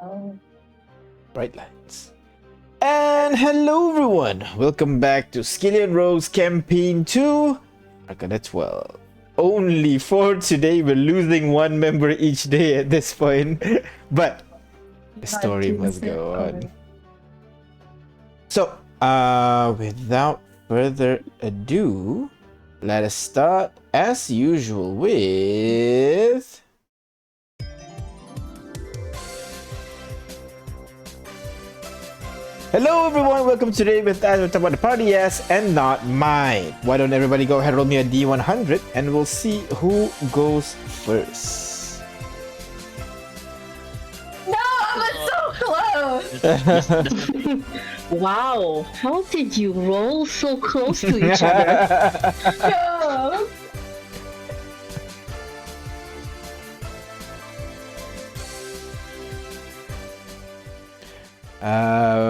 Oh. Bright lights. And hello everyone! Welcome back to Skyllian Rose Campaign 2, Arcana 12. Only for today, we're losing one member each day at this point. But the story must go on. So, without further ado, let us start as usual with... Hello everyone, welcome to today with us. We're talking about the party yes and not mine. Why don't everybody go ahead and roll me a D100 and we'll see who goes first. No, I was so close! Wow, how did you roll so close to each other? No!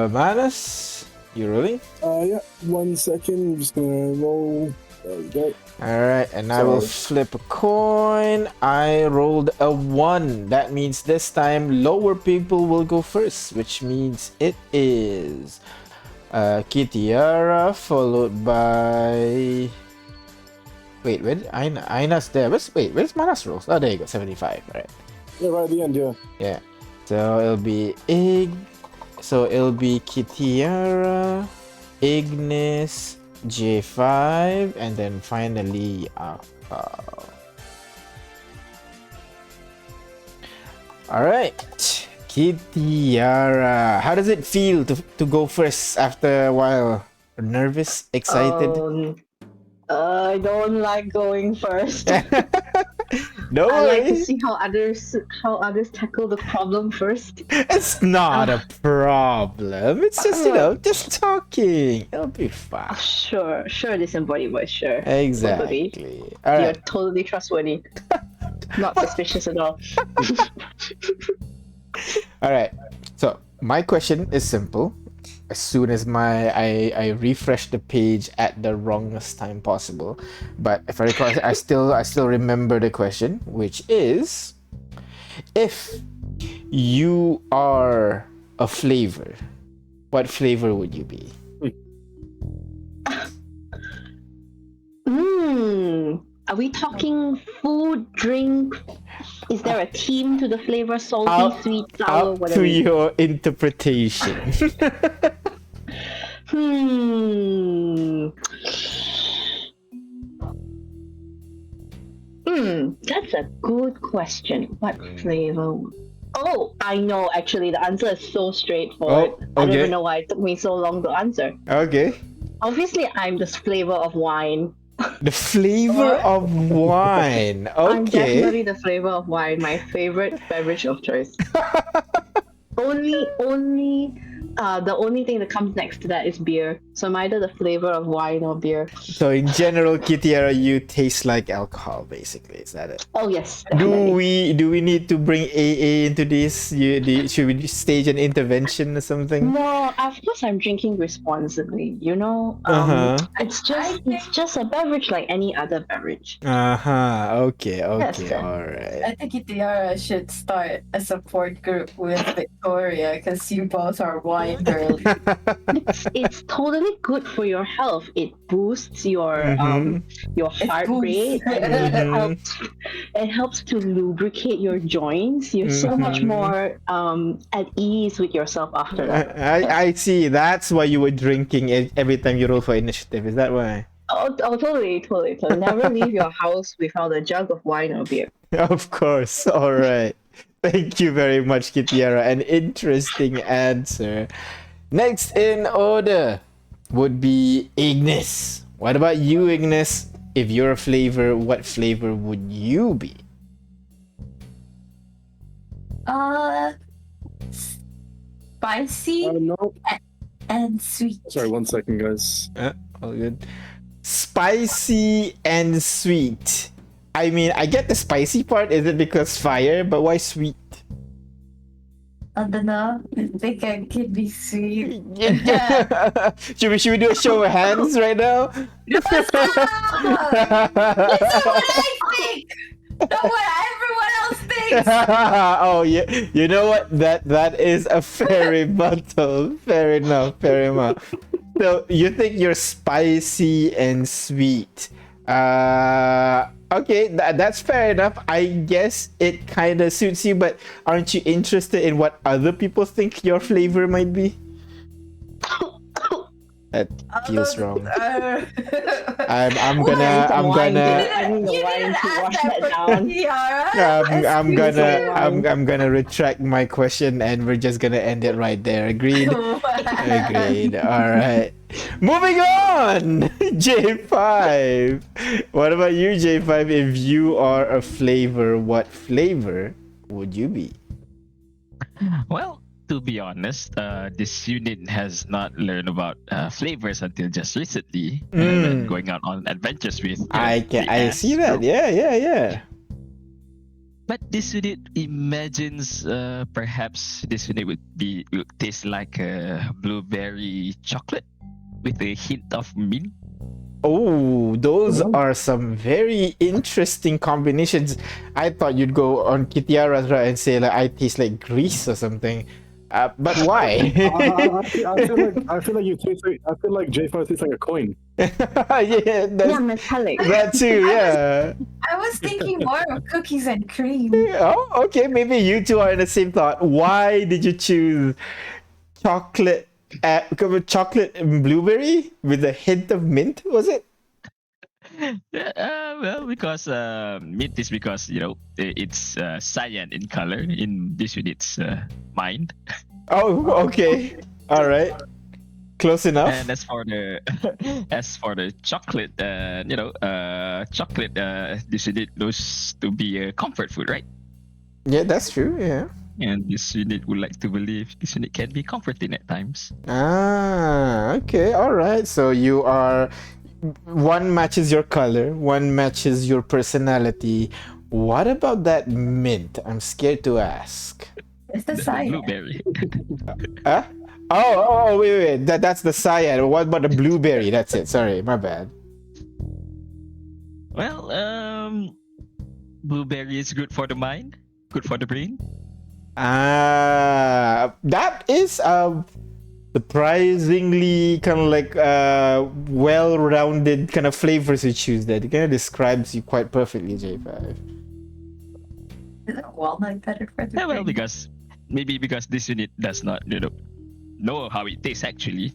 Manas, you rolling? Yeah, 1 second. I'm just gonna roll. There we go. Alright, and I will flip a coin. I rolled a 1. That means this time lower people will go first, which means it is Kitiara, followed by... Wait, where did Aina's there. Where's Manas rolls? Oh, there you go, 75. Alright. Yeah, right at the end, yeah. Yeah. So it'll be Kitiara, Ignis, J5, and then finally Alright, Kitiara. How does it feel to go first after a while? Nervous? Excited? I don't like going first. No I like to worries. see how others tackle the problem first. It's not a problem. It's just, just talking. It'll be fine. Sure, disembodied voice, sure. Exactly. Totally. All You're right. totally trustworthy. Not suspicious at all. All right. So my question is simple. As soon as I refresh the page at the wrongest time possible, but if I recall, I still remember the question, which is, if you are a flavor, what flavor would you be? Are we talking food, drink? Is there a theme to the flavor? Salty, sweet, sour, Up whatever? to your interpretation. That's a good question. What flavor? Oh, I know. Actually, the answer is so straightforward. Oh, I don't okay. even know why it took me so long to answer. Okay. Obviously, I'm the flavor of wine. The flavor of wine. I'm Okay. definitely the flavor of wine. My favorite beverage of choice. The only thing that comes next to that is beer. So I'm either the flavor of wine or beer. So in general, Kitiara, you taste like alcohol, basically. Is that it? Oh yes, Do definitely. we need to bring AA into this? Should we stage an intervention or something? No, of course I'm drinking responsibly. It's just a beverage like any other beverage. Okay. Yes, sir. All right. I think Kitiara should start a support group with Victoria because you both are wine girls. It's totally good for your health. It boosts your heart rate. It helps to lubricate your joints. You're so much more at ease with yourself after that. I see. That's why you were drinking every time you roll for initiative. Is that why? Oh, totally. Never leave your house without a jug of wine or beer. Of course. All right. Thank you very much, Kitiara. An interesting answer. Next in order would be Ignis. What about you, Ignis? If you're a flavor, what flavor would you be? Spicy No. and sweet. Sorry, 1 second, guys. All good. Spicy and sweet. I mean, I get the spicy part. Is it because fire? But why sweet? I don't know. I think I could be sweet. should we do a show of hands right now? It's not what I think! Not what everyone else thinks! Oh yeah, you know what? That is a fair rebuttal. Fair enough. Fair enough. So you think you're spicy and sweet? Okay, that's fair enough. I guess it kind of suits you, but aren't you interested in what other people think your flavor might be? That feels wrong. I'm gonna some I'm wine gonna to- I need the You wine didn't to ask wash that that for down. Kiara. I'm gonna retract my question and we're just gonna end it right there. Agreed. Agreed. All right. Moving on. J5. What about you, J5? If you are a flavor, what flavor would you be? Well, to be honest, this unit has not learned about flavors until just recently. When going out on adventures with I see that. Yeah, yeah, yeah. But this unit imagines perhaps this unit would taste like a blueberry chocolate with a hint of mint. Oh, those are some very interesting combinations. I thought you'd go on Kitiara's right and say like I taste like grease or something. But why? I feel like you taste like. I feel like J5 tastes like a coin. Yeah, Yeah, that's, metallic. that too. Yeah. I was thinking more of cookies and cream. Oh, okay. Maybe you two are in the same thought. Why did you choose chocolate? Chocolate and blueberry with a hint of mint? Was it? Well, because mint is because it's cyan in color in this unit's mind. Oh, okay. All right. Close enough. And as for the chocolate, chocolate, this unit knows to be a comfort food, right? Yeah, that's true. Yeah. And this unit would like to believe this unit can be comforting at times. Ah, okay. All right. So you are one matches your color, one matches your personality. What about that mint? I'm scared to ask. It's the The cyan. blueberry. Huh? Oh, wait. That's the cyan. What about the blueberry? That's it. Sorry, my bad. Well, blueberry is good for the mind, good for the brain. That is surprisingly kind of like well-rounded kind of flavors you choose. That it kind of describes you quite perfectly, J5. Is it walnut better for the Yeah, well, brain? because this unit does not know how it tastes actually,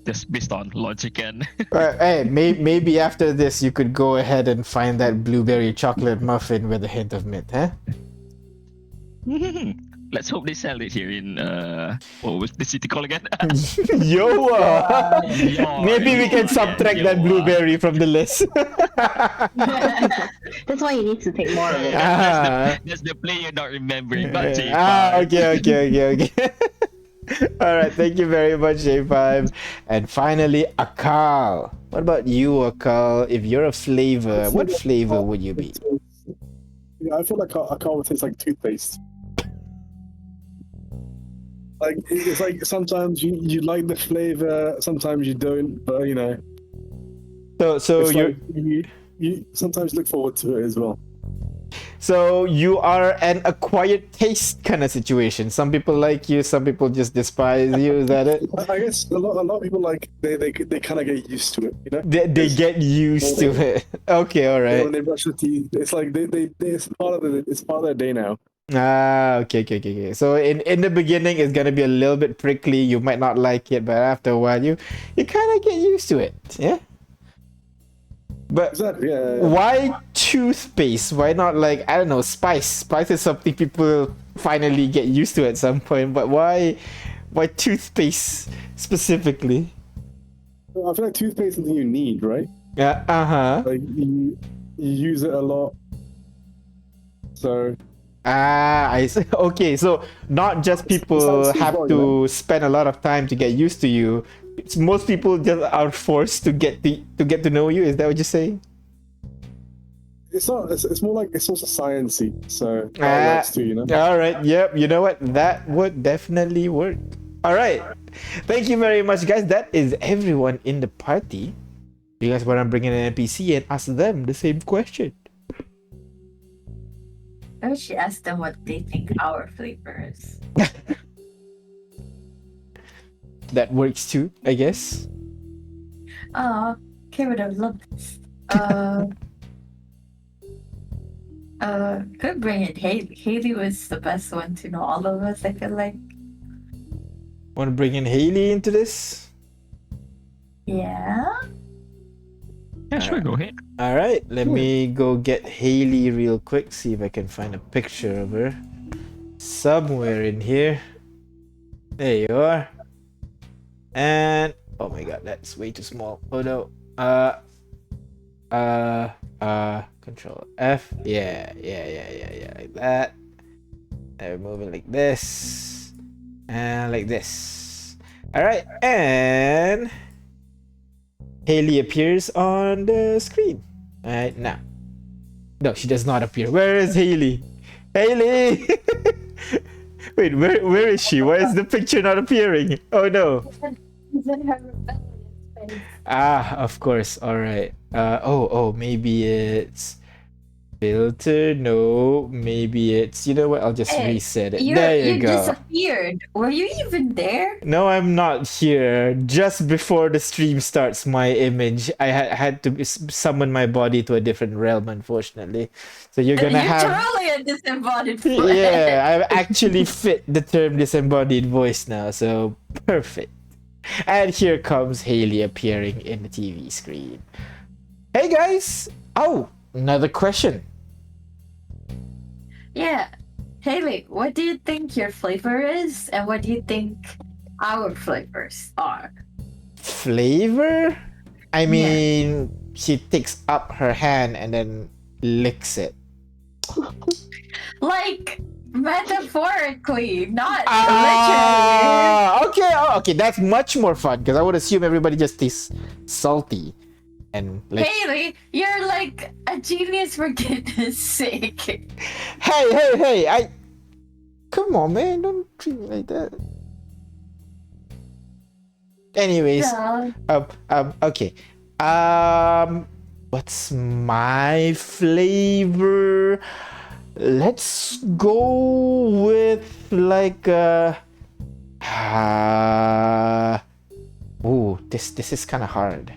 just based on logic and Hey, maybe after this you could go ahead and find that blueberry chocolate muffin with a hint of mint, huh? let's hope they sell it here in what was the city called again? Yoa! Maybe we can Yoa, subtract yeah, that Yoa. blueberry from the list. That's why you need to take more of it. That's the player not remembering, not J5. Okay. All right, thank you very much, J5. And finally, Akal. What about you, Akal? If you're a flavor, what flavor would you be? Yeah, I feel like a car would taste like toothpaste. Like it's like sometimes you like the flavor, sometimes you don't. But So it's you're like you sometimes look forward to it as well. so you are an acquired taste kind of situation. Some people like you, some people just despise you. Is that it? I guess a lot of people like they kind of get used to it. They get used to it. Okay, all right. When they brush their teeth, it's like they it's part of their day now. Okay. So in the beginning, it's gonna be a little bit prickly. You might not like it, but after a while, you kind of get used to it. Yeah. But Exactly. Yeah. why toothpaste? Why not like I don't know spice? Spice is something people finally get used to at some point. But why toothpaste specifically? I feel like toothpaste is something you need, right? Yeah. Like you use it a lot. So I see. Okay, so not just people Sounds have simple, to spend a lot of time to get used to you. Most people just are forced to get to know you. Is that what you're saying? it's not. It's more like it's also sciencey. So Ah, that works too. All right. Yep. You know what? That would definitely work. All right. Thank you very much, guys. That is everyone in the party. You guys want to bring in an NPC and ask them the same question? I wish you asked them what they think our flavor is. That works too, I guess. Okay, would have loved this. Could bring in Haley. Haley was the best one to know all of us, I feel like. Want to bring in Haley into this? Yeah? Yeah, sure, go ahead. All right, let me go get Haley real quick. See if I can find a picture of her somewhere in here. There you are. And oh my god, that's way too small. Oh no. Control F. Yeah, like that. And we're moving like this. And like this. Alright, and Haley appears on the screen. Right now. No, she does not appear. Where is Haley? Haley! Wait, where is she? Why is the picture not appearing? Oh no. He's in her rebellious face. Ah, of course. All right. Oh, maybe it's filter. No, maybe it's. You know what? I'll just Hey, reset it. There you go. disappeared. Were you even there? No, I'm not here. Just before the stream starts, my image, I had to summon my body to a different realm, unfortunately. So you're gonna You're have. totally a disembodied flesh. Yeah, I've actually fit the term disembodied voice now, so perfect. And here comes Haley appearing in the TV screen. Hey guys! Oh, another question. Yeah. Haley, what do you think your flavor is? And what do you think our flavors are? Flavor? I mean, she takes up her hand and then licks it. Like, metaphorically, not literally. Ah, okay, that's much more fun because I would assume everybody just tastes salty and like. Haley, you're like a genius for goodness sake. Hey! Come on, man! Don't treat me like that. Anyways, Yeah. okay. What's my flavor? Let's go with like this is kind of hard.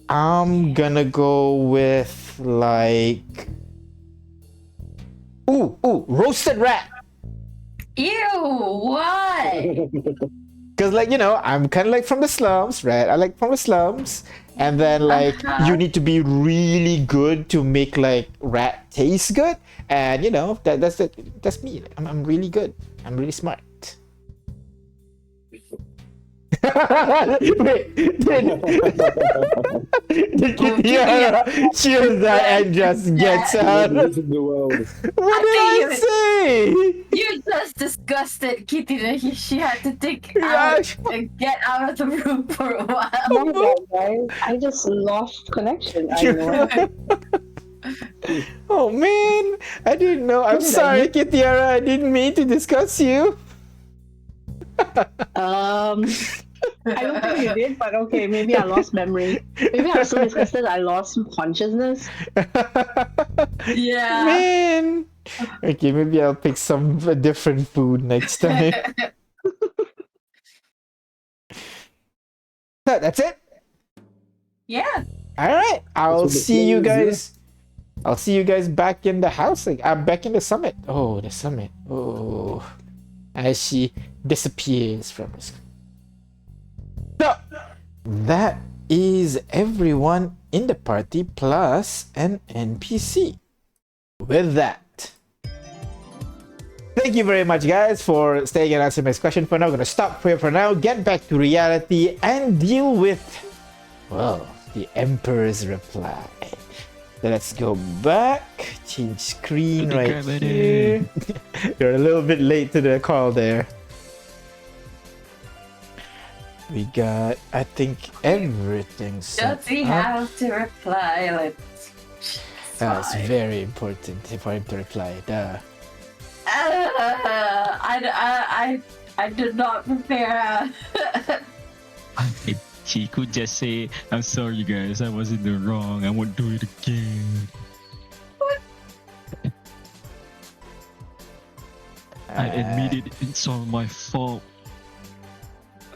I'm gonna go with like roasted rat. Ew, what? Cause like, you know, I'm kind of like from the slums, right? I like from the slums, and then like you need to be really good to make like rat taste good, and you know that's me. I'm really good. I'm really smart. Wait, did Kitiara choose that and just gets out? This is the world. What did I say? You just disgusted Kitty. She had to take Yeah, out and get out of the room for a while. Oh my god, guys. I just lost connection. I know. Oh man, I didn't know. I'm sorry, Kitiara. I didn't mean to discuss you. I don't think you did, but okay, maybe I lost memory. Maybe I was so disgusted I lost consciousness. Yeah. Man. Okay, maybe I'll pick some different food next time. So that's it. Yeah. All right. I'll see you guys. I'll see you guys back in the house. Like, back in the summit. Oh, the summit. Oh, as she disappears from us. So that is everyone in the party plus an NPC. With that, thank you very much, guys, for staying and answering my question. For now, I'm gonna stop here for now, get back to reality, and deal with, well, the Emperor's reply. So let's go back, change screen right here. You're a little bit late to the call there. We got, I think, everything set Does he up. have to reply? Like, It's very important for him to reply. Duh. I did not prepare. He could just say, "I'm sorry, guys. I was in the wrong. I won't do it again." I admit it. It's all my fault.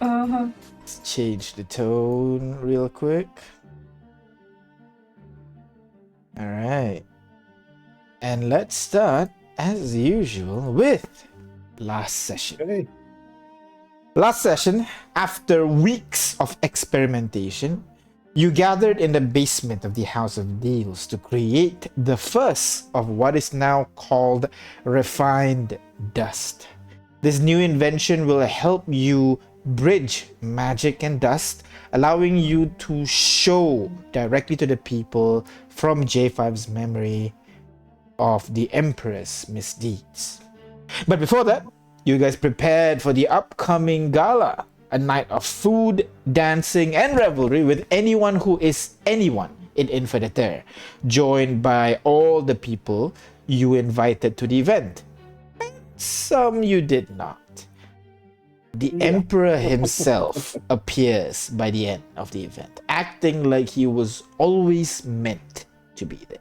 Let's change the tone real quick. All right. And let's start, as usual, with last session. Okay. Last session, after weeks of experimentation, you gathered in the basement of the House of Deals to create the first of what is now called refined dust. This new invention will help you bridge magic and dust, allowing you to show directly to the people from J5's memory of the Emperor's misdeeds. But before that, you guys prepared for the upcoming gala, a night of food, dancing, and revelry with anyone who is anyone in Infinitere, joined by all the people you invited to the event. Some you did not. The Emperor himself appears by the end of the event, acting like he was always meant to be there.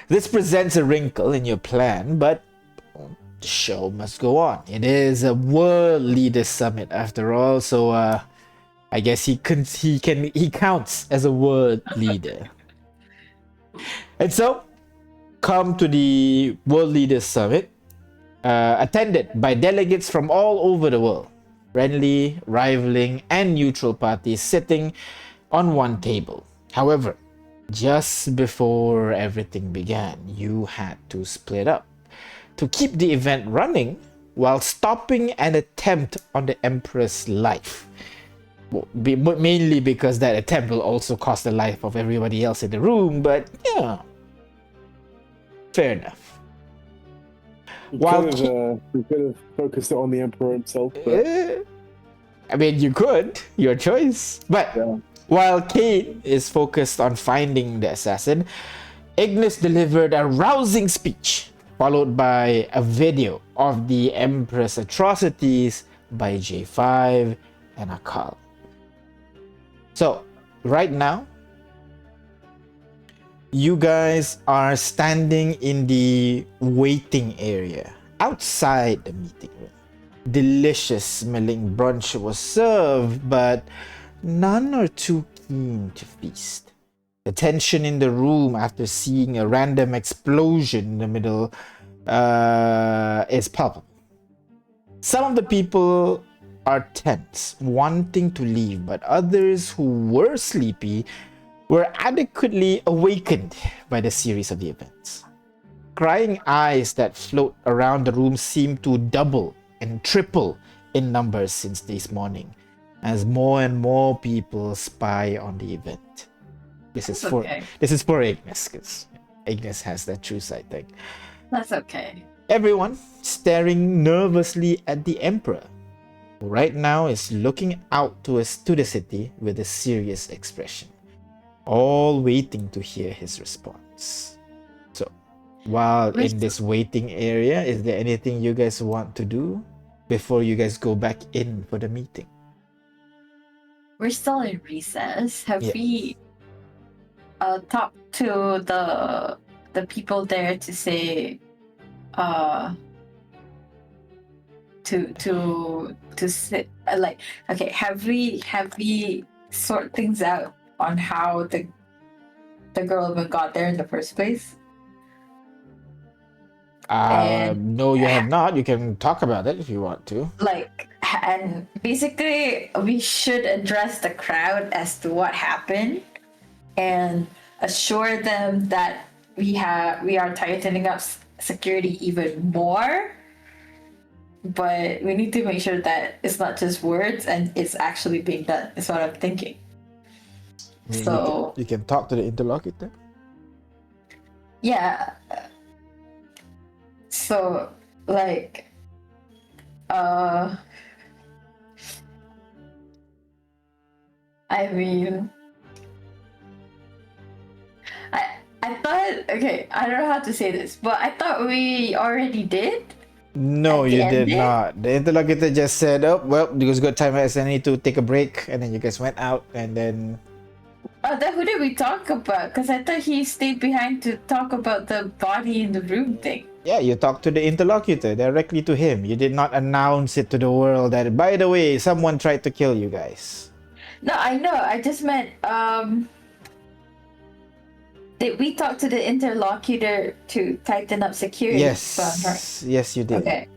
This presents a wrinkle in your plan, but the show must go on. It is a World Leaders Summit after all, so I guess he counts as a world leader. And so, come to the World Leaders Summit, attended by delegates from all over the world, friendly, rivaling, and neutral parties sitting on one table. However, just before everything began, you had to split up to keep the event running while stopping an attempt on the Emperor's life. Mainly because that attempt will also cost the life of everybody else in the room, but yeah, fair enough. We could have focused it on the Emperor himself. But... I mean, you could, your choice. But yeah. While Kate is focused on finding the assassin, Ignis delivered a rousing speech, followed by a video of the Empress atrocities by J5 and Akal. So, right now, you guys are standing in the waiting area outside the meeting room. Delicious smelling brunch was served, but none are too keen to feast. The tension in the room after seeing a random explosion in the middle is palpable. Some of the people are tense, wanting to leave, but others who were sleepy were adequately awakened by the series of the events. Crying eyes that float around the room seem to double and triple in numbers since this morning, as more and more people spy on the event. This is for Ignis, because Ignis has that true sight thing. That's okay. Everyone staring nervously at the Emperor, who right now is looking out to the city with a serious expression, all waiting to hear his response. So, while in this waiting area, is there anything you guys want to do before you guys go back in for the meeting? We're still in recess. Have Yeah. we talked to the people there to say to sit like, okay, have we sort things out on how the girl even got there in the first place? No, you have not. You can talk about it if you want to. Like, and basically we should address the crowd as to what happened and assure them that we are tightening up security even more, but we need to make sure that it's not just words and it's actually being done, is what I'm thinking. I mean, So you can talk to the interlocutor. yeah, so like I mean, I thought, okay, I don't know how to say this, but I thought we already did. No, At the you end did there? not. The interlocutor just said, "Oh, well, because good time, I need to take a break," and then you guys went out, and then Then who did we talk about? Because I thought he stayed behind to talk about the body in the room thing. Yeah, you talked to the interlocutor directly to him. You did not announce it to the world that, by the way, someone tried to kill you guys. No, I know. I just meant, did we talk to the interlocutor to tighten up security? Yes, yes, you did. Okay.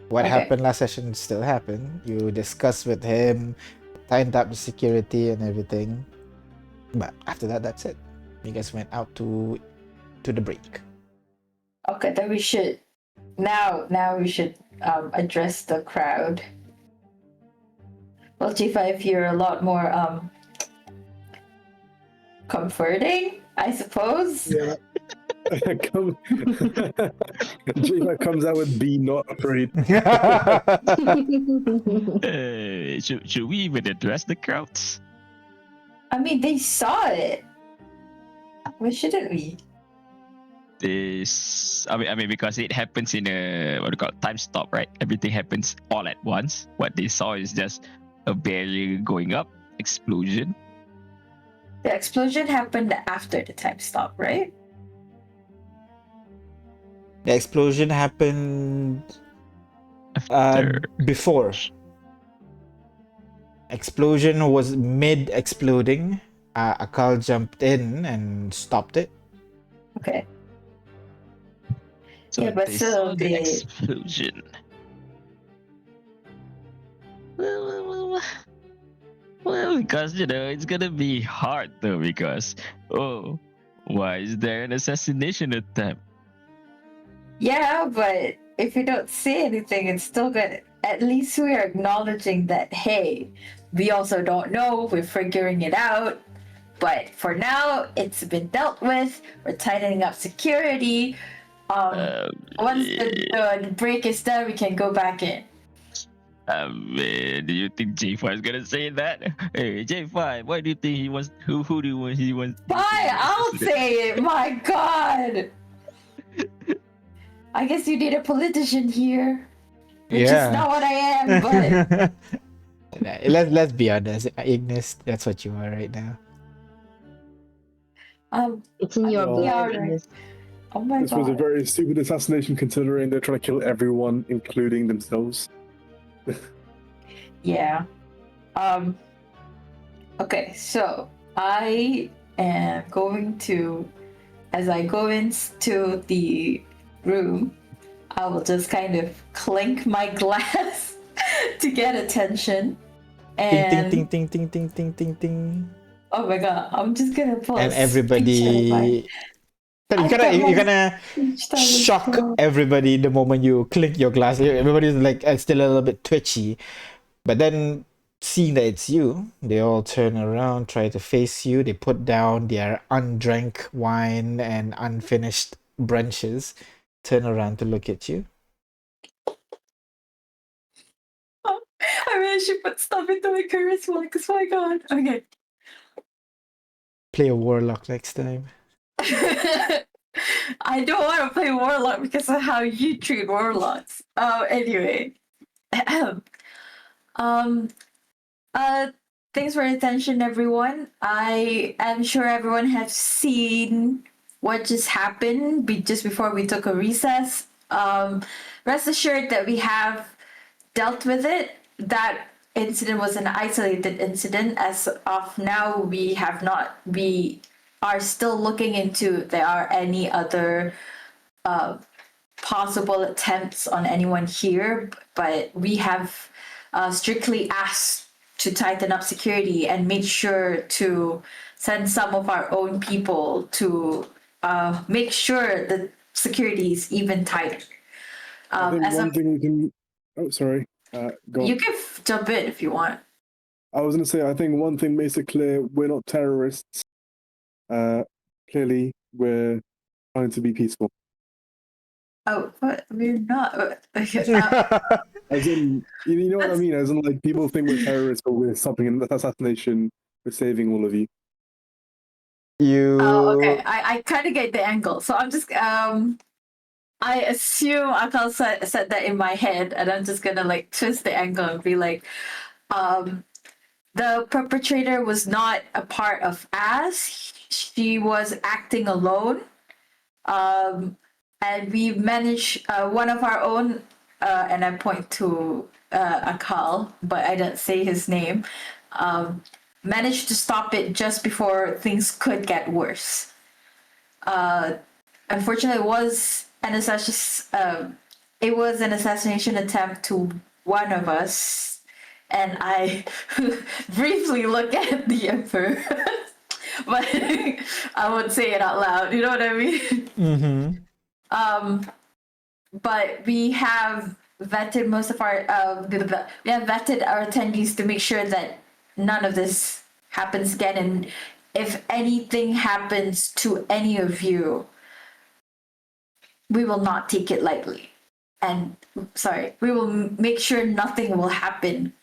What Okay. happened last session still happened. You discussed with him, tightened up the security and everything. But after that, that's it. You guys went out to the break. Okay, then we should now we should address the crowd. Well, G5, you're a lot more comforting, I suppose. Yeah. J-Mac comes out with "Be not afraid." Should we even address the crowds? I mean, they saw it. Why shouldn't we? I mean, because it happens in a what do you call it, time stop, right? Everything happens all at once. What they saw is just a barrier going up, explosion. The explosion happened after the time stop, right? The explosion happened After before. Explosion was mid exploding. Akal jumped in and stopped it. Okay. so yeah, but they still, saw the they- explosion. Well, because it's gonna be hard though. Because why is there an assassination attempt? Yeah, but if you don't say anything, it's still good. At least we are acknowledging that, hey, we also don't know, we're figuring it out. But for now, it's been dealt with. We're tightening up security. Once the break is done, we can go back in. Do you think J5 is gonna say that? Hey, J5, why do you think he wants? Who do you want? He wants. Fine, I'll say it. My God. I guess you need a politician here, which is not what I am. But let's be honest, Ignis, that's what you are right now. It's in your Oh. blood. Yeah, Ines. oh my This was a God. very stupid assassination, considering they're trying to kill everyone, including themselves. Yeah. Okay, so I am going to, as I go into the room, I will just kind of clink my glass to get attention. Ting ting And ting ting ting ting ting ting ting. oh my God, I'm just gonna pull And a screenshot of my- you're gonna speech that was shock so- everybody the moment you clink your glass. Everybody's like still a little bit twitchy, but then seeing that it's you, they all turn around, try to face you. They put down their undrank wine and unfinished brunches, turn around to look at you. I really should put stuff into my charisma, because my God. Okay. Play a warlock next time. I don't want to play Warlock because of how you treat Warlocks. Anyway. um, thanks for your attention, everyone. I am sure everyone has seen what just happened just before we took a recess. Rest assured that we have dealt with it. That incident was an isolated incident. As of now, we have not. We are still looking into there are any other possible attempts on anyone here, but we have strictly asked to tighten up security and make sure to send some of our own people to make sure the security is even tighter. I think as one of, thing we can. Oh, sorry. Go on. you can jump in if you want. I was going to say, I think one thing makes it clear we're not terrorists. Clearly, we're trying to be peaceful. Oh, what? We're not. As in, you know what I mean? As in, like, people think we're terrorists, but we're stopping an assassination. We're saving all of you. You. Oh, okay. I kind of get the angle. So I'm just I assume Akal said that in my head, and I'm just gonna like twist the angle and be like, the perpetrator was not a part of us. She was acting alone. and we managed one of our own, and I point to Akal, but I didn't say his name. Managed to stop it just before things could get worse. Unfortunately, it was an assassination attempt to one of us, and I briefly look at the Emperor, but I won't say it out loud. You know what I mean? But we have vetted most of our we have vetted our attendees to make sure that none of this happens again, and if anything happens to any of you, we will not take it lightly. And we will make sure nothing will happen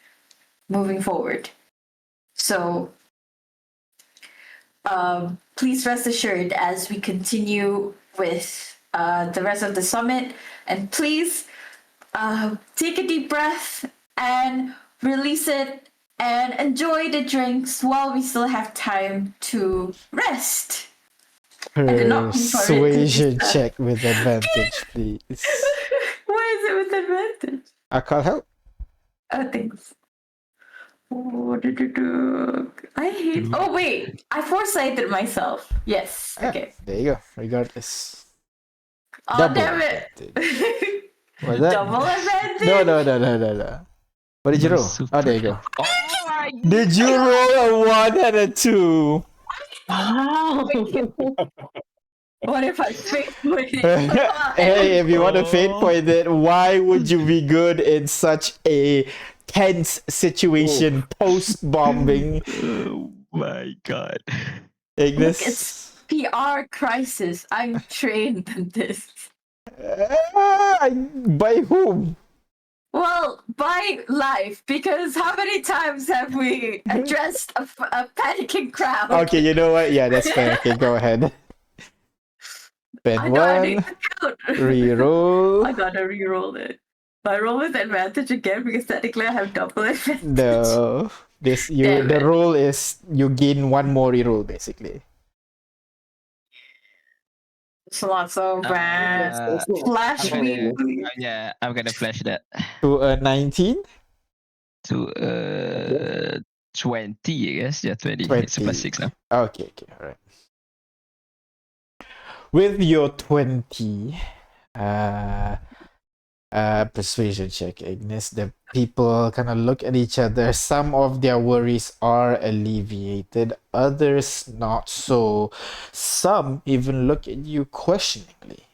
moving forward. So please rest assured as we continue with the rest of the summit, and please take a deep breath and release it and enjoy the drinks while we still have time to rest. did not pay for it to be Persuasion said. check with advantage, please. Why is it with advantage? I can't help. Oh, thanks. I hate. Oh wait, I foresighted myself. Yes. Yeah, Okay. there you go. Regardless. Oh Double damn it! advantage. What's that? Double advantage. No. What did you roll? Oh, there you go. Oh my Did you roll a 1 and a 2? Wow. What if I fake point it? Hey, if you want to fate point it, why would you be good in such a tense situation post-bombing? Oh my god. Ignis? Look, it's PR crisis. I'm trained in this. By whom? Well, by life, because how many times have we addressed a panicking crowd? Okay, you know what? Yeah, that's fair. Okay, go ahead. I Spend know I need one, to count. I reroll. gotta reroll it. I roll with advantage again because technically I have double advantage. No, Damn the it. roll is you gain one more reroll basically. It's not so bad. That's not Flash I'm me, gonna, please. yeah, I'm gonna flash that To a 19, to 20, I guess. Yeah, 20. It's a 20. plus 6 now. Okay, all right. With your 20, persuasion check, Ignis, the people kind of look at each other. Some of their worries are alleviated, others not so. Some even look at you questioningly.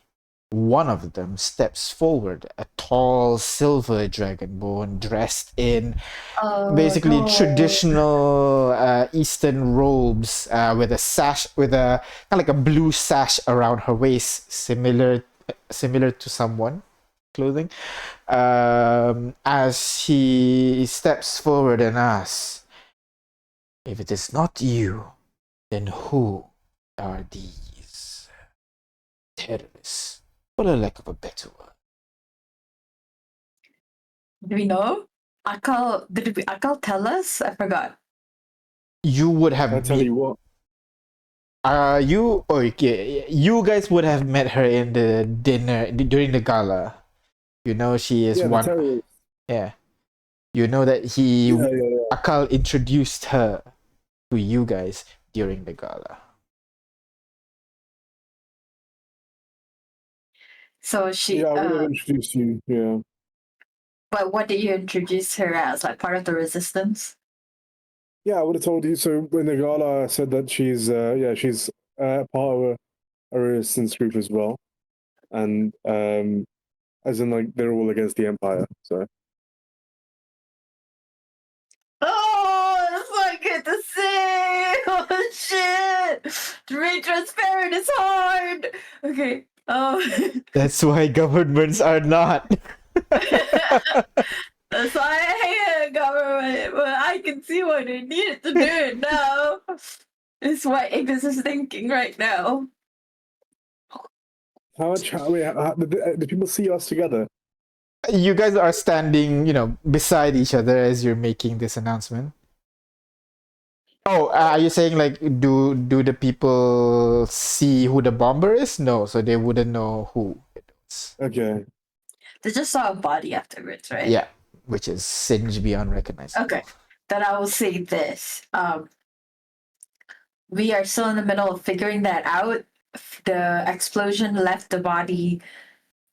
One of them steps forward, a tall silver dragonborn dressed in basically no. traditional Eastern robes with a sash, with a kind of like a blue sash around her waist, similar to someone clothing. As he steps forward and asks, "If it is not you, then who are these terrorists? For the lack of a better word." Do we know? Did Akal tell us? I forgot. You would have I tell you what. you guys would have met her in the dinner during the gala. You know she is Yeah, the one. terrorists. Yeah, you know that he Yeah. Akal introduced her to you guys during the gala. So she. Yeah, I would have introduced you. Yeah. But what did you introduce her as? Like part of the resistance? Yeah, I would have told you. So when the gala said that she's part of a resistance group as well, and as in like they're all against the empire. So Oh, that's not good to say. Oh shit! To be transparent is hard. Okay. That's why governments are not. That's why I hate the government, but I can see why they needed to do it now. It's what Ignis is thinking right now. did people see us together? You guys are standing, beside each other as you're making this announcement. Oh, are you saying like do the people see who the bomber is? No, so they wouldn't know who it Okay. They just saw a body afterwards, right? Yeah, which is singed beyond recognizable. Okay. Then I will say this. We are still in the middle of figuring that out. The explosion left the body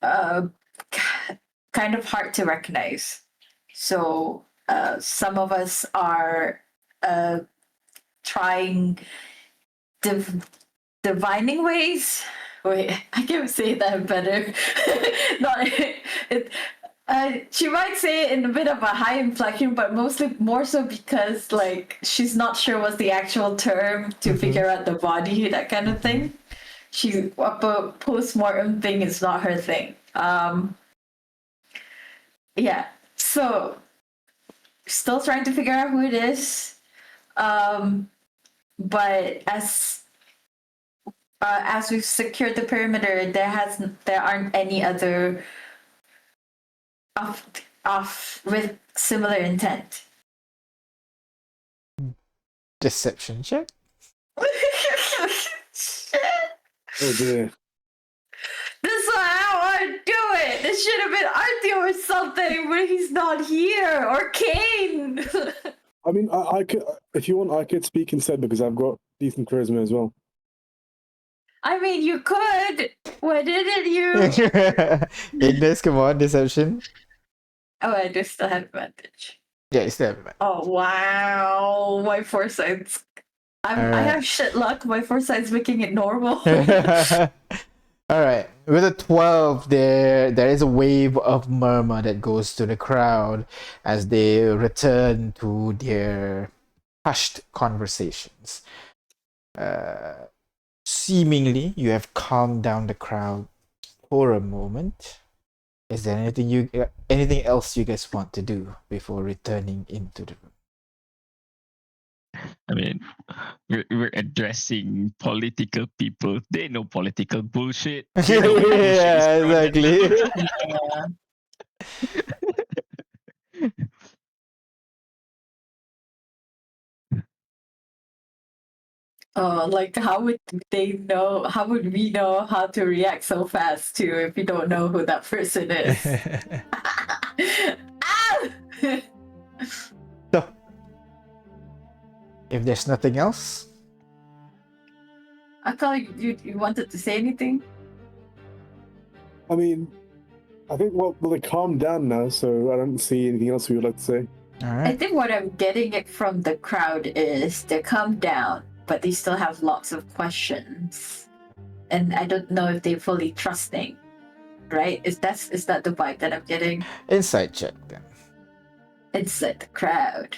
uh, kind of hard to recognize. So some of us are trying divining ways. Wait, I can say that better. Not it. She might say it in a bit of a high inflection, but mostly more so because like she's not sure what's the actual term to figure out the body, that kind of thing. She a post-mortem thing is not her thing. Yeah. So still trying to figure out who it is. But as we've secured the perimeter, there aren't any other off with similar intent. Deception check. Shit. Oh dear. This is how I do it. This should have been Arthur or something, but he's not here. Or Kane. I mean, I could, if you want, I could speak instead because I've got decent charisma as well. I mean, you could. Why didn't you? Ignis, come on, deception. Oh, I do still have advantage. Yeah, it's there. Oh wow, my foresight's. I Alright. have shit luck. My foresight's making it normal. All right. With a 12, there is a wave of murmur that goes to the crowd as they return to their hushed conversations. Seemingly, you have calmed down the crowd for a moment. Is there anything else you guys want to do before returning into the room? I mean, we're addressing political people. They know political bullshit. They know what bullshit is Yeah, thrown at them. exactly. Like how would they know? How would we know how to react so fast to if we don't know who that person is? Ah! So, if there's nothing else, I thought you wanted to say anything. I mean, I think well they calmed down now, so I don't see anything else we would like to say. all I right. think what I'm getting it from the crowd is they calm down, but they still have lots of questions, and I don't know if they're fully trusting. Right? Is that the vibe that I'm getting Insight check then. inside the crowd?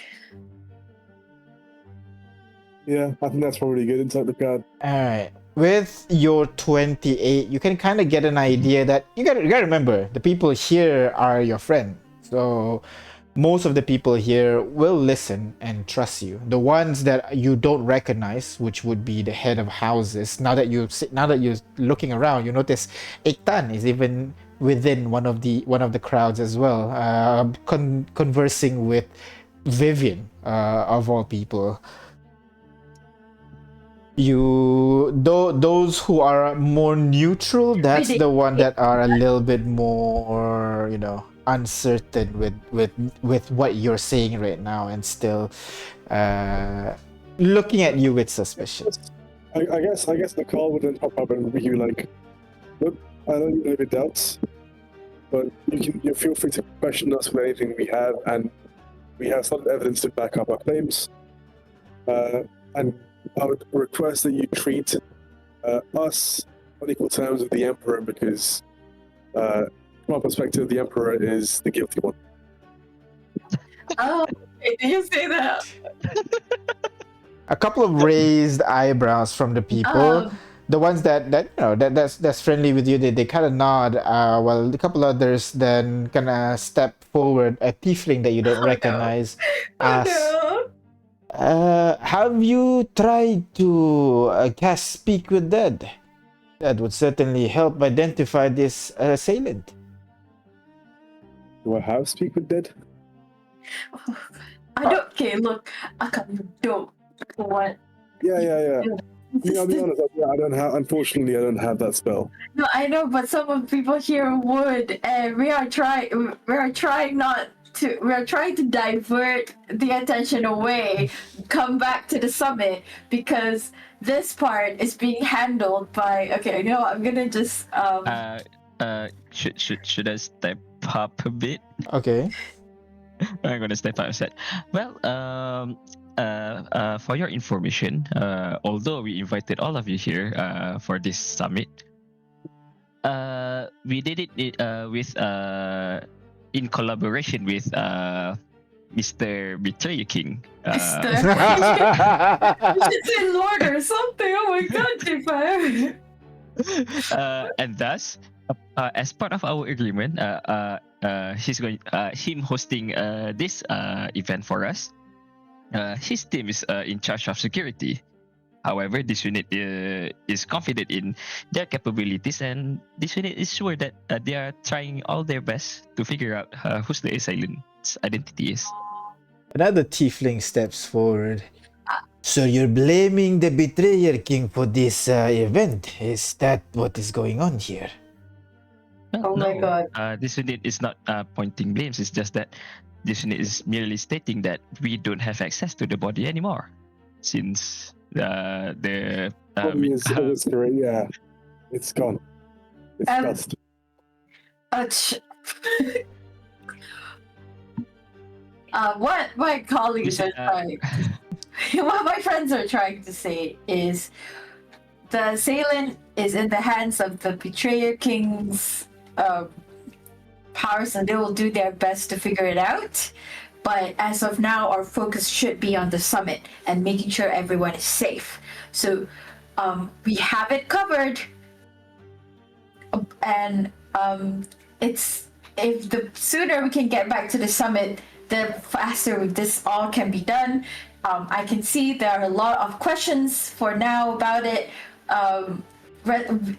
Yeah, I think that's probably good inside the crowd. All right. With your 28, you can kind of get an idea that you gotta remember the people here are your friend. So most of the people here will listen and trust you. The ones that you don't recognize, which would be the head of houses, now that you're looking around, you notice Ektan is even within one of the crowds as well, conversing with Vivian, of all people. Those who are more neutral, that's the one that are a little bit more, uncertain with what you're saying right now, and still looking at you with suspicion. I guess the call would then pop up and be like, look, I know you have your doubts, but you feel free to question us with anything we have, and we have solid evidence to back up our claims. And I would request that you treat us on equal terms with the Emperor, because from our perspective, the Emperor is the guilty one. Oh, did you say that? A couple of raised eyebrows from the people. The ones that's friendly with you, they kind of nod. While a couple others then kind of step forward. A tiefling that you don't recognize asks, have you tried to cast Speak with Dead? That would certainly help identify this assailant. Do I have Speak with Dead? I don't. Okay, look, I can't. Don't. What? Yeah. I'll be honest. I don't have. Unfortunately, I don't have that spell. No, I know, but some of the people here would, and we are trying. We are trying not to. We are trying to divert the attention away, come back to the summit because this part is being handled by. Okay, you know, what, I'm gonna just. Should I step up a bit? Okay. I'm gonna step up and said, well, for your information, although we invited all of you here for this summit, we did it with in collaboration with Mr. Betrayer King. Mr. You should say Lord or something. Oh my god, J5. And thus, as part of our agreement, he's going him hosting this event for us. His team is in charge of security. However, this unit is confident in their capabilities, and this unit is sure that they are trying all their best to figure out whose the assailant's identity is. Another tiefling steps forward. So you're blaming the Betrayer King for this event? Is that what is going on here? Oh my god. This unit is not pointing blames. It's just that this unit is merely stating that we don't have access to the body anymore, since the It's great. Yeah, it's gone. It's dust. What my colleagues Listen, are trying, what my friends are trying to say is, the assailant is in the hands of the Betrayer King's powers, and they will do their best to figure it out. But as of now, our focus should be on the summit and making sure everyone is safe. So we have it covered, and it's if the sooner we can get back to the summit, the faster this all can be done. I can see there are a lot of questions for now about it.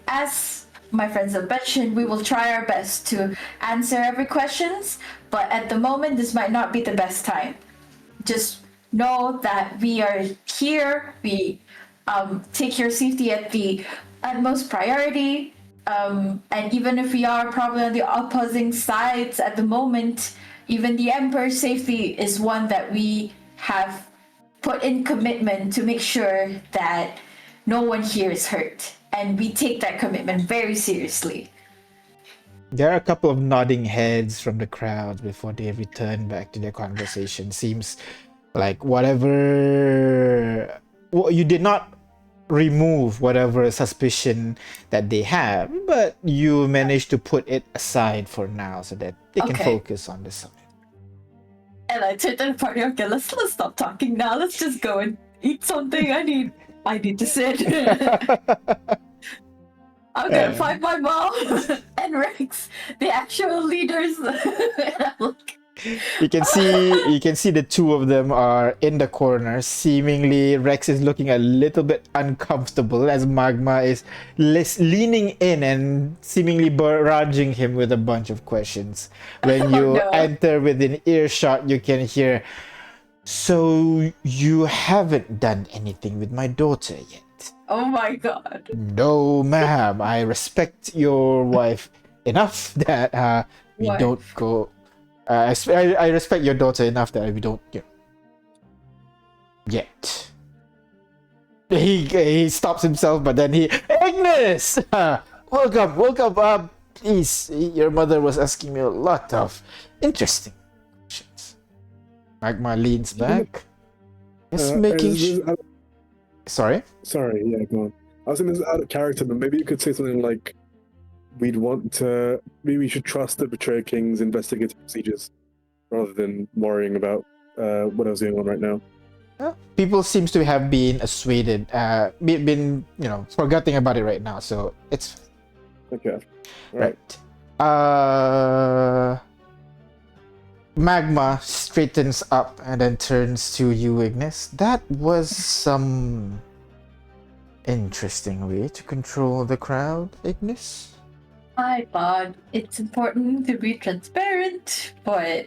As my friends have mentioned, we will try our best to answer every questions, but at the moment, this might not be the best time. Just know that we are here. We take your safety at the utmost priority. And even if we are probably on the opposing sides at the moment, even the Emperor's safety is one that we have put in commitment to make sure that no one here is hurt. And we take that commitment very seriously. There are a couple of nodding heads from the crowd before they return back to their conversation. Seems like you did not remove whatever suspicion that they have, but you managed to put it aside for now so that they can focus on the summit. And I turned to the party. Okay, let's stop talking now. Let's just go and eat something. I need to sit. I'm gonna find my mom and Rex, the actual leaders. You can see the two of them are in the corner. Seemingly, Rex is looking a little bit uncomfortable as Magma is leaning in and seemingly barraging him with a bunch of questions. When you enter within earshot, you can hear, "So you haven't done anything with my daughter yet?" Oh my god. No, ma'am. I respect your wife enough that we don't go. I respect your daughter enough that we don't yet. He stops himself, but then Agnes, welcome. Please, your mother was asking me a lot of interesting questions. Magma leans back. Just making sure. Sorry, yeah, go on. I was saying this is out of character, but maybe you could say something like, maybe we should trust the Betrayer King's investigative procedures rather than worrying about what else is going on right now. Well, people seems to have been assuaded, been forgetting about it right now, so it's okay. Right. Magma straightens up and then turns to you, Ignis. That was some interesting way to control the crowd, Ignis. I thought it's important to be transparent, but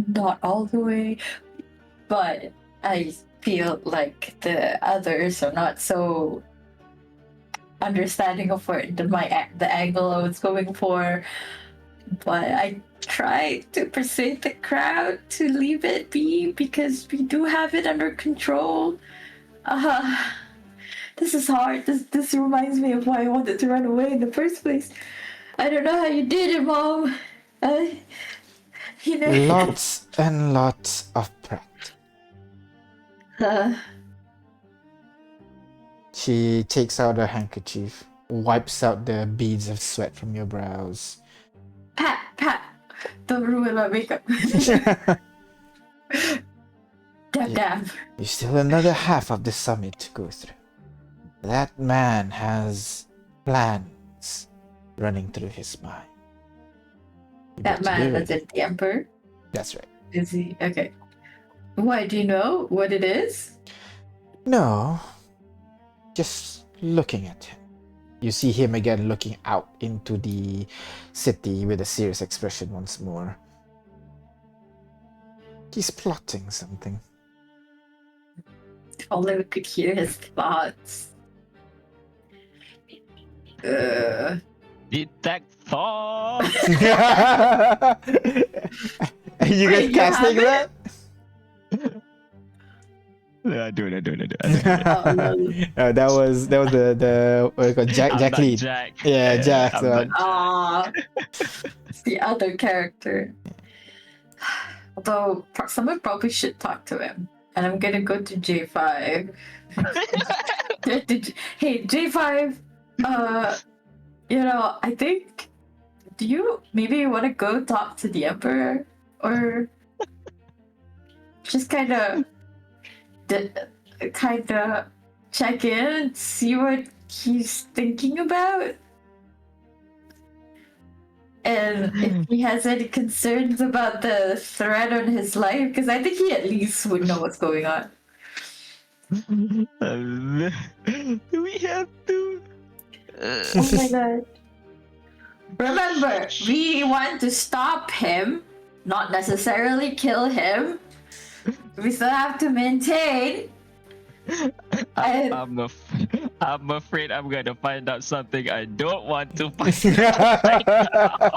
not all the way. But I feel like the others are not so understanding of the angle I was going for, but I try to persuade the crowd to leave it be because we do have it under control. This is hard. This reminds me of why I wanted to run away in the first place. I don't know how you did it, Mom. You know. Lots and lots of practice. She takes out a handkerchief, wipes out the beads of sweat from your brows. Pat, don't ruin my makeup. Damn. There's still another half of the summit to go through. That man has plans running through his mind. You That better man do was it. it the Emperor? That's right. Is he? Okay. Why, do you know what it is? No, just looking at him. You see him again looking out into the city with a serious expression once more. He's plotting something. If only we could hear his thoughts. Detect thought. You guys You casting have that? I do it. Oh, no. That was the what do you call it? I'm Jack not Lee. Jack. Yeah, Jack. I'm So not Aw. It's the other character. Although someone probably should talk to him. And I'm gonna go to J5. Hey, J5. I think. Do you maybe want to go talk to the Emperor, or just kind of check in, see what he's thinking about? And if he has any concerns about the threat on his life, because I think he at least would know what's going on. Do we have to? Oh my god. Remember, we want to stop him, not necessarily kill him. We still have to maintain. I'm afraid I'm gonna find out something I don't want to find out right now.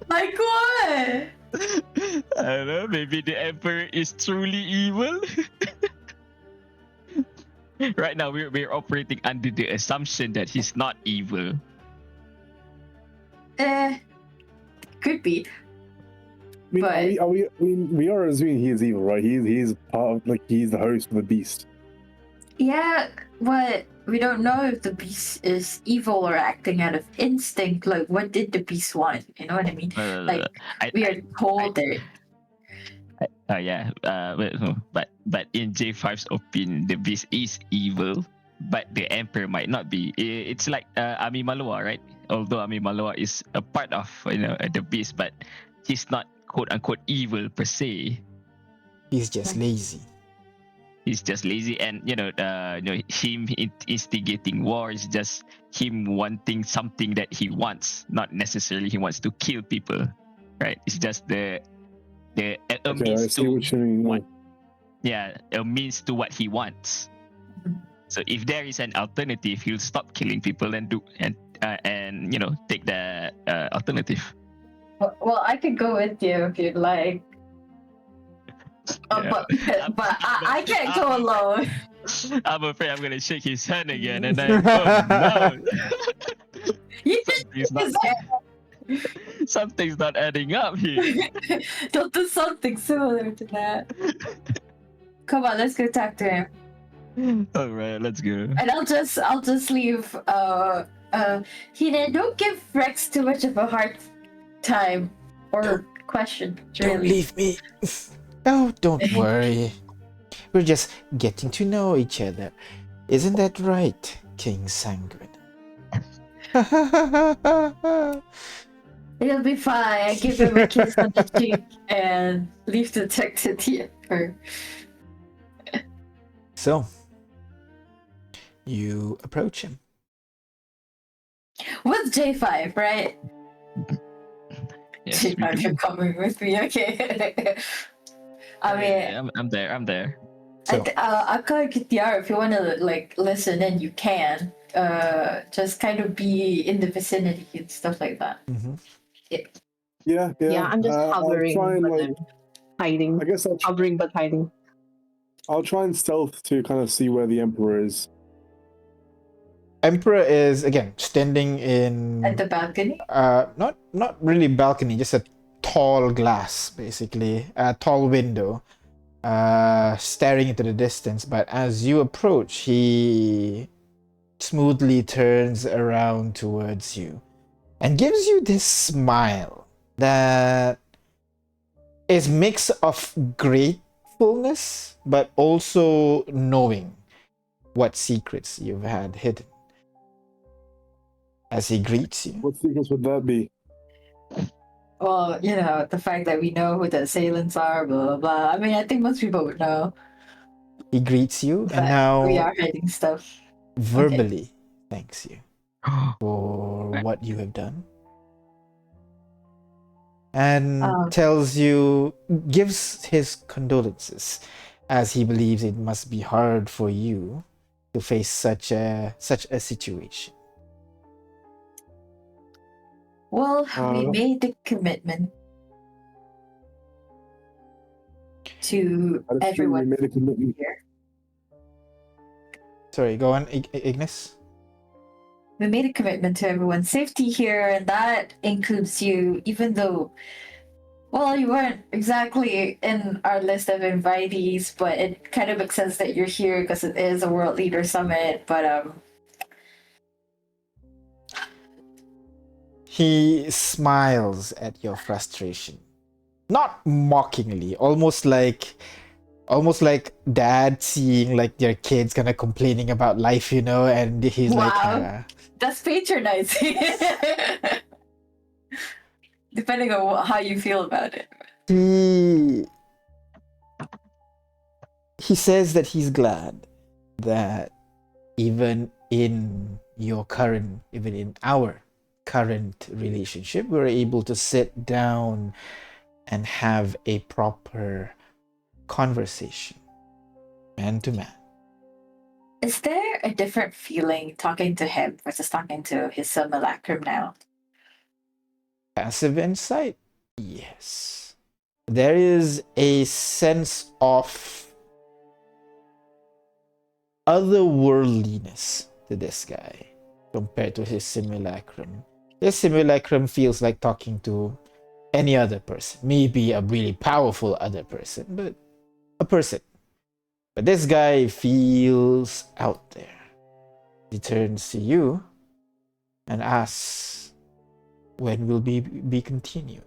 Like what? I don't know, maybe the Emperor is truly evil. Right now, we're operating under the assumption that he's not evil. Could be. I mean, But- we are assuming he is evil, right? He's part of, like, he's the host of the beast. Yeah, but we don't know if the beast is evil or acting out of instinct. Like, what did the beast want? You know what I mean? Like, we are told that. But in J5's opinion, the beast is evil, but the Emperor might not be. It's like Ami Malua, right? Although Ami Malua is a part of the beast, but he's not quote unquote evil per se. He's just lazy. He's just lazy, and him instigating war is just him wanting something that he wants, not necessarily he wants to kill people, right? It's just a Okay, I means see to what you mean. what, a means to what he wants. So if there is an alternative, he'll stop killing people and take the alternative. Well, I could go with you if you'd like. Yeah. But I can't go alone. I'm afraid I'm gonna shake his hand again, and then oh no, You something's not adding up here. Don't do something similar to that. Come on, let's go talk to him. All right, let's go. And I'll just leave. Hina, don't give Rex too much of a hard time or question. Don't Really. leave me. Oh, don't worry. We're just getting to know each other. Isn't that right, King Sanguine? It'll be fine. I give him a kiss on the cheek and leave the tech to the Emperor. So, you approach him. With J5, right? Yes, we J5, do. you're coming with me, okay? I mean, I'm there. So Aka Kitiar, if you want to like listen and you can, just kind of be in the vicinity and stuff like that. mhm. Yeah, Yeah, I'm just I'll hovering, try and but like. then hiding. I guess Hovering but hiding. I'll try and stealth to kind of see where the emperor is. Emperor is again standing in At the balcony? not really balcony, just a tall glass, basically a tall window, staring into the distance. But as you approach, he smoothly turns around towards you and gives you this smile that is mix of gratefulness but also knowing what secrets you've had hidden. As he greets you, What secrets would that be? Well, you know, the fact that we know who the assailants are, blah, blah, blah. I mean, I think most people would know he greets you and that we now are hiding stuff. verbally thanks you for what you have done and tells you, gives his condolences, as he believes it must be hard for you to face such a situation. Well, we made the commitment to That is true, we everyone made a commitment. here. Sorry, go on, Ignis. We made a commitment to everyone's safety here, and that includes you, even though, well, you weren't exactly in our list of invitees, but it kind of makes sense that you're here because it is a World Leader Summit. But He smiles at your frustration, not mockingly, almost like dad seeing like their kids kind of complaining about life, and he's wow, that's patronizing. Depending on how you feel about it. He says that he's glad that even in our current relationship, we're able to sit down and have a proper conversation, man to man. Is there a different feeling talking to him versus talking to his simulacrum now? Passive insight? Yes. There is a sense of otherworldliness to this guy compared to his simulacrum. His simulacrum feels like talking to any other person, maybe a really powerful other person, but a person. But this guy feels out there. He turns to you and asks, when will be continued?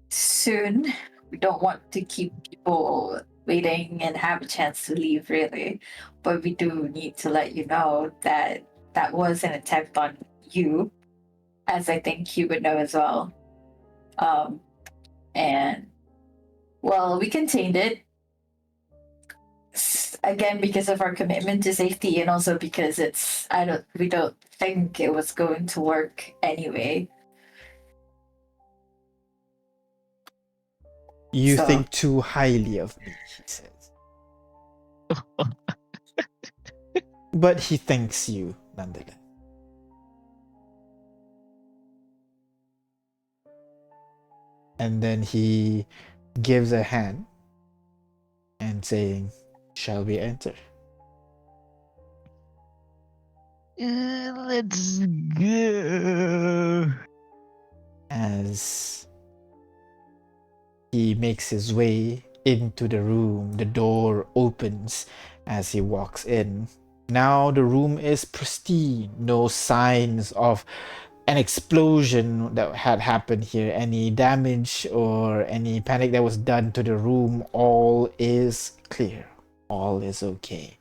Soon. We don't want to keep people waiting and have a chance to leave, really. But we do need to let you know that that was an attempt on you, as I think you would know as well. And well, we contained it again because of our commitment to safety, and also because we don't think it was going to work anyway. You think too highly of me, he says. But he thanks you nonetheless. And then he gives a hand and saying, shall we enter? Let's go. As he makes his way into the room, the door opens as he walks in. Now the room is pristine, no signs of an explosion that had happened here, any damage or any panic that was done to the room. All is clear, all is okay.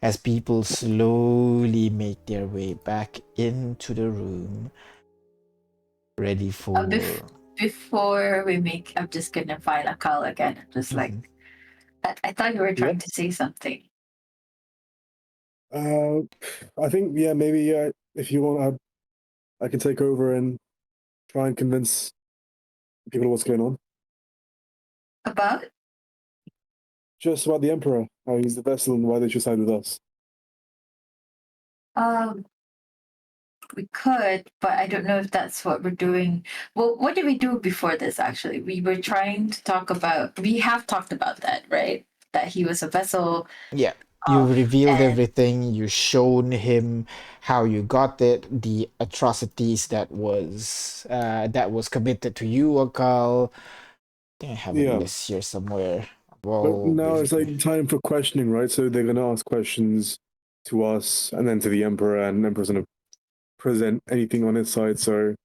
As people slowly make their way back into the room, ready for... Before we make, I'm just gonna find a call again. Just like, I thought you were trying to say something. I think maybe if you want, I can take over and try and convince people what's going on. About? just about the Emperor. How he's the vessel and why they should side with us. We could, but I don't know if that's what we're doing. Well, what did we do before this? Actually, we were trying to talk about. We have talked about that, right? That he was a vessel. Yeah. You revealed and everything. You shown him how you got it, the atrocities that was committed to you, Akal. I think I have a Yeah. list here somewhere. But Well, now it's basically. like time for questioning, right? So they're gonna ask questions to us and then to the Emperor, and the Emperor's gonna present anything on his side. So are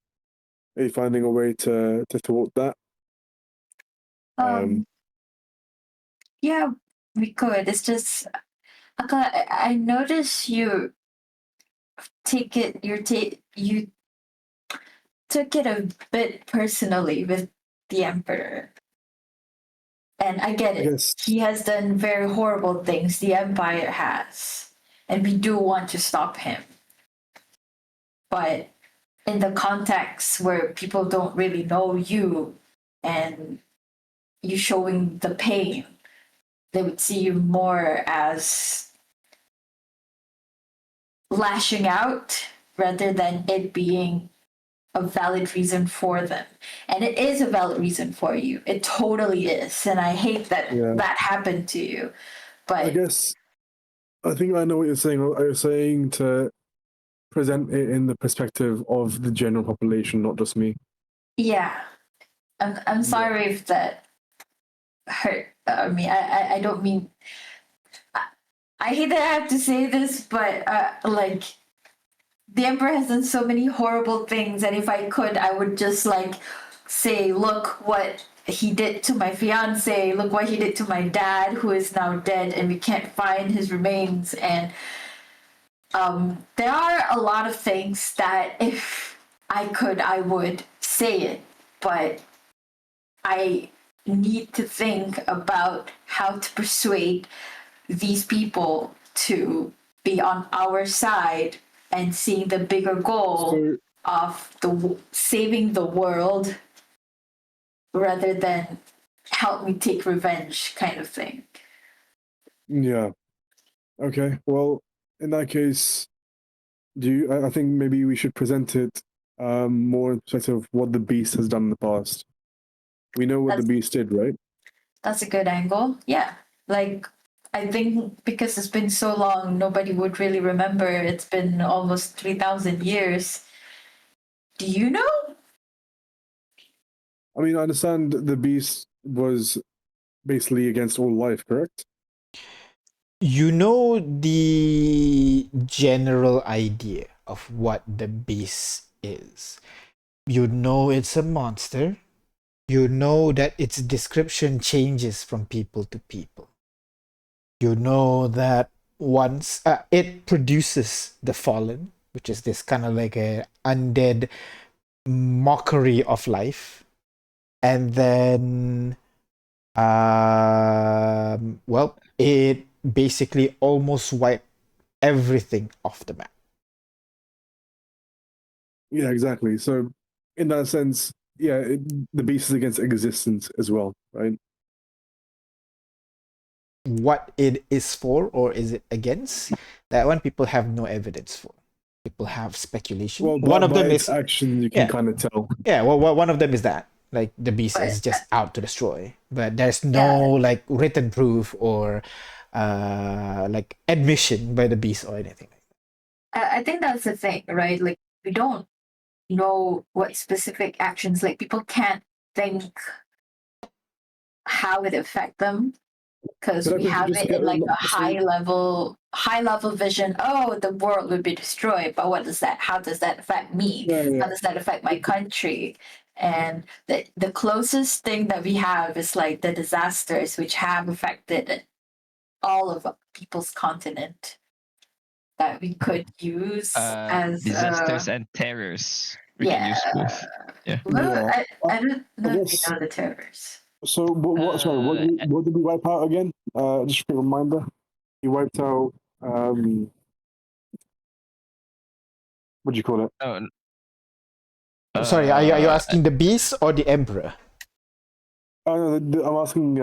you finding a way to thwart that? Yeah, we could. It's just I noticed you you took it a bit personally with the Emperor. And I get I it. guess. He has done very horrible things, the Empire has. And we do want to stop him. But in the context where people don't really know you and you showing the pain, they would see you more as lashing out rather than it being a valid reason for them. And it is a valid reason for you. It totally is. And I hate that Yeah. that happened to you. I But guess I think I know what you're saying. You're saying to present it in the perspective of the general population, not just me. yeah, I'm sorry if that hurt. I mean, I don't mean. I hate that I have to say this, but like the Emperor has done so many horrible things, and if I could, I would just like say, look what he did to my fiance, look what he did to my dad, who is now dead, and we can't find his remains. And there are a lot of things that if I could, I would say it, but I need to think about how to persuade these people to be on our side and seeing the bigger goal So of saving the world rather than help me take revenge kind of thing. yeah. Okay. Well, in that case, I think maybe we should present it more in perspective of what the beast has done in the past. We know what the beast did, right? That's a good angle. Yeah. Like I think because it's been so long, nobody would really remember. It's been almost 3,000 years. Do you know? I mean, I understand the beast was basically against all life, correct? You know the general idea of what the beast is. You know it's a monster. You know that its description changes from people to people. You know that once it produces the fallen, which is this kind of like a undead mockery of life, and then well, it basically almost wiped everything off the map. Yeah, exactly. So, in that sense, yeah, the beast is against existence as well, right? What it is for or is it against, that one people have no evidence for. People have speculation. Well, One of by them its is action, you can yeah, kind of tell. yeah. Well, one of them is that like the beast But is just out to destroy, but there's yeah, no like written proof or like admission by the beast or anything. I think that's the thing, right? Like we don't know what specific actions, like people can't think how it affect them because Could I we have just it get in like a just say, high level vision. Oh, the world would be destroyed, but how does that affect me? yeah. How does that affect my country? And the closest thing that we have is like the disasters which have affected all of people's continent that we could use as Disasters and terrors. We can yeah. use both. Yeah. Well, Yeah, I don't I know if you guess. know the terrors. So, sorry, Uh, what did we wipe out again? Just a quick reminder. You wiped out. What do you call it? oh, Sorry, are you uh, asking the beast or the emperor? Oh, no, I'm asking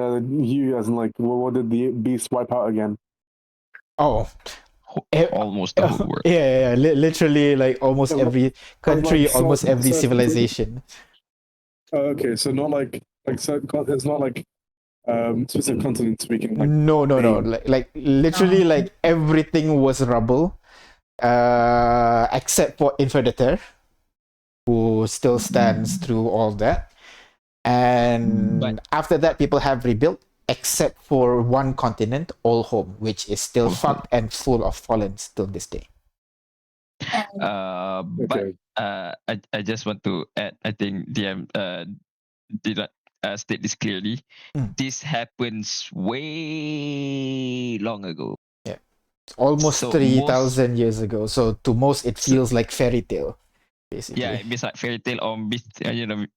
you as in like, what did the beast wipe out again? Oh, eh, Almost the whole world. yeah. Literally, like almost Yeah, every but, country, like, almost every so- civilization. okay, so not like so it's not like specific continents we can like No. name. Like literally, like everything was rubble, except for Inferitor, who still stands through all that. And But after that, people have rebuilt, except for one continent, All Home, which is still All Home. fucked and full of fallen till this day. And Okay. I just want to add. I think DM did not state this clearly. Mm. This happens way long ago. Almost So 3,000 years ago. So to most, it So- feels like fairy tale, basically. Yeah, it's like fairy tale or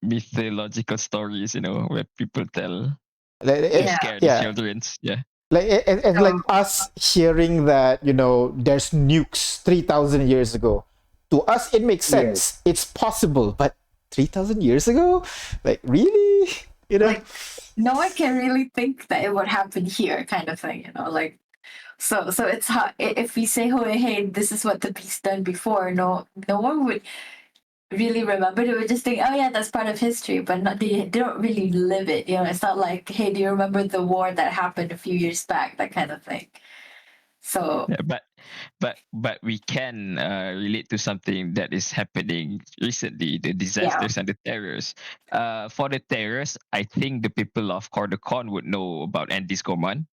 mythological stories. Where people tell Like, to Yeah. scare the yeah. children. Yeah. Like and like Um, us hearing that there's nukes 3,000 years ago, to us it makes Yeah. sense. It's possible, but 3,000 years ago, like really, Like, no one can really think that it would happen here, kind of thing. Like, so it's hard if we say, oh, hey, this is what the beast done before. No one would really remember. They would just think, oh yeah, that's part of history, but not they don't really live it. It's not like, hey, do you remember the war that happened a few years back? That kind of thing. So Yeah, but we can relate to something that is happening recently, the disasters and the terrors. For the terrors, I think the people of Cordocan would know about Andy's Gorman,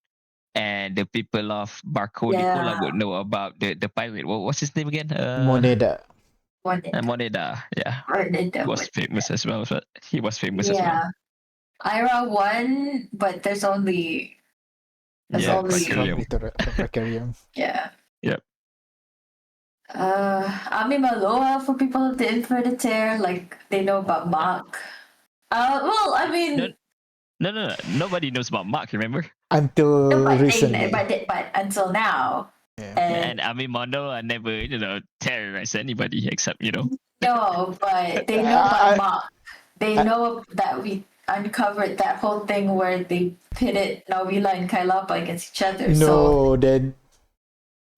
and the people of Barco Nicola yeah, would know about the pirate. What's his name again? Moneda. Moneda. Yeah, he was famous as well. But he was famous as well. yeah. Ira won, but there's Yeah, only Precarium. Precarium. yeah. Yep. Ami Maloa for people of the Infinite Tear, like they know about Mach. Well, I mean, No. Nobody knows about Mark. Remember? Until no, recently. but until now, Yeah. and And Ami Mono never terrorized anybody except no, but they know about Mach. They know that we uncovered that whole thing where they pitted Novila and Kailapa against each other. So No, then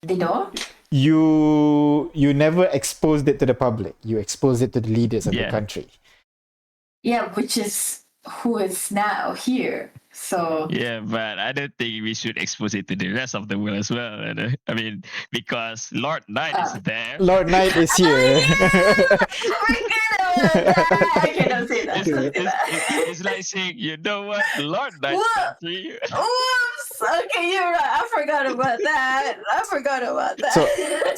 they don't. you never exposed it to the public. You exposed it to the leaders of the Yeah. country. Yeah, which is who is now here. So Yeah, but I don't think we should expose it to the rest of the world as well. I mean, because Lord Knight is there. Lord Knight is here. I cannot say that. It's like saying, you know what, Lord Knight What? country. Oops. Okay, you're right. I forgot about that.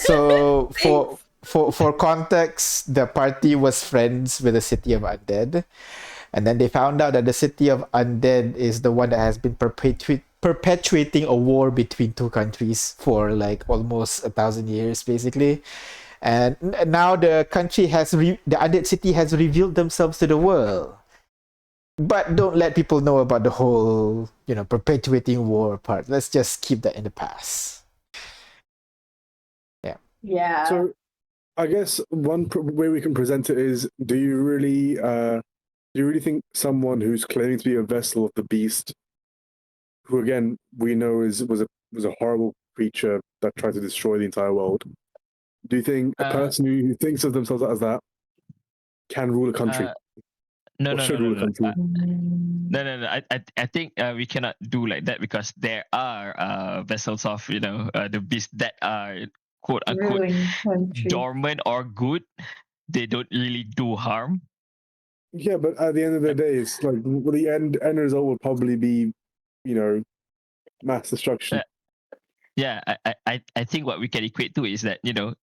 So for context, the party was friends with the city of undead, and then they found out that the city of undead is the one that has been perpetuating a war between two countries for like almost 1,000 years, basically. And now the country the undead city has revealed themselves to the world. But don't let people know about the whole, perpetuating war part. Let's just keep that in the past. Yeah. So, I guess one way we can present it is: do you really think someone who's claiming to be a vessel of the beast, who again we know was a horrible creature that tried to destroy the entire world, do you think a person who thinks of themselves as that can rule a country? No, Or should rule a country? No. I think we cannot do like that because there are vessels of the beast that are quote unquote Ruin country. dormant or good. They don't really do harm. Yeah, but at the end of the day, it's like the end result will probably be, mass destruction. Yeah, I think what we can equate to is that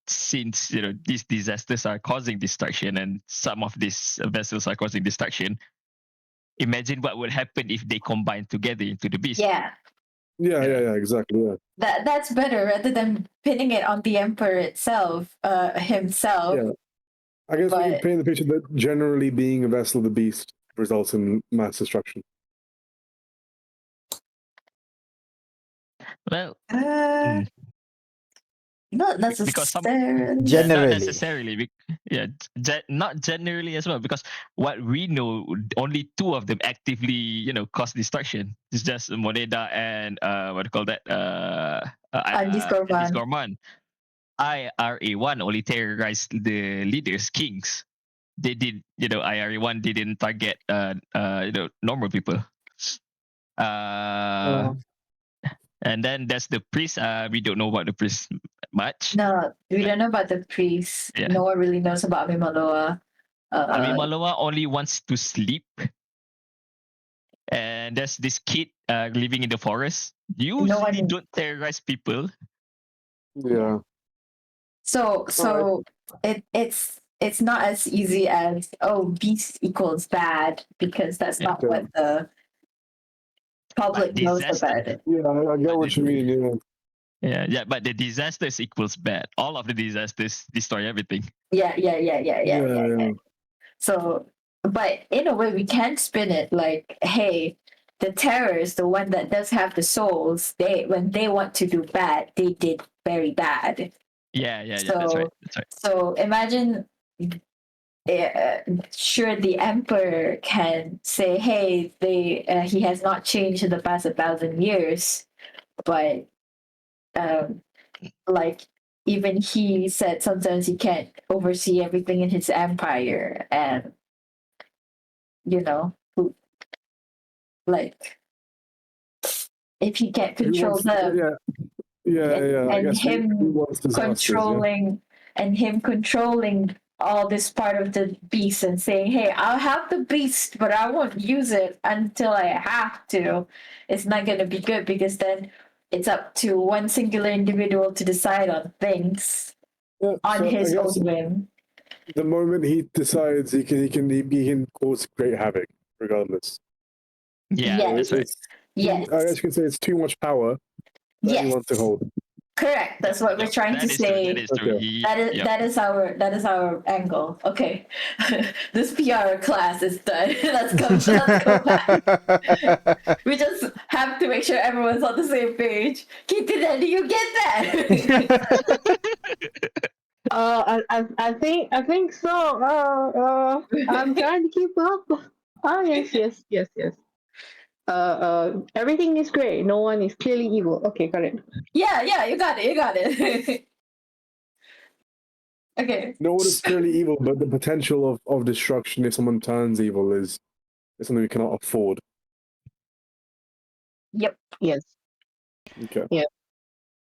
since these disasters are causing destruction and some of these vessels are causing destruction, imagine what would happen if they combine together into the beast. Yeah. Yeah, exactly. Yeah. That's better rather than pinning it on the emperor himself. Yeah. I guess we can paint the picture that generally being a vessel of the beast results in mass destruction. Well, Uh, Not because some necessarily. yeah, not Generally. necessarily. Not generally as well, because what we know, only two of them actively, cause destruction. It's just Moneda and what do you call that? Andy's Andy's Gorman. Gorman. IRA1 only terrorized the leaders, kings. They did, IRA1 didn't target, normal people. Uh, And then there's the priest. We don't know about the priest much. No, we don't know about the priest. Yeah. No one really knows about Mimaloa. Ami Maloa only wants to sleep. And there's this kid living in the forest. No Usually one. don't terrorize people. yeah. So it's not as easy as beast equals bad, because that's Yeah. not what the public But knows disaster, about it. Yeah, I get what you mean. Yeah. yeah, but the disasters equals bad. All of the disasters destroy everything. Yeah. Yeah. So, but in a way, we can spin it like, hey, the terrorists, the one that does have the souls, when they want to do bad, they did very bad. Yeah. That's So, right. That's right. so imagine, sure, the emperor can say, hey, he has not changed in the past 1,000 years, but like, even he said sometimes he can't oversee everything in his empire, and like, if he can't Who control wants? them, Yeah. I and guess who him wants disasters? controlling all this part of the beast and saying, hey, I'll have the beast, but I won't use it until I have to, it's not going to be good, because then it's up to one singular individual to decide on things Yeah. on So I his guess own whim. the moment he decides he can cause great havoc regardless. Yeah, Yes. that's right. It's Yes. I guess you can say it's too much power that he Yes. wants to hold. Correct. That's what we're trying to That is true. say. That is true. Okay. That is our angle. Okay, this PR class is done. Let's go back. We just have to make sure everyone's on the same page. Kitina, do you get that? I think so. I'm trying to keep up. Yes. Everything is great. No one is clearly evil. Okay, got it. Yeah, you got it. Okay. No one is clearly evil, but the potential of destruction if someone turns evil is something we cannot afford. Yep. Yes. Okay.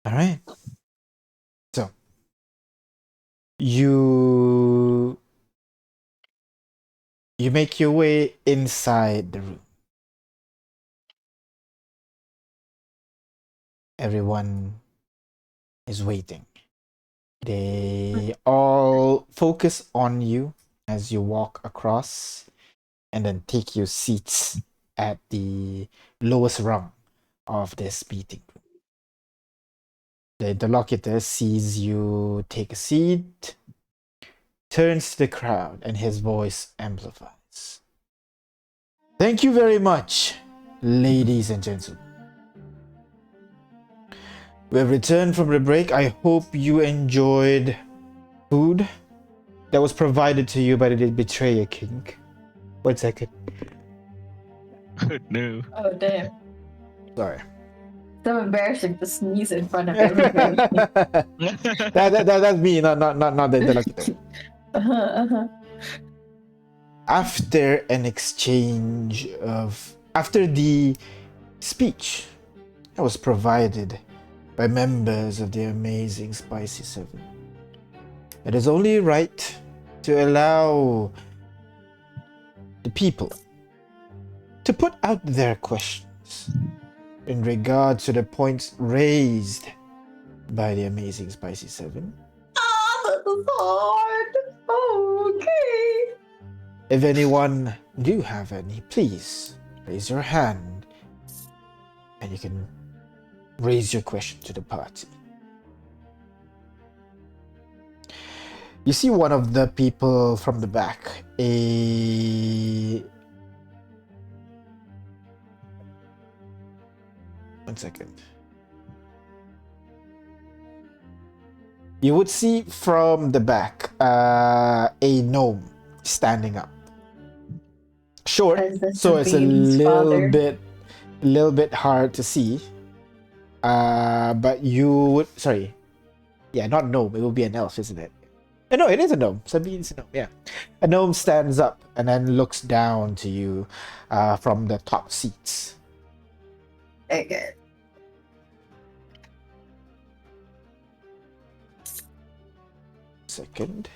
All right. So you make your way inside the room. Everyone is waiting. They all focus on you as you walk across and then take your seats at the lowest rung of this meeting room. The interlocutor sees you take a seat, turns to the crowd, and his voice amplifies. Thank you very much, ladies and gentlemen. We have returned from the break. I hope you enjoyed food that was provided to you by the Betrayer King. 1 second. No. Oh damn. Sorry. So embarrassing to sneeze in front of everybody. That's me, not the interlocutor. After the speech that was provided by members of the amazing Spicy Seven, it is only right to allow the people to put out their questions in regard to the points raised by the amazing Spicy Seven. Oh, that's hard. Oh, okay. If anyone do have any, please raise your hand and you can raise your question to the party. You see one of the people from the back, 1 second. You would see from the back a gnome standing up. Short, As the so it's a baby's father. little bit hard to see. But you would, sorry, yeah, not gnome. It will be an elf, isn't it? No, it is a gnome. Sabine's a gnome. Yeah, a gnome stands up and then looks down to you from the top seats. Okay. Second.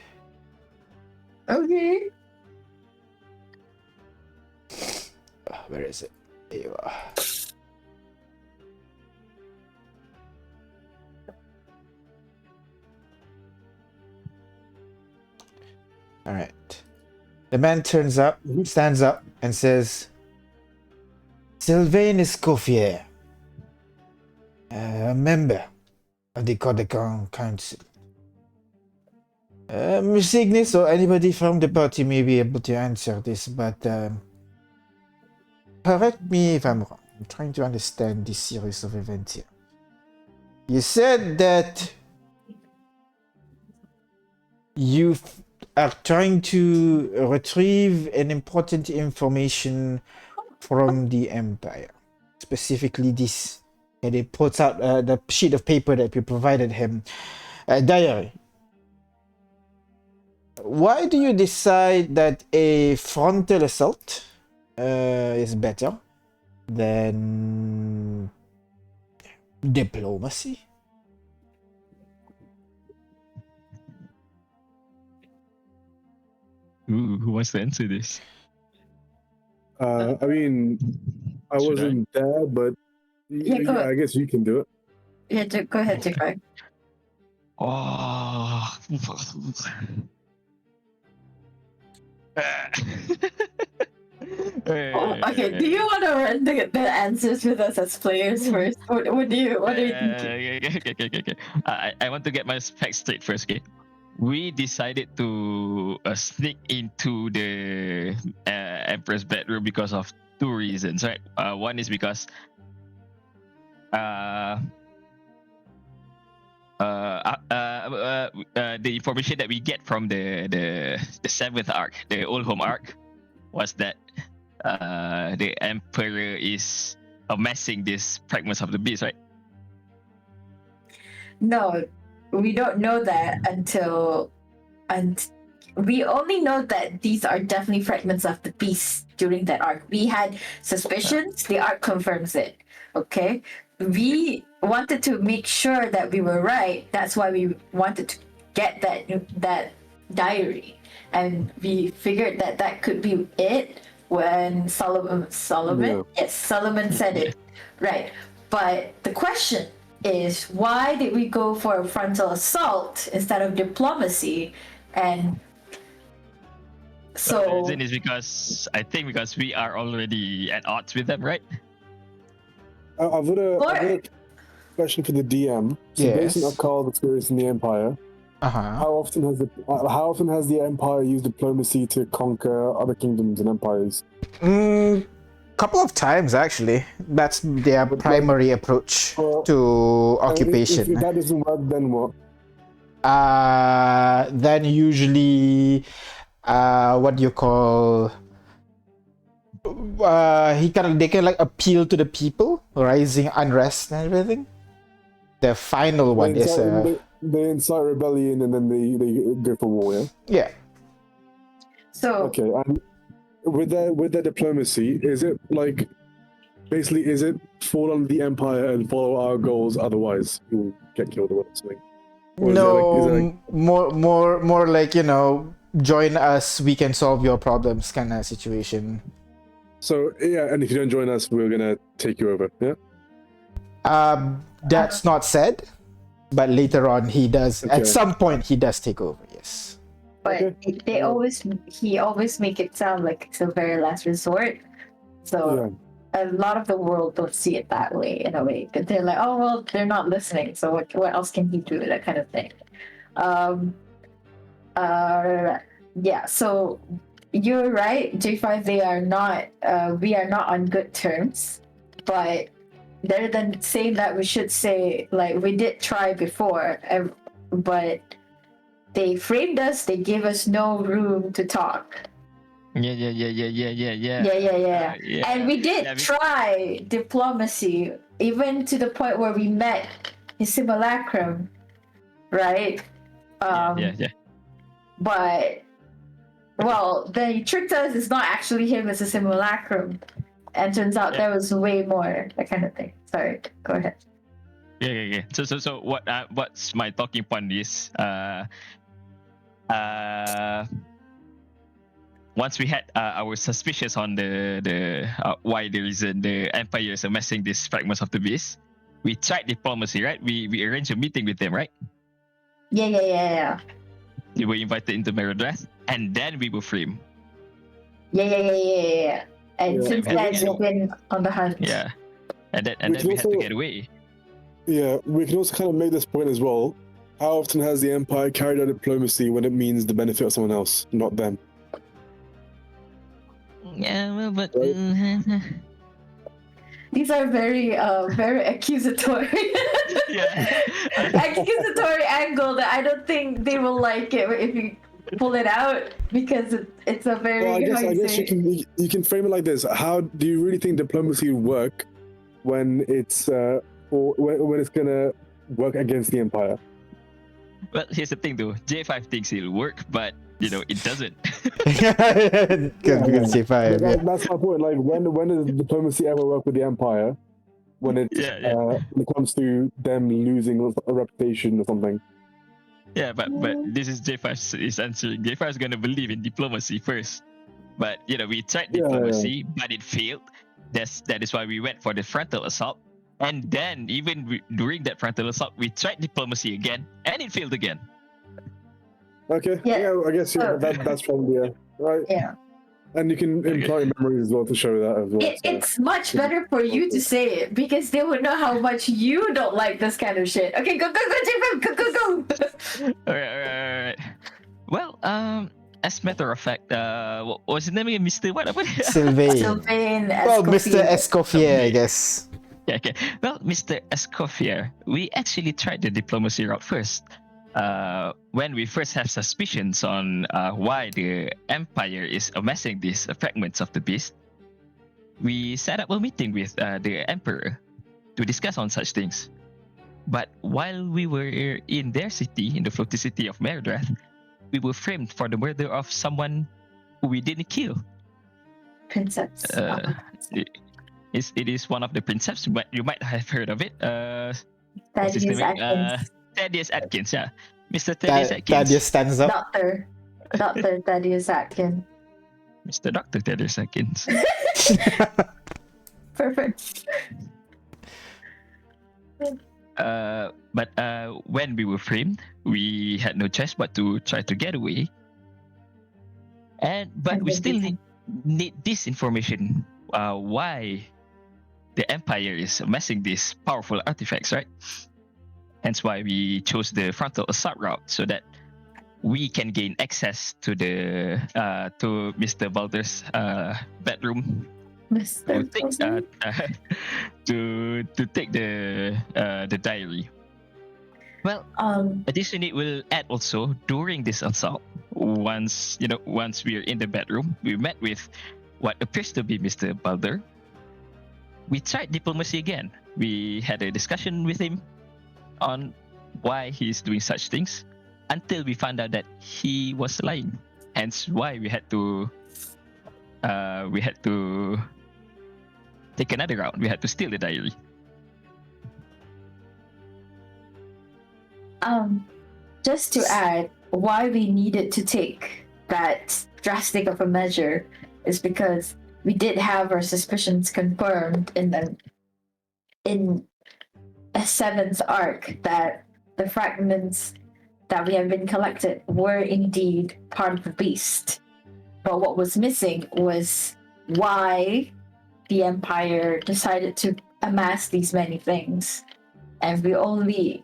Okay. Where is it? There you are. All right. The man stands up, and says, Sylvain Escoffier, a member of the Codecan Council. Miss Ignis or anybody from the party may be able to answer this, but correct me if I'm wrong. I'm trying to understand this series of events here. You said that you are trying to retrieve an important information from the Empire. Specifically this. And he puts out the sheet of paper that you provided him. A diary. Why do you decide that a frontal assault is better than diplomacy? Ooh, who wants to answer this? I mean, I Should wasn't there, but go I guess you can do it. Yeah, go ahead, Jafar. Oh. Okay, do you want to run the answers with us as players first? What do you think? Okay. I want to get my facts straight first, okay? We decided to sneak into the Emperor's bedroom because of two reasons, right? One is because the information that we get from the seventh arc, the old home arc, was that the Emperor is amassing these fragments of the beast, right? No, we don't know that until we only know that these are definitely fragments of the beast during that arc. We had suspicions, the arc confirms it. Okay? We wanted to make sure that we were right. That's why we wanted to get that diary. And we figured that could be it when Solomon Yeah. yes, Solomon said it. Right. But the question is, why did we go for a frontal assault instead of diplomacy? And The so reason is because we are already at odds with them, right? I've got a question for the DM. So based on Yes. Akar's experience in the Empire, Uh-huh. how often has the Empire used diplomacy to conquer other kingdoms and empires? Couple of times actually. That's their But, primary approach well, to If occupation. that doesn't work, then what? Then usually what do you call they can like appeal to the people, raising unrest and everything. The final one is They incite rebellion and then they go for war. Yeah. yeah. so Okay. And with their diplomacy, is it like basically is it fall under the Empire and follow our goals? Otherwise, you'll get killed or something. Or No, is it like more like, you know, join us, we can solve your problems kind of situation. so? Yeah. And if you don't join us, we're gonna take you over. Yeah. That's not said, but later on he does. Okay. At some point he does take over. Yes. but Okay. he always make it sound like it's a very last resort. So Yeah. a lot of the world don't see it that way in a way. But they're like, oh well, they're not listening, so what else can he do? That kind of thing. Yeah, so you're right, J5, they are not we are not on good terms, but rather than saying that, we should say like we did try before, but they framed us. They gave us no room to talk. Yeah. Yeah. And we did Yeah, try diplomacy, even to the point where we met his simulacrum, right? yeah. But well, then he tricked us. It's not actually him. It's a simulacrum, and turns out there was way more, that kind of thing. Sorry, go ahead. Yeah. So what's my talking point is once we had our suspicions on the why the reason the empire is amassing these fragments of the beast, we tried diplomacy, right? We arranged a meeting with them, right? Yeah. We were invited into Merodreth, and then we were framed. Yeah. And Yeah. since We had then, to we've been on the hunt. Yeah, and We then can we had to also- get away. Yeah, we can also kind of make this point as well. How often has the Empire carried out diplomacy when it means the benefit of someone else, not them? Yeah, well, but These are very accusatory, yeah. accusatory angle that I don't think they will like it if you pull it out, because it's a very. Well, I how you guess say- you can frame it like this. How do you really think diplomacy would work when it's or when it's gonna work against the Empire? Well, here's the thing though. J5 thinks it'll work, but it doesn't. Because J5. Yeah. That's my point. Like, when does diplomacy ever work with the Empire? When it Yeah. when it comes to them losing a reputation or something. Yeah, but this is J5 is answering. J5 is gonna believe in diplomacy first. But we tried diplomacy, but it failed. That is why we went for the frontal assault. And then even during that frontal assault, we tried diplomacy again, and it failed again. Okay. Yeah. I guess that's probably right. Yeah. And you can imply memories as well to show that as well. It's much better for you to say it, because they would know how much you don't like this kind of shit. Okay, go, J5, go. All right. Well, as a matter of fact, what was his name again? Mr. What? Sylvain. Sylvain, Well, Mr. Escoffier. Escoffier, I guess. Yeah, okay. Well, Mr. Escoffier, we actually tried the diplomacy route first. When we first have suspicions on why the Empire is amassing these fragments of the beast, we set up a meeting with the Emperor to discuss on such things. But while we were in their city, in the floating city of Merodreth, we were framed for the murder of someone who we didn't kill. Princeps. It is one of the princeps, but you might have heard of it. What's his Thaddeus name? Atkins. Thaddeus Atkins, yeah. Mr. Thaddeus Atkins. Thaddeus stands up. Dr. Thaddeus Atkins. Mr. Dr. Thaddeus Atkins. Perfect. But when we were framed, we had no choice but to try to get away. But we still need this information. Why the Empire is amassing these powerful artifacts, right? Hence why we chose the frontal assault route, so that we can gain access to the to Mr. Balder's bedroom Mr. to take the diary. Well, additionally, we'll add also during this assault, once we are in the bedroom, we met with what appears to be Mr. Balder. We tried diplomacy again. We had a discussion with him on why he is doing such things, until we found out that he was lying. Hence why we had to take another route. We had to steal the diary. Just to add, why we needed to take that drastic of a measure is because we did have our suspicions confirmed in a seventh arc that the fragments that we have been collected were indeed part of the beast. But what was missing was why the Empire decided to amass these many things. And we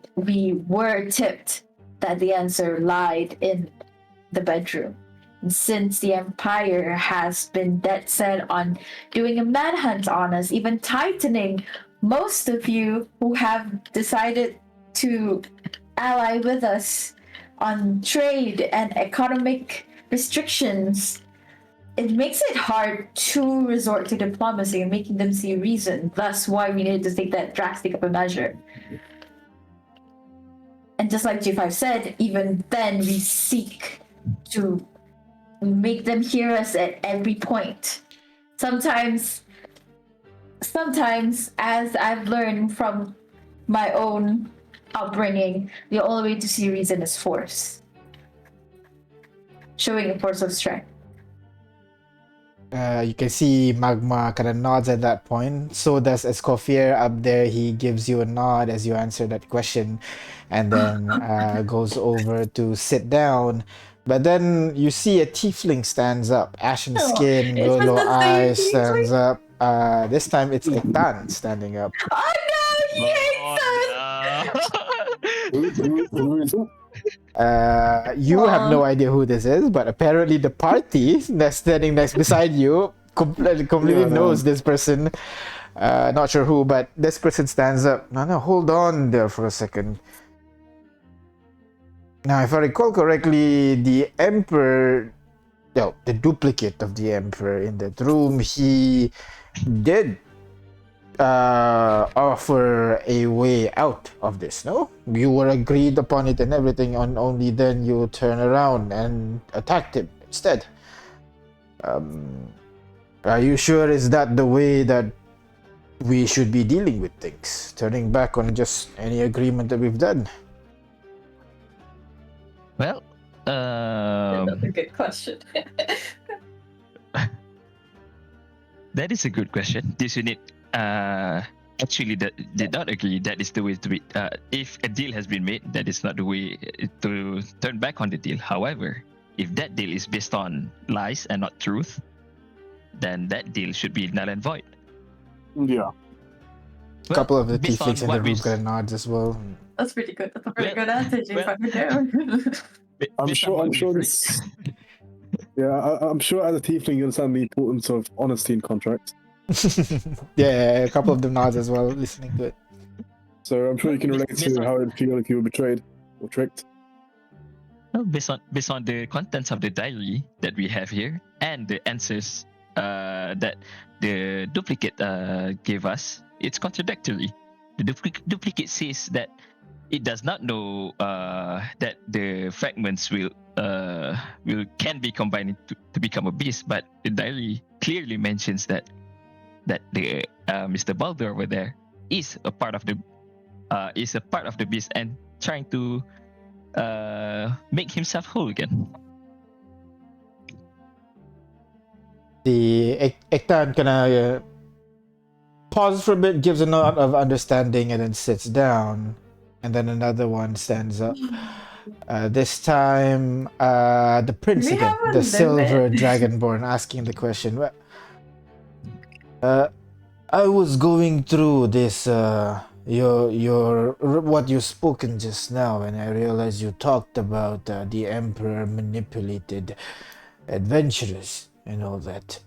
were tipped that the answer lied in the bedroom. And since the Empire has been dead set on doing a manhunt on us, even tightening most of you who have decided to ally with us on trade and economic restrictions, it makes it hard to resort to diplomacy and making them see reason. That's why we needed to take that drastic of a measure. And just like G5 said, even then we seek to make them hear us at every point. Sometimes, as I've learned from my own upbringing, the only way to see reason is force. Showing a force of strength. You can see Magma kind of nods at that point. So does Escoffier up there. He gives you a nod as you answer that question, and then goes over to sit down. But then you see a tiefling stands up, ashen skin, it's yellow just the eyes, same stands up. This time it's Ektan standing up. Oh no, he hates us! Who is it? You have no idea who this is, but apparently the party that's standing next beside you completely knows this person. Not sure who, but this person stands up. No, hold on there for a second. Now, if I recall correctly, the Emperor, no, the duplicate of the Emperor in that room, he did offer a way out of this, no? You were agreed upon it and everything, and only then you turn around and attacked him instead. Are you sure is that the way that we should be dealing with things? Turning back on just any agreement that we've done? Well, Another good question. that is a good question. This unit actually did not agree that is the way to be. If a deal has been made, that is not the way to turn back on the deal. However, if that deal is based on lies and not truth, then that deal should be null and void. Yeah. A couple of the based on tieflings in the what room we've- kind of nods as well. That's pretty good. That's a pretty Well- good answer, G5. I'm based on sure what we've this. Yeah, I'm sure as a tiefling you understand the importance of honesty in contracts. Yeah, a couple of them nods as well, listening to it. So I'm sure you can relate Based to on- how it feel if you were betrayed or tricked. Well, based on the contents of the diary that we have here and the answers that the duplicate gave us, it's contradictory. The duplicate says that it does not know that the fragments can be combined to become a beast, but the diary clearly mentions that the Mr. Baldur over there is a part of the beast and trying to make himself whole again. The Ektan kind of pauses for a bit, gives a nod of understanding, and then sits down. And then another one stands up. This time, the prince We again, have a the silver limit. dragonborn, asking the question. I was going through this, your what you spoken just now, and I realized you talked about the emperor manipulated adventurers and all that.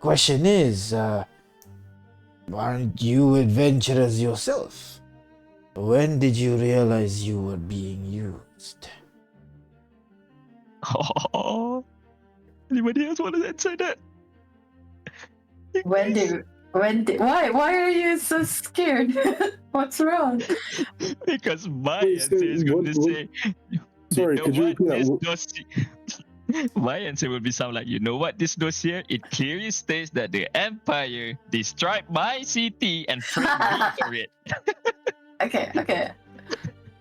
Question is, aren't you adventurers yourself? When did you realize you were being used? Oh, anybody else want to answer that? Why are you so scared? What's wrong? Because my Wait, answer is going to what- say, Sorry, know could you what? repeat that? This What- dossier- My answer will be something like, you know what? This dossier, it clearly states that the Empire destroyed my city and freed me for it. Okay.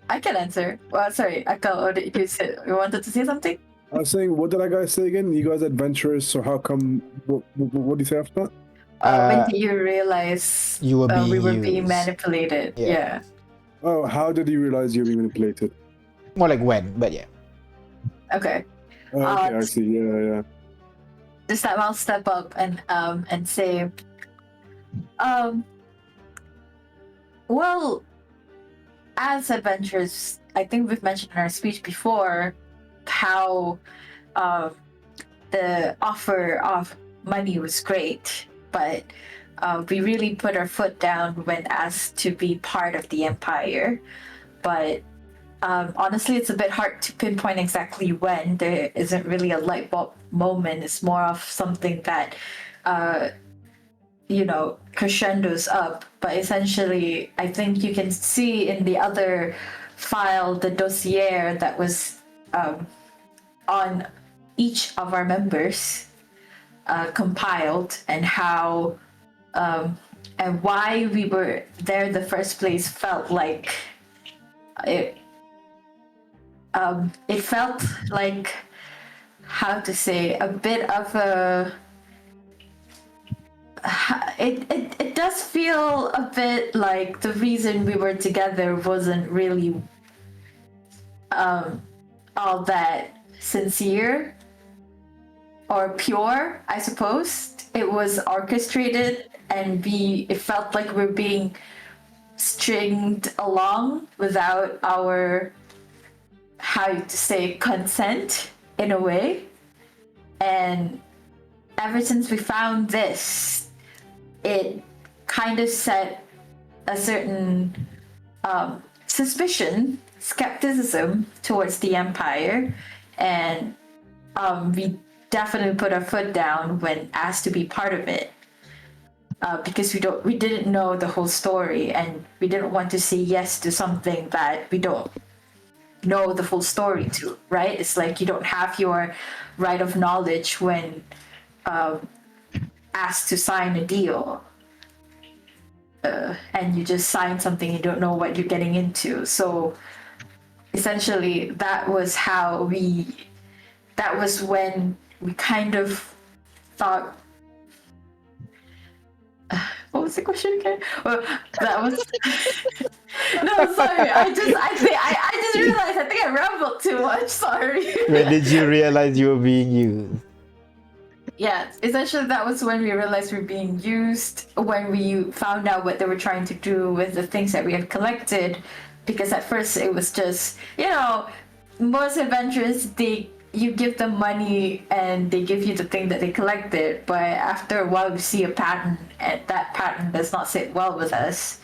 I can answer. Well, sorry, Akal, what did you say? You wanted to say something? I was saying, what did I guys say again? You guys are adventurers, so how come? What do you say after that? When did you realize You were we being were being used. manipulated? Yeah. Yeah. Oh, how did you realize you were being manipulated? More like when, but yeah. Okay. Oh, okay, I see. Yeah. This time I'll step up and say, well, as adventurers, I think we've mentioned in our speech before how the offer of money was great, but we really put our foot down when asked to be part of the empire. But honestly, it's a bit hard to pinpoint exactly when. There isn't really a light bulb moment. It's more of something that, crescendos up. But essentially, I think you can see in the other file the dossier that was on each of our members compiled, and how and why we were there in the first place felt like it felt like, how to say, a bit of a it does feel a bit like the reason we were together wasn't really all that sincere or pure, I suppose. It was orchestrated, and it felt like we're being stringed along without our, how to say, consent in a way. And ever since we found this, it kind of set a certain suspicion, skepticism towards the Empire, and we definitely put our foot down when asked to be part of it, because we didn't know the whole story, and we didn't want to say yes to something that we don't know the full story to, right? It's like you don't have your right of knowledge when asked to sign a deal, and you just sign something, you don't know what you're getting into. So essentially, that was when we kind of thought. What was the question again? Well, that was. No, sorry. I just realized. I think I rambled too much. Sorry. When did you realize you were being used? Yeah, essentially that was when we realized we were being used, when we found out what they were trying to do with the things that we had collected. Because at first it was just, most adventurers, you give them money and they give you the thing that they collected, but after a while we see a pattern, and that pattern does not sit well with us,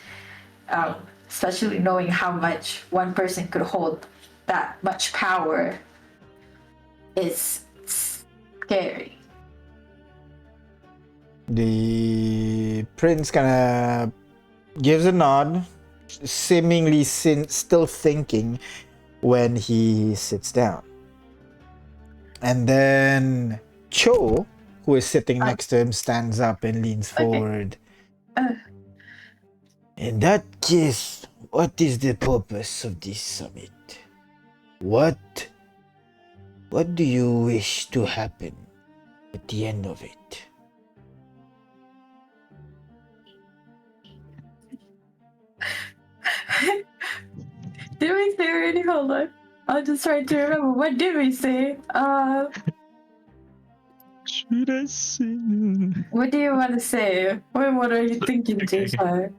especially knowing how much one person could hold that much power is scary. The prince kind of gives a nod, seemingly still thinking, when he sits down. And then Cho, who is sitting next to him, stands up and leans forward. In that case, what is the purpose of this summit? What do you wish to happen at the end of it? Did we say already? Hold on. I'm just trying to remember. What did we say? Should I say? What do you want to say? What are you thinking, Jason?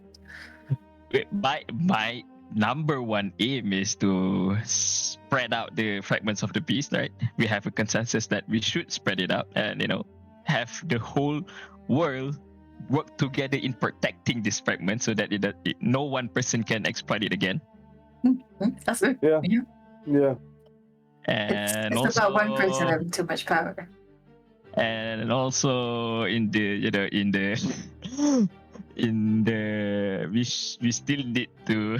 My number one aim is to spread out the fragments of the beast, right? We have a consensus that we should spread it out and, have the whole world work together in protecting this fragment so that no one person can exploit it again. That's good. Yeah. Yeah. And it's also, about one person having too much power. And also in the we still need to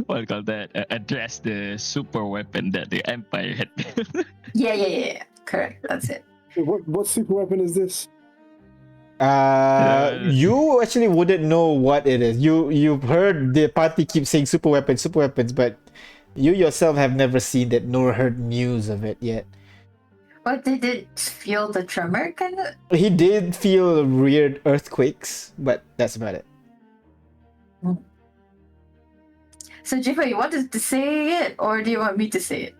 what do you call that, address the super weapon that the Empire had built. Yeah. Correct. That's it. What super weapon is this? You actually wouldn't know what it is. You've heard the party keep saying super weapons, but you yourself have never seen it nor heard news of it yet. But did it feel the tremor kind of? He did feel weird earthquakes, but that's about it. So Jifa, you wanted to say it, or do you want me to say it?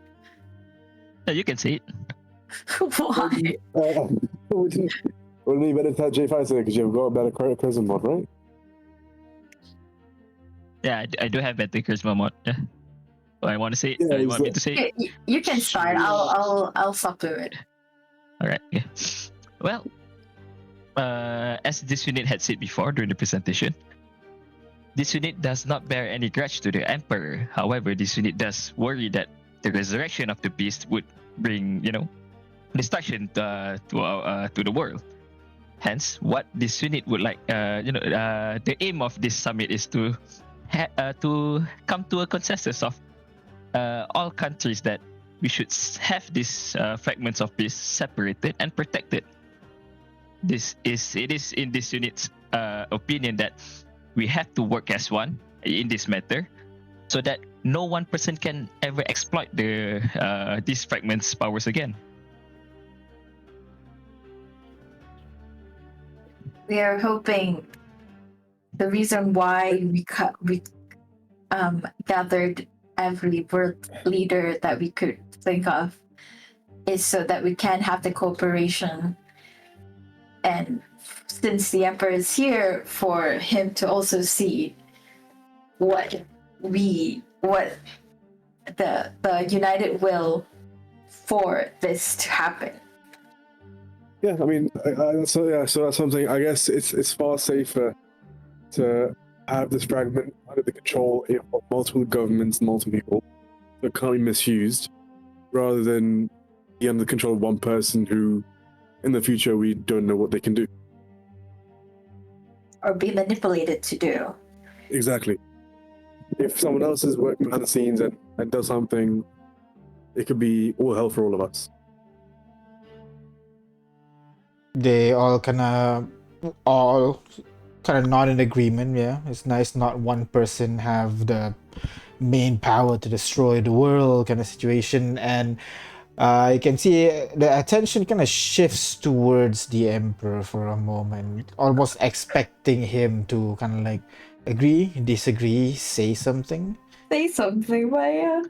Yeah, you can say it. Why? Wouldn't you better tell J5 say it because you've got a better charisma mod, right? Yeah, I do have better charisma mod. Yeah. Oh, I want to say it. Yeah, You want me to say it? You can start. I'll supplement. All right. Yeah. Well, as this unit had said before during the presentation, this unit does not bear any grudge to the Emperor. However, this unit does worry that the resurrection of the beast would bring, destruction to the world. Hence, what this unit would like, the aim of this summit is to come to a consensus of all countries that we should have these fragments of peace separated and protected. It is in this unit's opinion that we have to work as one in this matter, so that no one person can ever exploit these fragments' powers again. We are hoping the reason why we gathered every world leader that we could think of is so that we can have the cooperation, and since the Emperor is here, for him to also see what the united will for this to happen. Yeah, I mean, so that's something. I guess it's far safer to have this fragment under the control of multiple governments, multiple people, that can't be misused, rather than be under the control of one person who, in the future, we don't know what they can do. Or be manipulated to do. Exactly. If someone else is working behind the scenes and does something, it could be all hell for all of us. They all kind of not in agreement. Yeah, it's nice not one person have the main power to destroy the world kind of situation, and you can see the attention kind of shifts towards the Emperor for a moment, almost expecting him to kind of like agree, disagree, say something. Say something, Maya.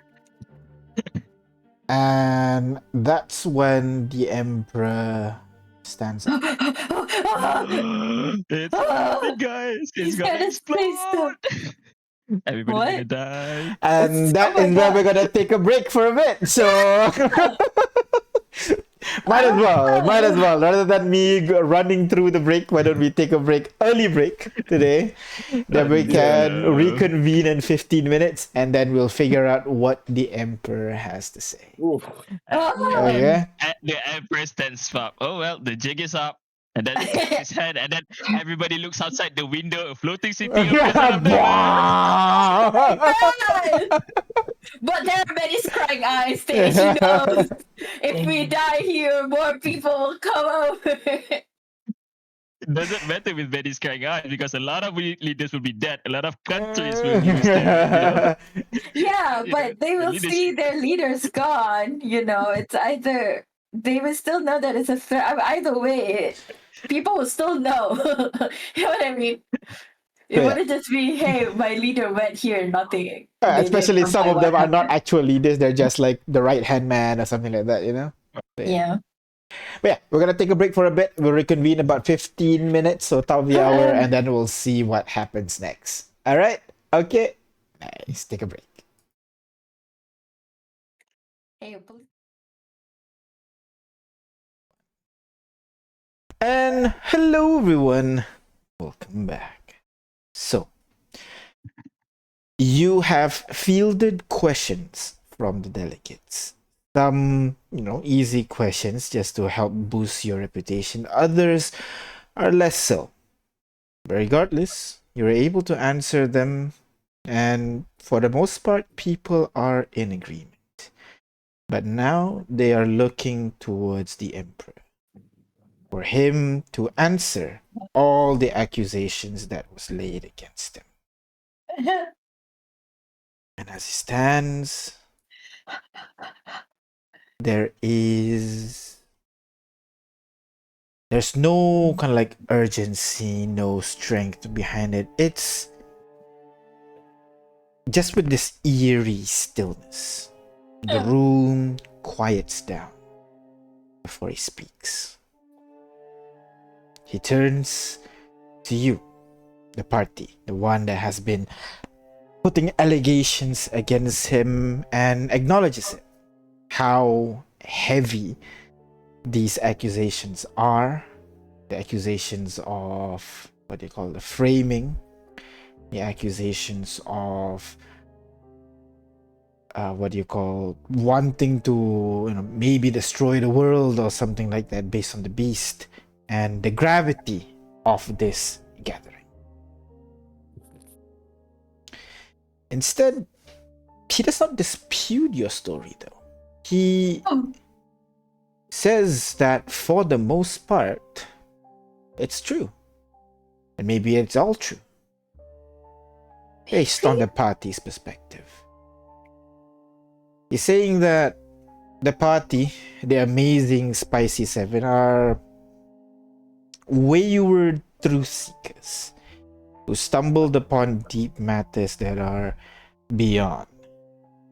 And that's when the Emperor stands up. It's happening, guys. It's He's gonna gonna say explode. Everybody's What? gonna die. And that Oh my is where God. we're gonna take a break for a bit. So might as well. Rather than me running through the break, why don't we take a early break today? Then we can reconvene in 15 minutes, and then we'll figure out what the Emperor has to say. Oof. Okay. The Emperor stands up. Oh well, the jig is up. And then he claps his hand, and then everybody looks outside the window. A floating city appears out of nowhere. But there are many scrying eyes, Stage. He knows if we die here, more people will come over. It doesn't matter with many scrying eyes because a lot of leaders will be dead. A lot of countries will lose their, Yeah, but they will leadership. see their leaders gone. It's either they will still know that it's a threat. Either way, people will still know. You know what I mean? It wouldn't just be, hey, my leader went here, nothing. Especially Maybe some of what them are not happened. actual leaders, they're just like the right hand man or something like that, you know? Yeah. But yeah, we're gonna take a break for a bit. We'll reconvene about 15 minutes, so top of the hour, and then we'll see what happens next. Alright? Okay. Nice. Take a break. Hey, please. And hello everyone. Welcome back. So you have fielded questions from the delegates. Some, easy questions just to help boost your reputation. Others are less so. But regardless, you're able to answer them, and for the most part, people are in agreement. But now they are looking towards the Emperor for him to answer all the accusations that was laid against him. And as he stands, there's no kind of like urgency, no strength behind it. It's just with this eerie stillness. The room quiets down before he speaks. He turns to you, the party, the one that has been putting allegations against him, and acknowledges it. How heavy these accusations are. The accusations of what they call the framing, the accusations of what do you call, wanting to, you know, maybe destroy the world or something like that based on the beast and the gravity of this gathering. Instead, he does not dispute your story though. He says that for the most part, it's true. And maybe it's all true. Based on the party's perspective. He's saying that the party, the amazing Spicy Seven, are wayward truth seekers who stumbled upon deep matters that are beyond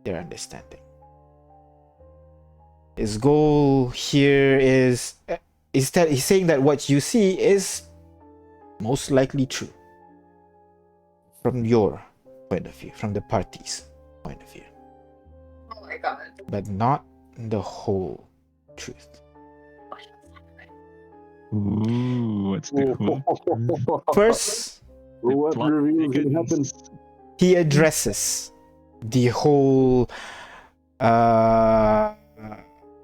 their understanding. His goal here is that he's saying that what you see is most likely true from your point of view, from the party's point of view. Oh my god. But not the whole truth. Ooh, what's the cool? First, What plot reveals what thickens. happened? he addresses the whole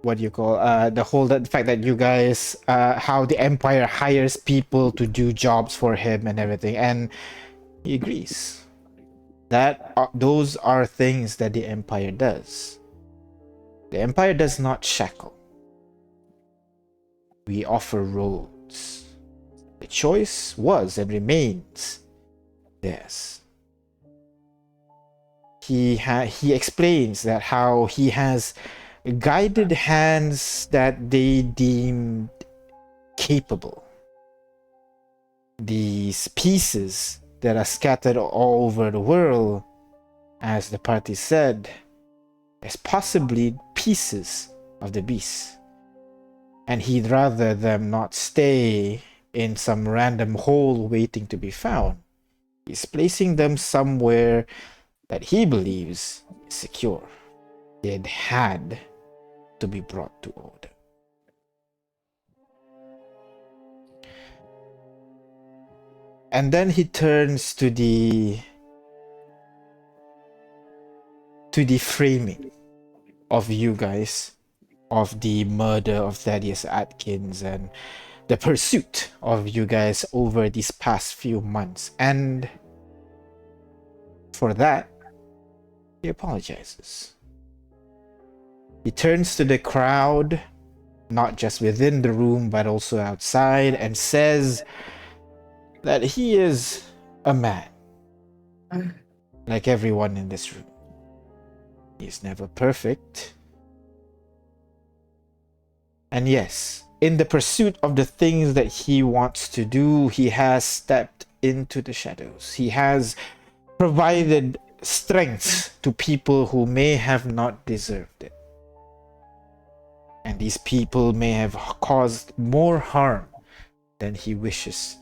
what do you call the fact that you guys how the Empire hires people to do jobs for him and everything, and he agrees that those are things that the Empire does. The Empire does not shackle. We offer roads. The choice was and remains theirs. He explains that how he has guided hands that they deemed capable. These pieces that are scattered all over the world, as the party said, as possibly pieces of the beast. And he'd rather them not stay in some random hole waiting to be found. He's placing them somewhere that he believes is secure. It had to be brought to order. And then he turns to the framing of you guys, of the murder of Thaddeus Atkins and the pursuit of you guys over these past few months. And for that, he apologizes. He turns to the crowd, not just within the room, but also outside, and says that he is a man, like everyone in this room. He is never perfect. And yes, in the pursuit of the things that he wants to do, he has stepped into the shadows. He has provided strength to people who may have not deserved it. And these people may have caused more harm than he wishes.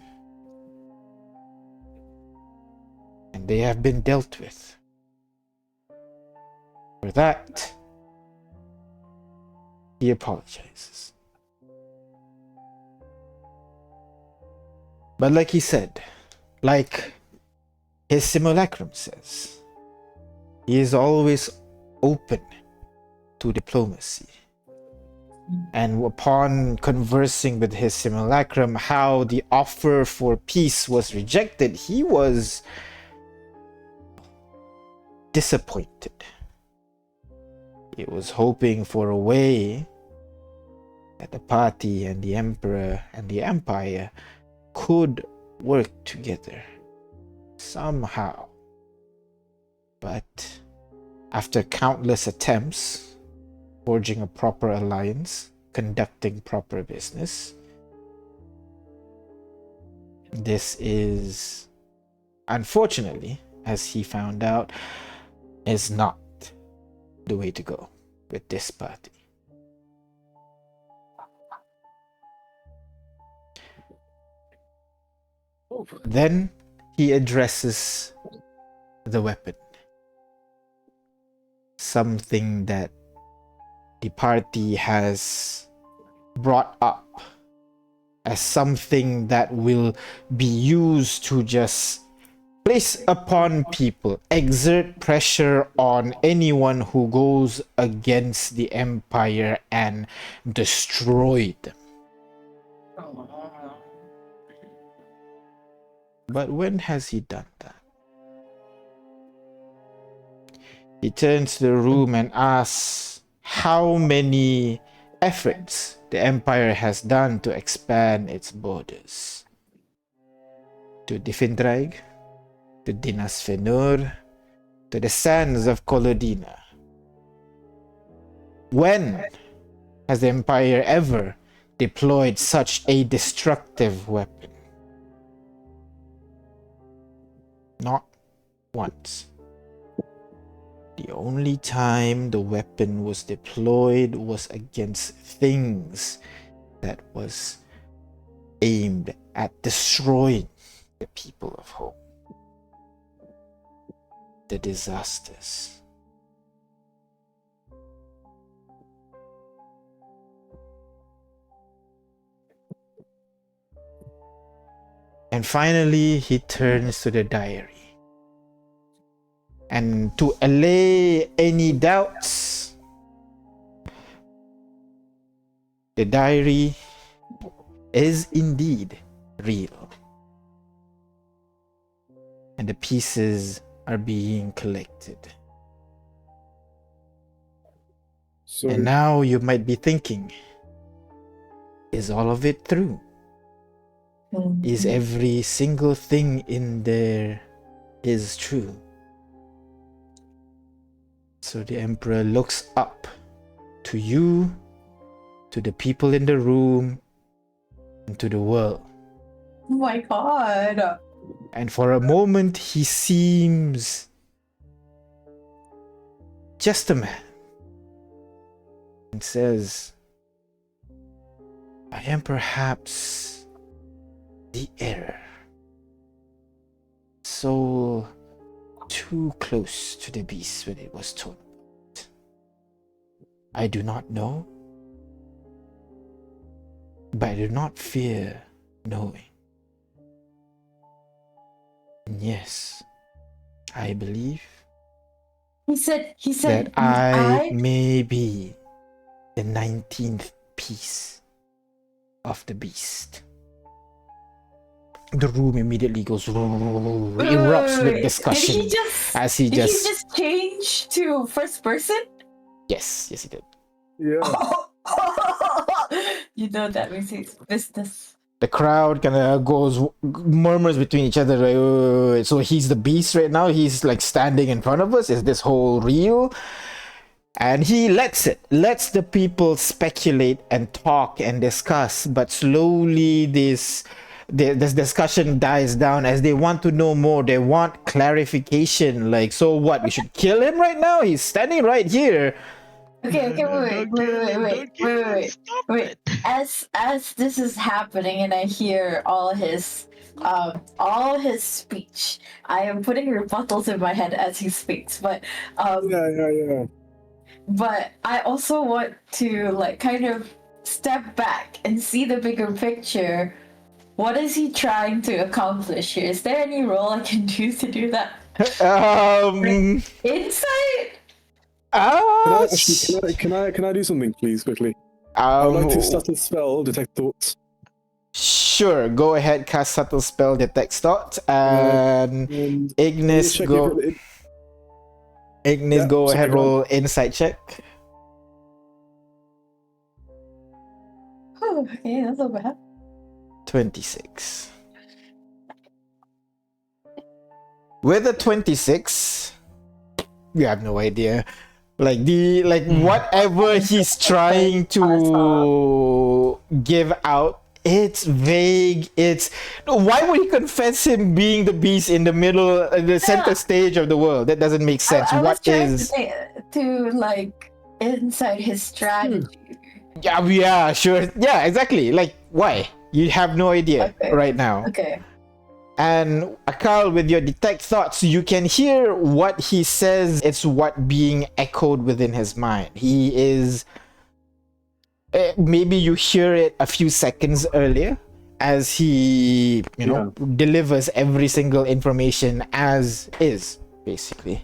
And they have been dealt with. For that, he apologizes. But like he said, like his simulacrum says, he is always open to diplomacy. And upon conversing with his simulacrum, how the offer for peace was rejected, he was disappointed. He was hoping for a way that the party and the Emperor and the Empire could work together somehow. But after countless attempts, forging a proper alliance, conducting proper business, this is, unfortunately, as he found out, is not the way to go with this party. Then he addresses the weapon. Something that the party has brought up as something that will be used to just place upon people, exert pressure on anyone who goes against the empire and destroy them. But when has he done that? He turns to the room and asks how many efforts the empire has done to expand its borders. To Diffindraig, to Dinas Fenur, to the sands of Kolodina. When has the empire ever deployed such a destructive weapon? Not once. The only time the weapon was deployed was against things that was aimed at destroying the people of Home. The disasters. And finally, he turns to the diary. And to allay any doubts, the diary is indeed real. And the pieces are being collected. So And now you might be thinking, is all of it true? Is every single thing in there is true? So the Emperor looks up to you, to the people in the room, and to the world. Oh my god. And for a moment, he seems just a man. And says, I am perhaps the error. So too close to the beast when it was told about. I do not know, but I do not fear knowing. And yes, I believe He said that I may be the 19th piece of the beast. The room immediately goes erupts with discussion. Did he just as he did just he just change to first person? yes he did. yeah. You know that means it's business. The crowd kind of goes murmurs between each other like, wait. So he's the beast right now, he's like standing in front of us, is this whole real? And he lets the people speculate and talk and discuss, but slowly this discussion dies down as they want to know more. They want clarification, like, so what, we should kill him right now? He's standing right here. Okay, wait. Stop Wait. it. As this is happening and I hear all his speech, I am putting rebuttals in my head as he speaks, but Yeah. but I also want to like kind of step back and see the bigger picture. What is he trying to accomplish here? Is there any role I can do to do that? Insight? Can I do something, please, quickly? I would like to subtle spell detect thoughts. Sure, go ahead, cast subtle spell detect thought, and And Ignis check go. if Ignis, Yeah, go check ahead, it out. roll insight check. Oh, okay, that's not bad. 26. With a 26, you have no idea. Whatever he's trying to give out, it's vague. Why would he confess him being the beast in the middle, the center stage of the world? That doesn't make sense. I was What trying is? to like insight his strategy. Yeah, sure. Yeah, exactly. Like, why? You have no idea Okay. right now. Okay. And Akal, with your detect thoughts, you can hear what he says. It's what being echoed within his mind. He is. Maybe you hear it a few seconds earlier, as he, delivers every single information as is, basically.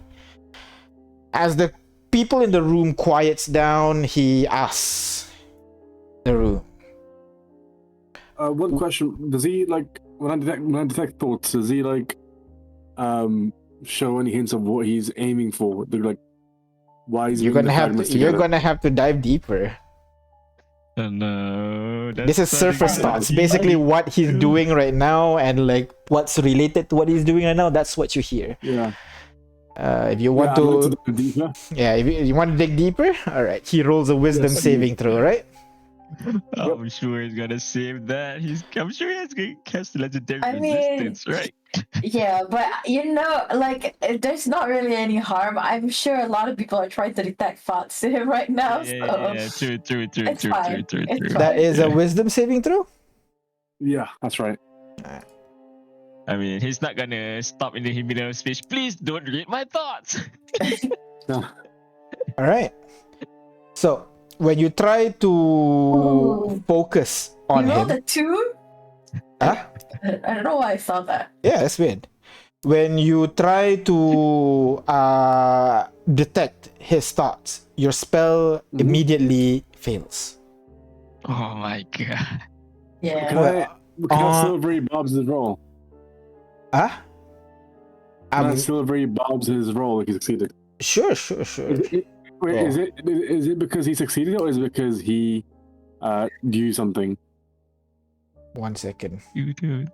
As the people in the room quiets down, he asks the room. One question: does he like when I detect thoughts? Does he like show any hints of what he's aiming for? Like, why he's You're bringing gonna the have to. fragments You're together? gonna have to dive deeper. No, This is surface thoughts. Basically, what he's doing right now, and like what's related to what he's doing right now. That's what you hear. Yeah. If you want I'd like to, dig deeper. yeah, if you want to dig deeper, all right. He rolls a wisdom Yes, saving throw, right? I'm sure he's gonna save that. I'm sure he's gonna cast legendary I mean- resistance, right? Yeah, but like there's not really any harm. I'm sure a lot of people are trying to detect thoughts to him right now. Yeah, So true. it's fine. It's fine. That is a Yeah. wisdom saving throw. Yeah, that's right. I mean, he's not gonna stop in the middle of speech. Please don't read my thoughts. All right. So when you try to Ooh. focus You on rolled him, a 2? huh? I don't know why I saw that. Yeah, that's weird. When you try to detect his thoughts, your spell immediately fails. Oh my god. Yeah. Can I silvery Bob's his roll? Huh? Can I silvery Bob's his roll if he succeeded? Sure. Wait, is it because he succeeded or is it because he used something? 1 second. You dude.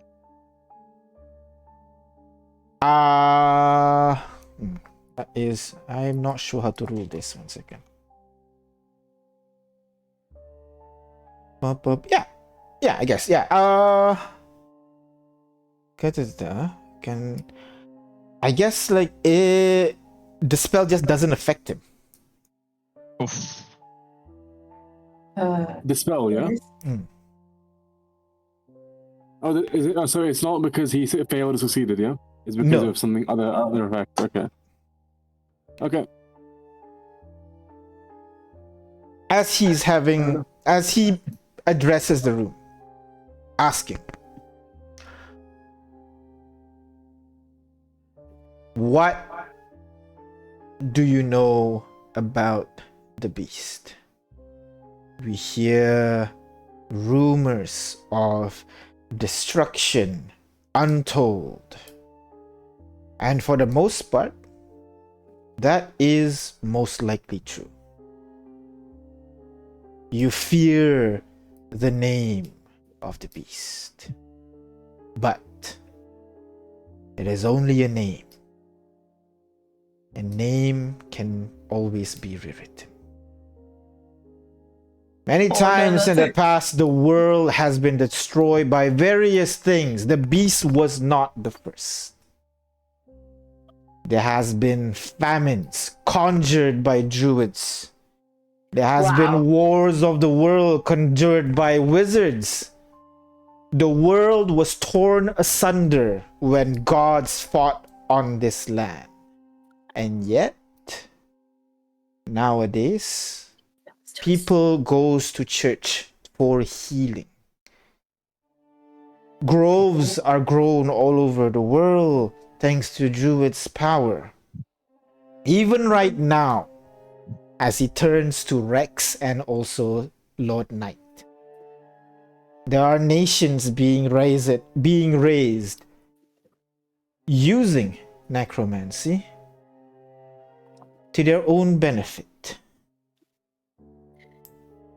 That is, I'm not sure how to rule this. 1 second. Yeah, I guess. Yeah. Can I guess like the spell just doesn't affect him. Oof. The spell, yeah. Oh, is it? Oh, so it's not because he failed or succeeded, yeah. It's because No. of something other effect. Okay. As he addresses the room, asking, what do you know about the beast? We hear rumors of destruction untold, and for the most part, that is most likely true. You fear the name of the beast, but it is only a name. A name can always be rewritten. Many times in the past, the world has been destroyed by various things. The beast was not the first. There has been famines conjured by druids. There has been wars of the world conjured by wizards. The world was torn asunder when gods fought on this land. And yet, nowadays, people goes to church for healing. Groves are grown all over the world thanks to Druid's power. Even right now, as he turns to Rex and also Lord Knight, there are nations being raised using necromancy to their own benefit.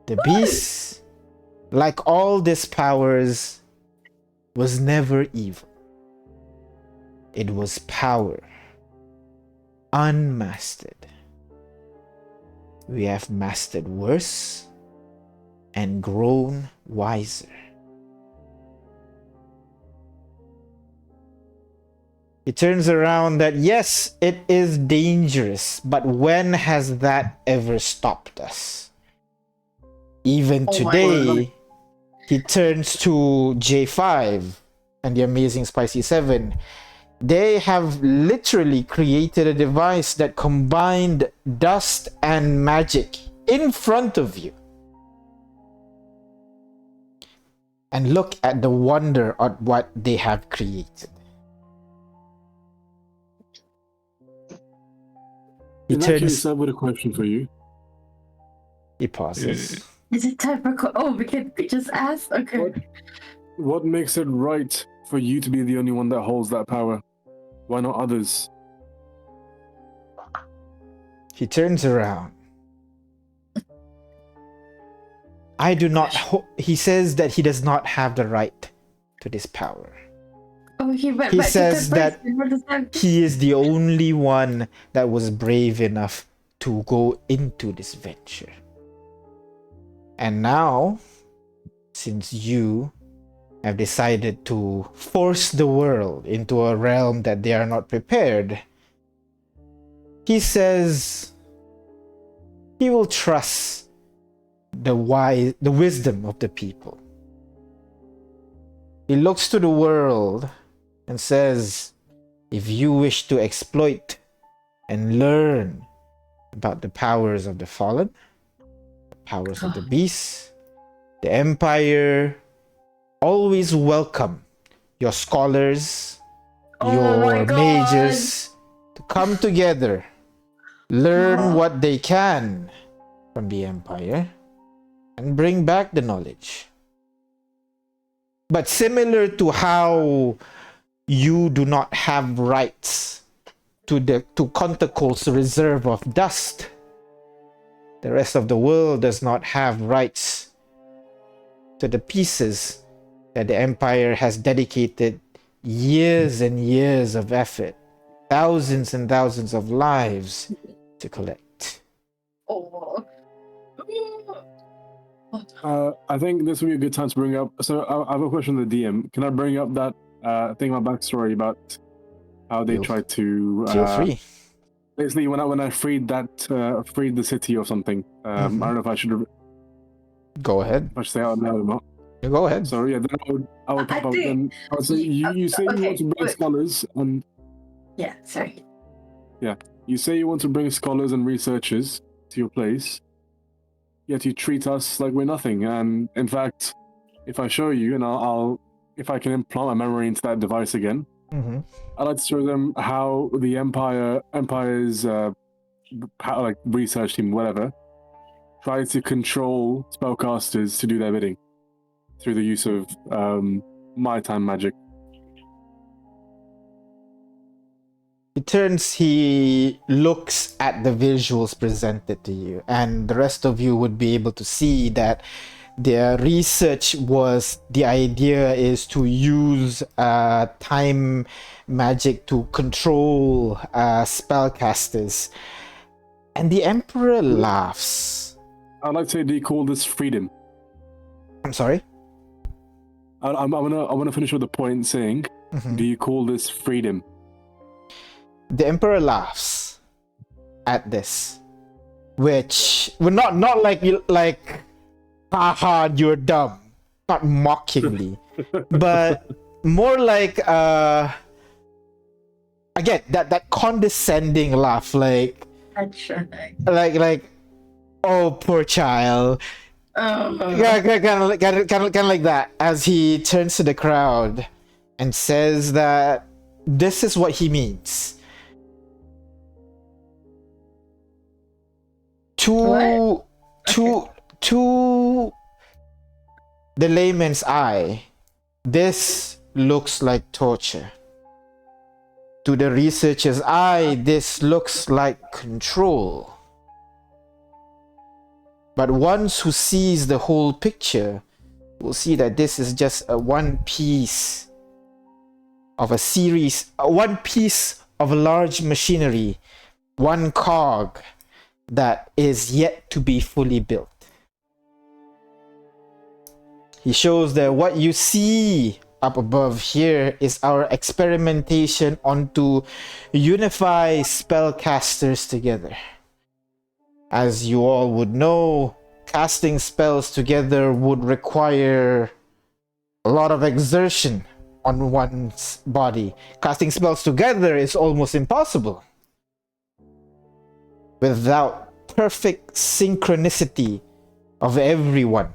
The beast, like all these powers, was never evil. It was power, unmastered. We have mastered worse and grown wiser. It turns around that yes, it is dangerous, but when has that ever stopped us? Even today, he turns to J5 and the Amazing Spicy 7. They have literally created a device that combined dust and magic in front of you. and look at the wonder at what they have created. He In that case, turns. I've got a question for you. He pauses. Is it time for we can just ask? Okay. What makes it right for you to be the only one that holds that power? Why not others? He turns around. I do not. He says that he does not have the right to this power. Oh, He says that he is the only one that was brave enough to go into this venture. And now, since you have decided to force the world into a realm that they are not prepared, he says he will trust the wisdom of the people. He looks to the world and says, if you wish to exploit and learn about the powers of the fallen, the powers of the beasts, the Empire always welcome your scholars, your mages to come together, learn what they can from the Empire, and bring back the knowledge. But similar to how you do not have rights to Contacol's reserve of dust, the rest of the world does not have rights to the pieces that the Empire has dedicated years and years of effort, thousands and thousands of lives to collect. I think this would be a good time to bring up. So I have a question to the DM. Can I bring up that thing, my backstory about how they tried to Feel free. basically when I freed freed the city or something. I don't know if I should Go ahead. if I should say out loud or not. You go ahead. So yeah, then I would pop up. Then I would say you say you want to bring scholars and yeah, sorry. you say you want to bring scholars and researchers to your place, yet you treat us like we're nothing. And in fact, if I show you, and I'll if I can implant my memory into that device again, I'd like to show them how the Empire's like research team, whatever, try to control spellcasters to do their bidding through the use of my time magic. He looks at the visuals presented to you, and the rest of you would be able to see that their research was, the idea is to use time magic to control spellcasters. And the Emperor laughs. I'd like to call this freedom. I'm sorry? I want to finish with the point saying, do you call this freedom? The Emperor laughs at this, which well, not like haha, you're dumb, not mockingly, but more like again that condescending laugh, like oh, poor child. Kind of like that, as he turns to the crowd and says that this is what he means. To the layman's eye, this looks like torture. To the researcher's eye, this looks like control. But once who sees the whole picture will see that this is just one piece of a series, one piece of a large machinery, one cog that is yet to be fully built. He shows that what you see up above here is our experimentation onto unify spellcasters together. As you all would know, casting spells together would require a lot of exertion on one's body. Casting spells together is almost impossible without perfect synchronicity of everyone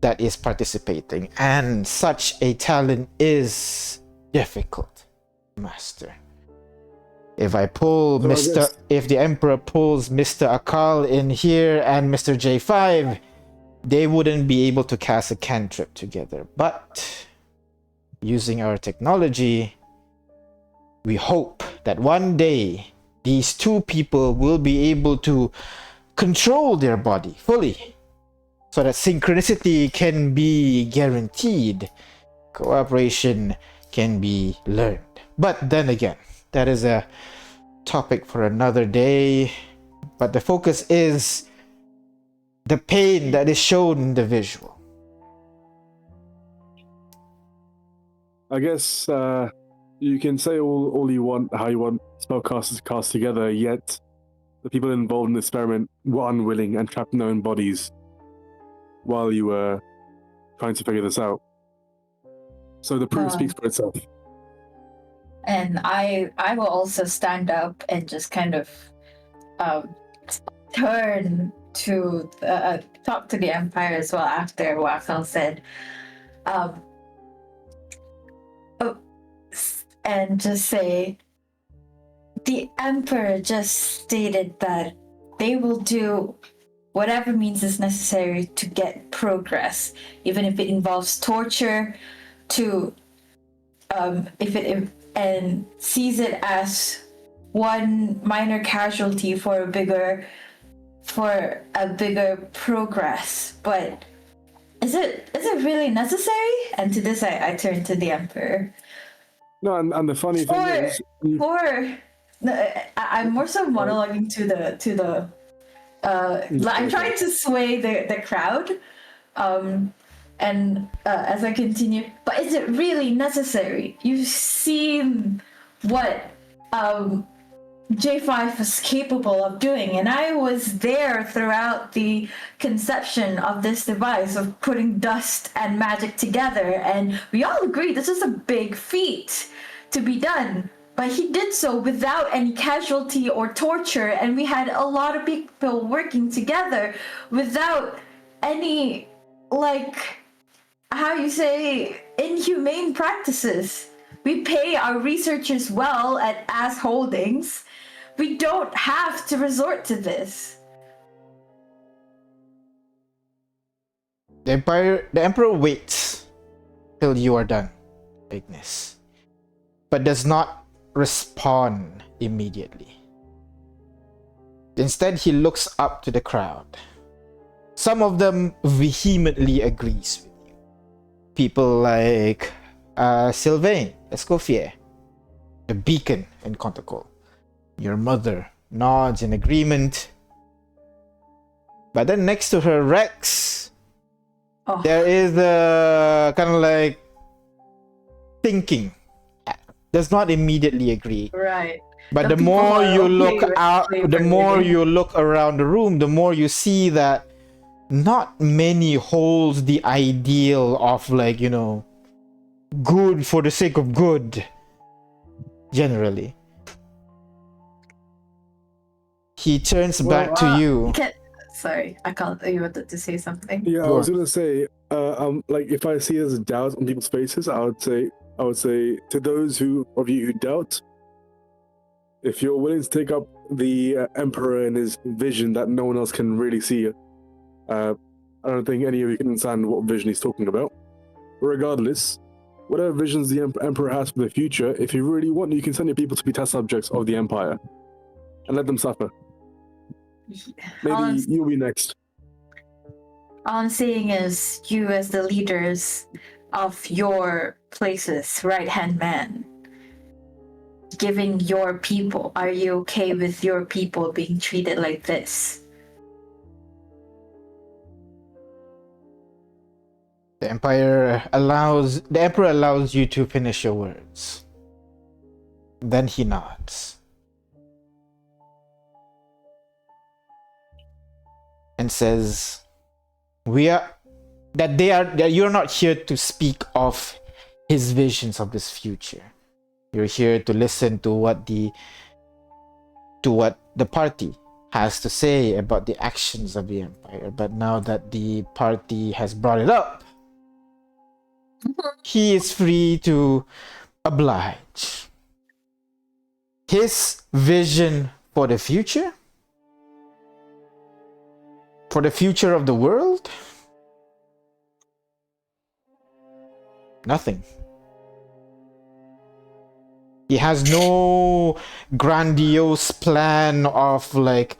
that is participating, and such a talent is difficult to master. If I pull if the Emperor pulls Mr. Akal in here and Mr. J5, they wouldn't be able to cast a cantrip together. But using our technology, we hope that one day these two people will be able to control their body fully, so that synchronicity can be guaranteed, cooperation can be learned. But then again, that is a topic for another day. But the focus is the pain that is shown in the visual. I guess you can say all you want, how you want spellcasters to cast together, yet the people involved in the experiment were unwilling and trapped in their own bodies while you were trying to figure this out. So the proof speaks for itself. And I will also stand up and just kind of turn to talk to the Empire as well after Wafel said, and just say, the Emperor just stated that they will do whatever means is necessary to get progress, even if it involves torture, to and sees it as one minor casualty for a bigger progress. But is it really necessary? And to this I turn to the Emperor. No, and the funny thing is, I'm more so monologuing to the I'm trying to sway the crowd, and as I continue, but is it really necessary? You've seen what J5 was capable of doing, and I was there throughout the conception of this device of putting dust and magic together, and we all agree this is a big feat to be done. But he did so without any casualty or torture, and we had a lot of people working together without any, inhumane practices. We pay our researchers well at Ass Holdings. We don't have to resort to this. The Emperor waits till you are done, Ignis, but does not respond immediately. Instead, he looks up to the crowd. Some of them vehemently agrees with you. People like Sylvain Escoffier, the beacon in Contacol. Your mother nods in agreement. But then next to her, Rex, there is a kind of like thinking. Does not immediately agree. Right. But the more you look out, the more you look around the room, the more you see that not many holds the ideal of good for the sake of good. Generally. He turns back to you. Sorry, I can't. You wanted to say something? Yeah, I was gonna say, if I see there's doubt on people's faces, I would say to those of you who doubt, if you're willing to take up the Emperor and his vision that no one else can really see, I don't think any of you can understand what vision he's talking about. Regardless, whatever visions the Emperor has for the future, if you really want, you can send your people to be test subjects of the Empire and let them suffer. Maybe you'll be next. All I'm saying is, you as the leaders of your places, right-hand man, giving your people, are you okay with your people being treated like this? The Emperor allows you to finish your words. Then he nods. And says, you're not here to speak of his visions of this future. You're here to listen to what the party has to say about the actions of the Empire. But now that the party has brought it up, he is free to oblige. His vision for the future of the world, nothing. He has no grandiose plan of like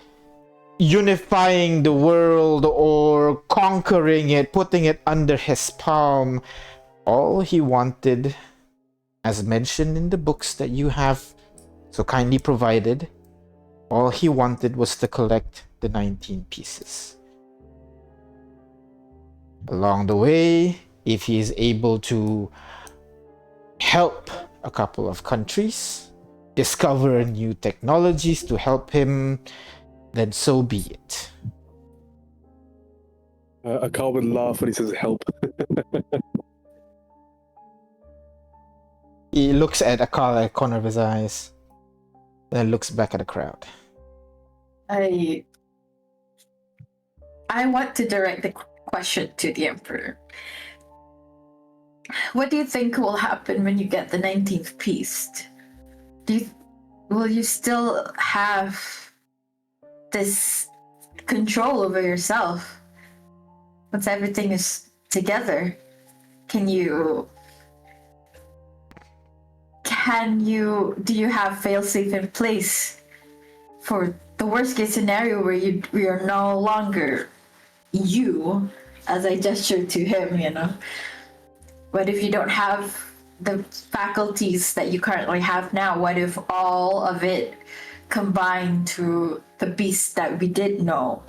unifying the world or conquering it, putting it under his palm. All he wanted, as mentioned in the books that you have so kindly provided, all he wanted was to collect the 19 pieces. Along the way, if he is able to help a couple of countries discover new technologies to help him, then so be it. A car would laugh when he says help. He looks at Akala at the corner of his eyes, then looks back at the crowd. I want to direct the question to the Emperor. What do you think will happen when you get the 19th piece? Will you still have this control over yourself once everything is together? Do you have failsafe in place for the worst case scenario where we are no longer you, as I gestured to him, you know? What if you don't have the faculties that you currently have now? What if all of it combined to the beast that we did know,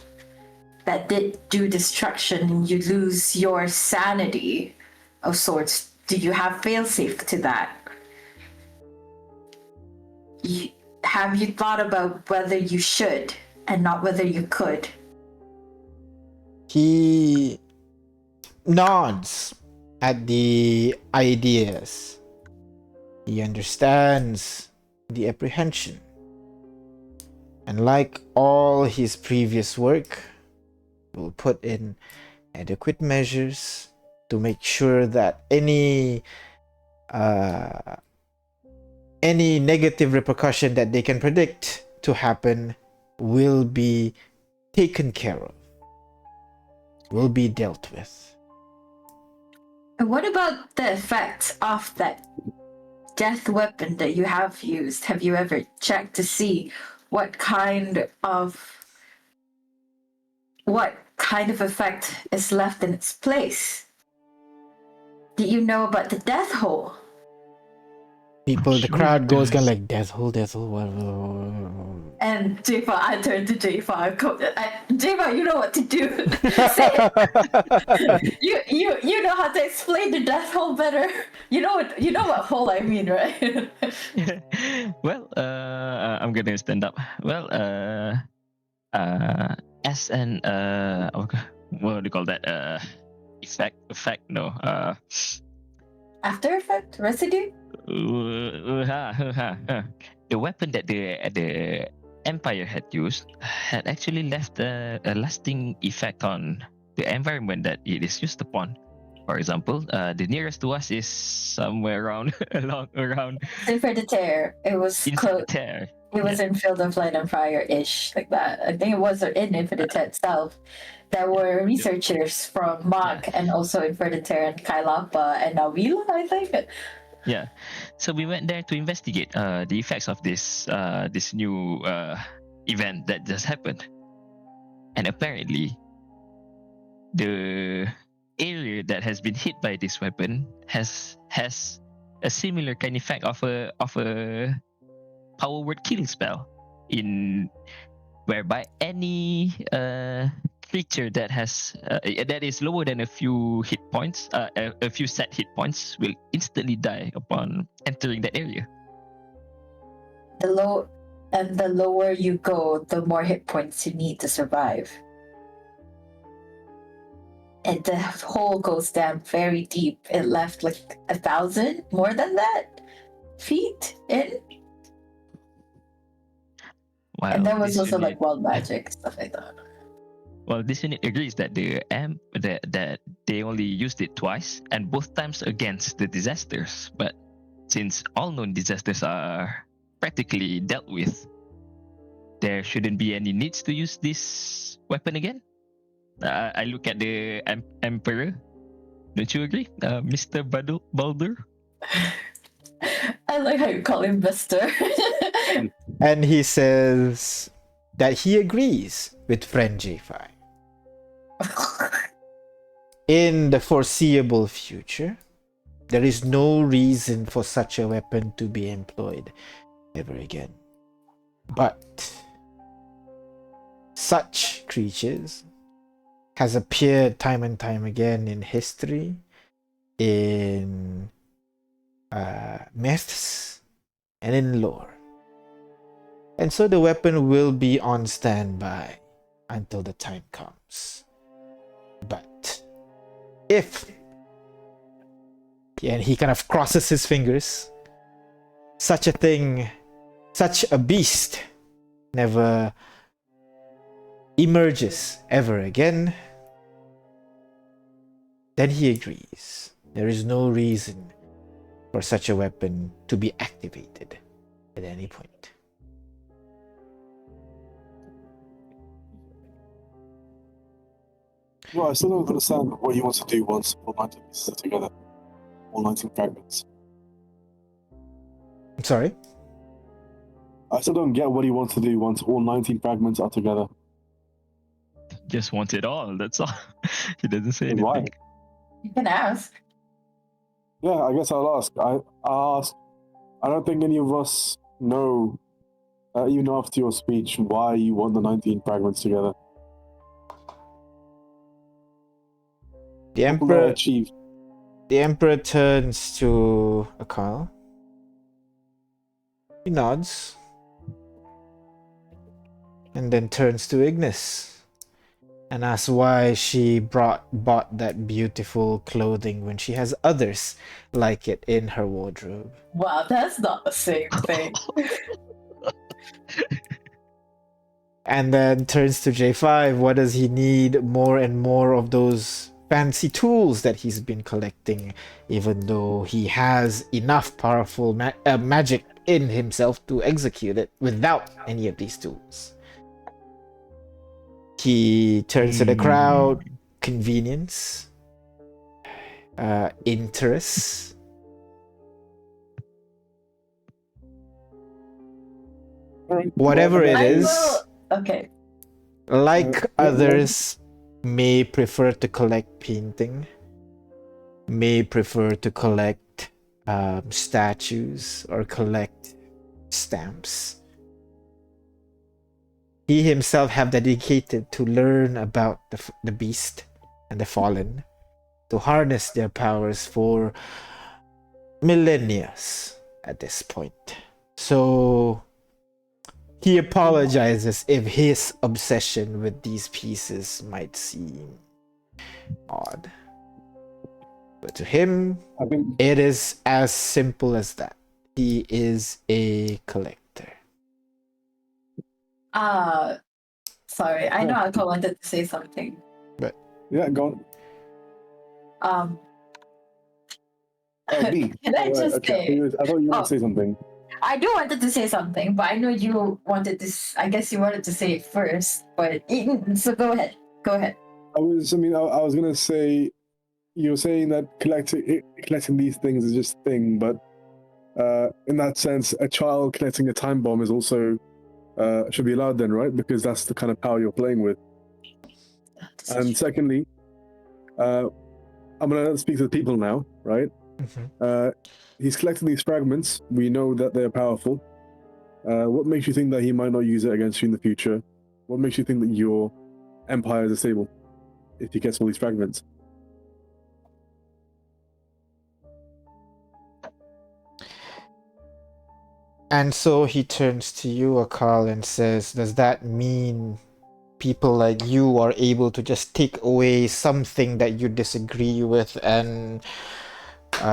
that did do destruction, and you lose your sanity of sorts? Do you have failsafe to that? Have you thought about whether you should and not whether you could? He nods at the ideas. He understands the apprehension. And like all his previous work, will put in adequate measures to make sure that any negative repercussion that they can predict to happen will be taken care of, will be dealt with. And what about the effects of that death weapon that you have used? Have you ever checked to see what kind of effect is left in its place? Do you know about the death hole? The Sure crowd goes kind does. of like death hole. And J5, I turned to J5. J5, you know what to do. Say it. You know how to explain the death hole better. You know what hole I mean, right? Well, I'm gonna stand up. Well, as an what do you call that? Effect. No. After effect residue. The weapon that the Empire had used had actually left a lasting effect on the environment that it is used upon. For example, the nearest to us is somewhere around around Inferditaire. It was close. Infinitaire. It was in Field of Light and Fire-ish, like that. I think it was in Inferditaire itself. There were researchers from Mach and also Inferditaire and Kailapa and Nawila, I think. Yeah, so we went there to investigate the effects of this new event that just happened, and apparently, the area that has been hit by this weapon has a similar kind of effect of a power word killing spell, in whereby any creature that has that is lower than a few hit points, a few set hit points, will instantly die upon entering that area. The lower you go, the more hit points you need to survive. And the hole goes down very deep. It left like 1,000, more than that, feet in. Well, And that was this also unit, like wild magic, stuff like that. well, this unit agrees that that they only used it twice, and both times against the disasters. But since all known disasters are practically dealt with, there shouldn't be any needs to use this weapon again. I look at the Emperor. Don't you agree, Mr. Baldur? I like how you call him Mister. And he says that he agrees with friend J5. In the foreseeable future, there is no reason for such a weapon to be employed ever again. But such creatures has appeared time and time again in history, in myths, and in lore. And so the weapon will be on standby until the time comes. But if, and he kind of crosses his fingers, such a thing, such a beast never emerges ever again, then he agrees. There is no reason for such a weapon to be activated at any point. Well, I still don't understand what he wants to do once all 19 pieces are together. All 19 fragments. I'm sorry? I still don't get what he wants to do once all 19 fragments are together. Just wants it all. That's all. He doesn't say anything. Why? You can ask. Yeah, I guess I'll ask. I'll ask. I don't think any of us know, even after your speech, why you want the 19 fragments together. The What will that Emperor achieve? The Emperor turns to Akal. He nods. And then turns to Ignis and asks why she bought that beautiful clothing when she has others like it in her wardrobe. Wow, that's not the same thing. And then turns to J5. What does he need more and more of those fancy tools that he's been collecting, even though he has enough powerful magic in himself to execute it without any of these tools? He turns to the crowd. Convenience, interest, whatever it is. Okay. Like others may prefer to collect painting, may prefer to collect statues or collect stamps. He himself have dedicated to learn about the beast and the fallen, to harness their powers for millennia at this point. So he apologizes if his obsession with these pieces might seem odd. But to him, I think it is as simple as that. He is a collector. Sorry, I know Alka wanted to say something. yeah, go on. B. Can I just say? I thought you wanted to say something. I do wanted to say something, but I know you wanted to. I guess you wanted to say it first, but so go ahead. Go ahead. I was gonna say, you're saying that collecting these things is just a thing, but in that sense, a child collecting a time bomb is also should be allowed then, right? Because that's the kind of power you're playing with. And secondly, I'm gonna speak to the people now, right? Mm-hmm. He's collecting these fragments. We know that they're powerful. What makes you think that he might not use it against you in the future? What makes you think that your empire is stable if he gets all these fragments? And so he turns to you, Akal, and says, does that mean people like you are able to just take away something that you disagree with and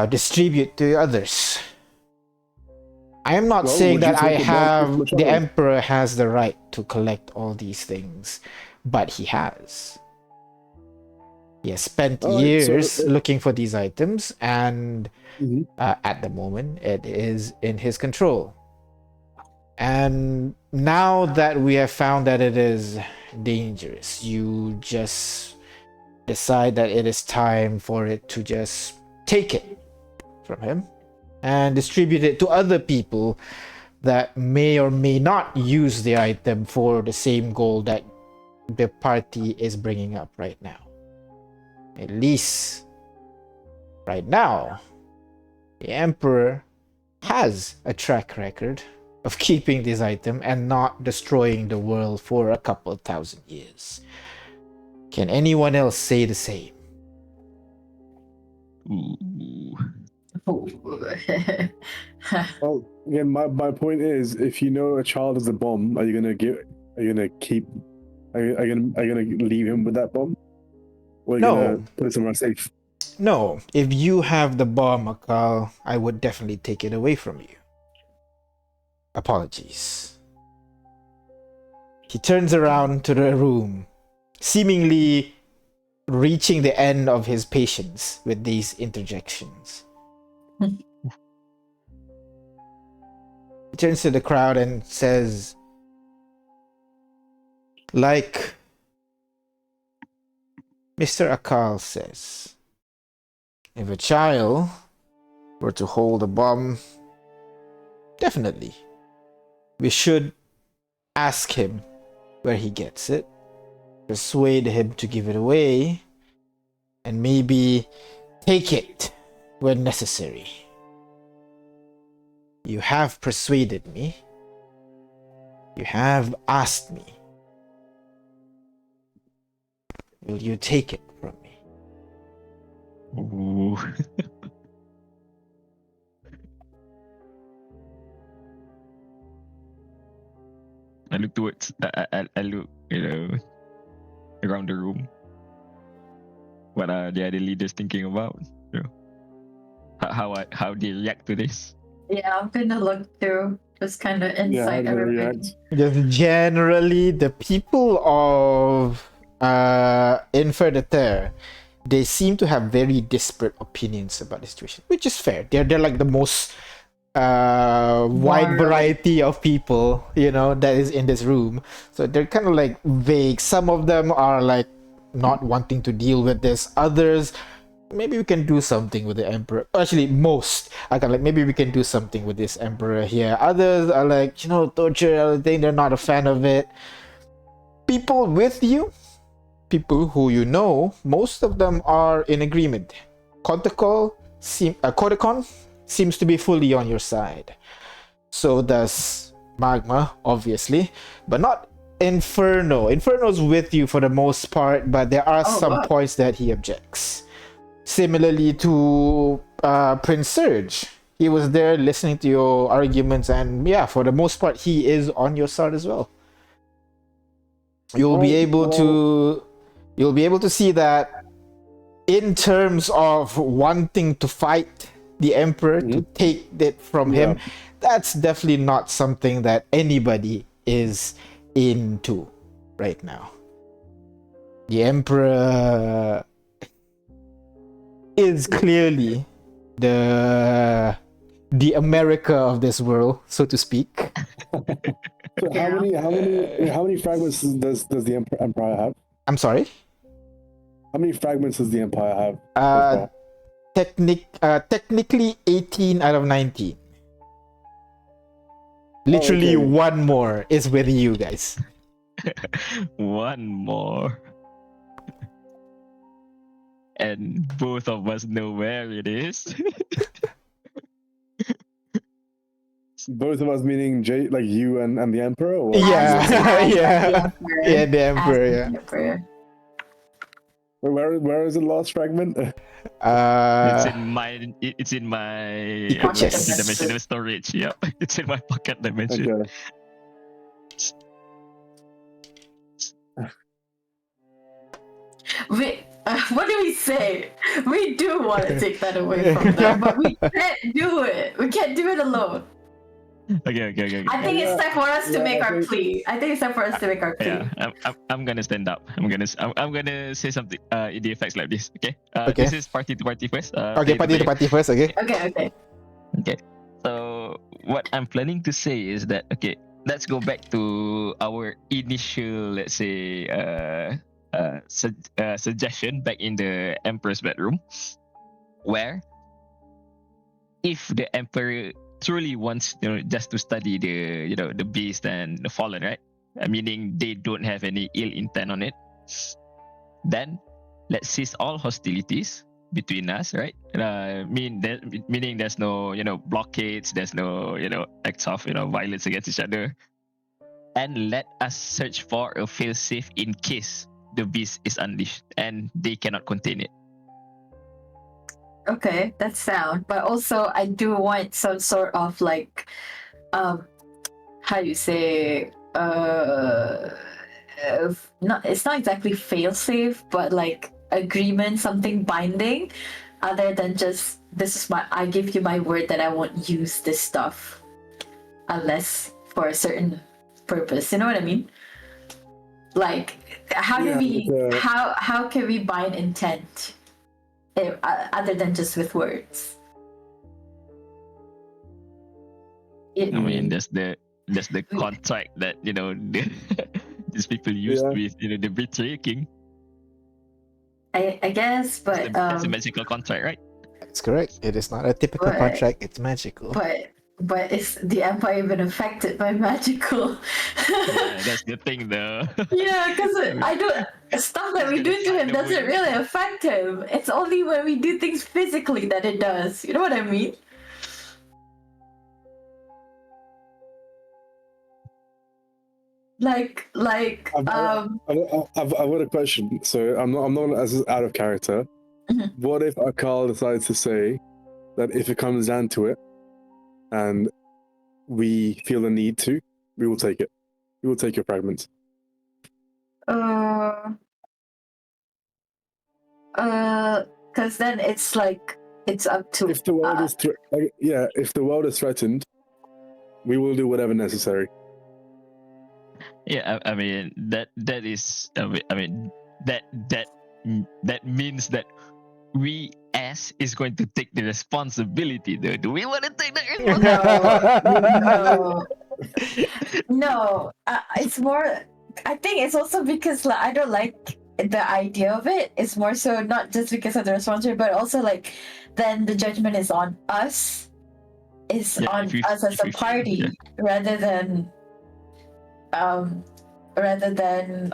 distribute to others? I am not Well, saying would you that I take the bomb have from a the child? emperor has the right to collect all these things, but he has. He has spent Alright, so years looking for these items, and Mhm. at the moment, it is in his control. And now that we have found that it is dangerous, you just decide that it is time for it to just take it from him and distribute it to other people that may or may not use the item for the same goal that the party is bringing up right now. At least right now, the Emperor has a track record of keeping this item and not destroying the world for a couple thousand years. Can anyone else say the same? Ooh. Well, again, my point is, if you know a child is a bomb, are you gonna keep? Are you gonna leave him with that bomb? Or are you gonna No, put it somewhere safe? no. If you have the bomb, Akal, I would definitely take it away from you. Apologies. He turns around to the room, seemingly reaching the end of his patience with these interjections. He turns to the crowd and says, like Mr. Akal says, if a child were to hold a bomb, definitely we should ask him where he gets it, persuade him to give it away, and maybe take it when necessary. You have persuaded me. You have asked me. Will you take it from me? Ooh. I look towards. I look, around the room. What are the other leaders thinking about? How they react to this? Yeah, I'm gonna look through, just kind of Yeah, how insight do they everybody. react? Just generally, the people of Infernater, they seem to have very disparate opinions about the situation, which is fair. They're like the most wide More variety of people, that is in this room. So they're kind of like vague. Some of them are like not wanting to deal with this. Others, maybe we can do something with the emperor. Actually, most are kind of like, maybe we can do something with this emperor here. Others are like, torture. I think they're not a fan of it. People with you, people who you know, most of them are in agreement. Kotakon seems to be fully on your side. So does Magma, obviously, but not Inferno. Inferno's with you for the most part, but there are some points that he objects. Similarly to Prince Surge. He was there listening to your arguments, and yeah, for the most part, he is on your side as well. You'll be able to see that in terms of wanting to fight the Emperor to take it from him, that's definitely not something that anybody is into right now. The Emperor is clearly the America of this world, so to speak. So how many fragments does the empire have? I'm sorry. How many fragments does the empire have? So far? Technically 18 out of 19. Literally okay. one more is with you guys. One more. And both of us know where it is. Both of us meaning like you and the emperor, or Yeah, The yeah, the Emperor, Ask yeah. the Emperor. Where is the last fragment? It's in my Secret Pocket chest. dimension of storage. Yep, it's in my pocket dimension. Okay. What do we say? We do want to take that away from them, but we can't do it. We can't do it alone. Okay. I think it's time for us to Yeah, make I our think- plea. I think it's time for us to make our plea. Yeah, I'm gonna stand up. I'm gonna say something in the effects like this. Okay. Okay. This is party to party first. Okay, player party to party first. Okay. Okay. Okay. So what I'm planning to say is that okay, let's go back to our initial, let's say, suggestion back in the Emperor's bedroom, where if the Emperor truly wants, just to study the beast and the fallen, right? Meaning they don't have any ill intent on it, then let's cease all hostilities between us, right? Meaning there's no, blockades, there's no, acts of, violence against each other, and let us search for a failsafe in case the beast is unleashed and they cannot contain it. Okay, that's sound. But also, I do want some sort of like, how do you say, not it's not exactly fail-safe, but like agreement, something binding, other than just this is I give you my word that I won't use this stuff unless for a certain purpose. You know what I mean? Like, how do Yeah, we like, how can we bind intent other than just with words? I mean, Mm. that's the contract that these people used Yeah. with the Betrayer King. I guess, but That's a magical contract, right? That's correct. It is not a typical But- contract. It's magical. but is the empire even affected by magical? Yeah, that's the thing, though. Yeah, because I don't stuff that we do to him doesn't really affect him. It's only when we do things physically that it does. You know what I mean? Like I've got a question. So I'm not as out of character. Mhm. What if Akal decides to say that if it comes down to it, and we feel the need to, we will take it. We will take your fragments. Because then it's like it's up to If the world is if the world is threatened, we will do whatever necessary. Yeah, I mean that is. I mean that means that we as is going to take the responsibility. Though, do we want to take the responsibility? no. It's more. I think it's also because like, I don't like the idea of it. It's more so not just because of the responsibility, but also like then the judgment is on us. Is Yeah, on if we- us as if a we fail, party yeah. rather than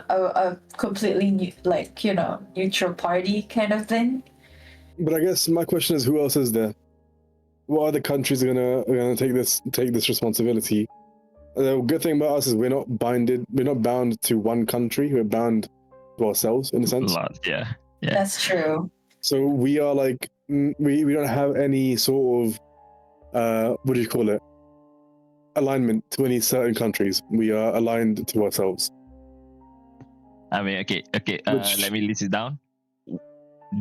a completely neutral party kind of thing. But I guess my question is, who else is there? What other countries are gonna take this responsibility? The good thing about us is we're not bound to one country. We're bound to ourselves in a sense. Yeah. Yeah. That's true. So we are like we don't have any sort of what do you call it? Alignment to any certain countries. We are aligned to ourselves. I mean, okay. Let me list it down.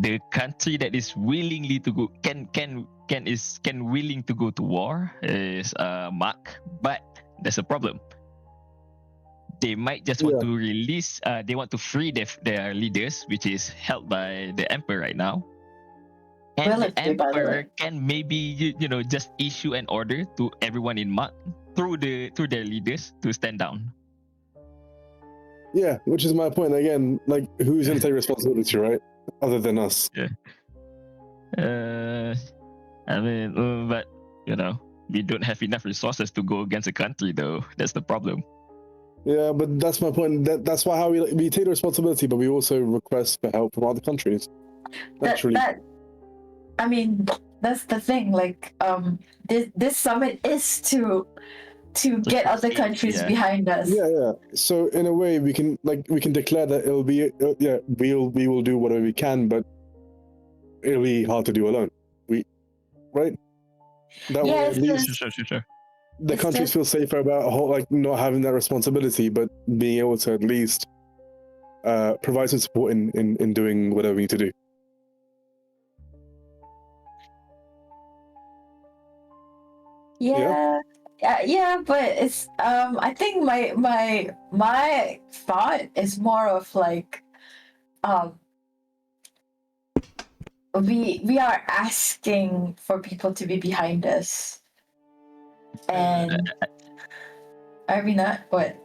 The country that is willingly to go can willing to go to war is Mark, but there's a problem. They might just want to release. They want to free their leaders, which is held by the emperor right now. And the Relative, by the way. emperor can maybe just issue an order to everyone in Mark through their leaders to stand down. Yeah, which is my point again. Like, who's going to take responsibility, right? Other than us. Yeah. I mean, but we don't have enough resources to go against a country, though. That's the problem. Yeah, but that's my point. That's why how we take the responsibility, but we also request for help from other countries. Naturally. I mean, that's the thing. Like, this summit is to get other countries behind us. Yeah. So in a way, we can declare that it'll be we will do whatever we can, but it'll be hard to do alone. Right? That way, at least Sure. the countries feel safer about not having that responsibility, but being able to at least provide some support in doing whatever we need to do. Yeah. Yeah, but it's I think my thought is more of like um we are asking for people to be behind us, and are we not? What?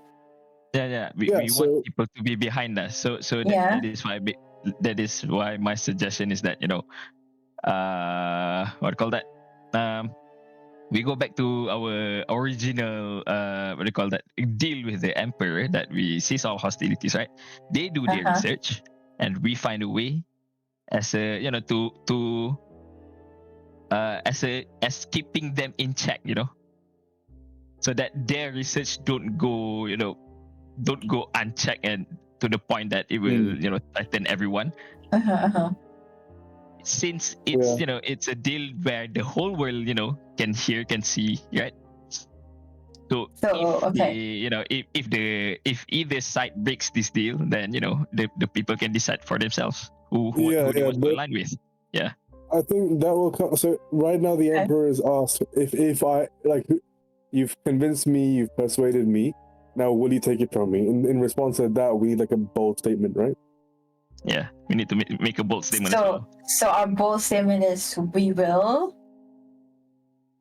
Yeah. Yeah, We want so people to be behind us. So Yeah. that is why my suggestion is that what do you call that? We go back to our original what do you call that deal with the emperor, that we cease all hostilities, right? They do their Uh-huh. research, and we find a way as a to as keeping them in check, so that their research don't go unchecked, and to the point that it will threaten everyone. Uh-huh. Uh-huh. Since yeah, it's a deal where the whole world can hear, can see, right? So So okay. if either side breaks this deal, then the people can decide for themselves who they yeah, want to but align with. Yeah. I think that will come. So right now, the Okay. emperor is asked if I like. You've convinced me. You've persuaded me. Now, will you take it from me? In response to that, we need like a bold statement, right? Yeah, we need to make a bold statement as So well. so our bold statement is we will.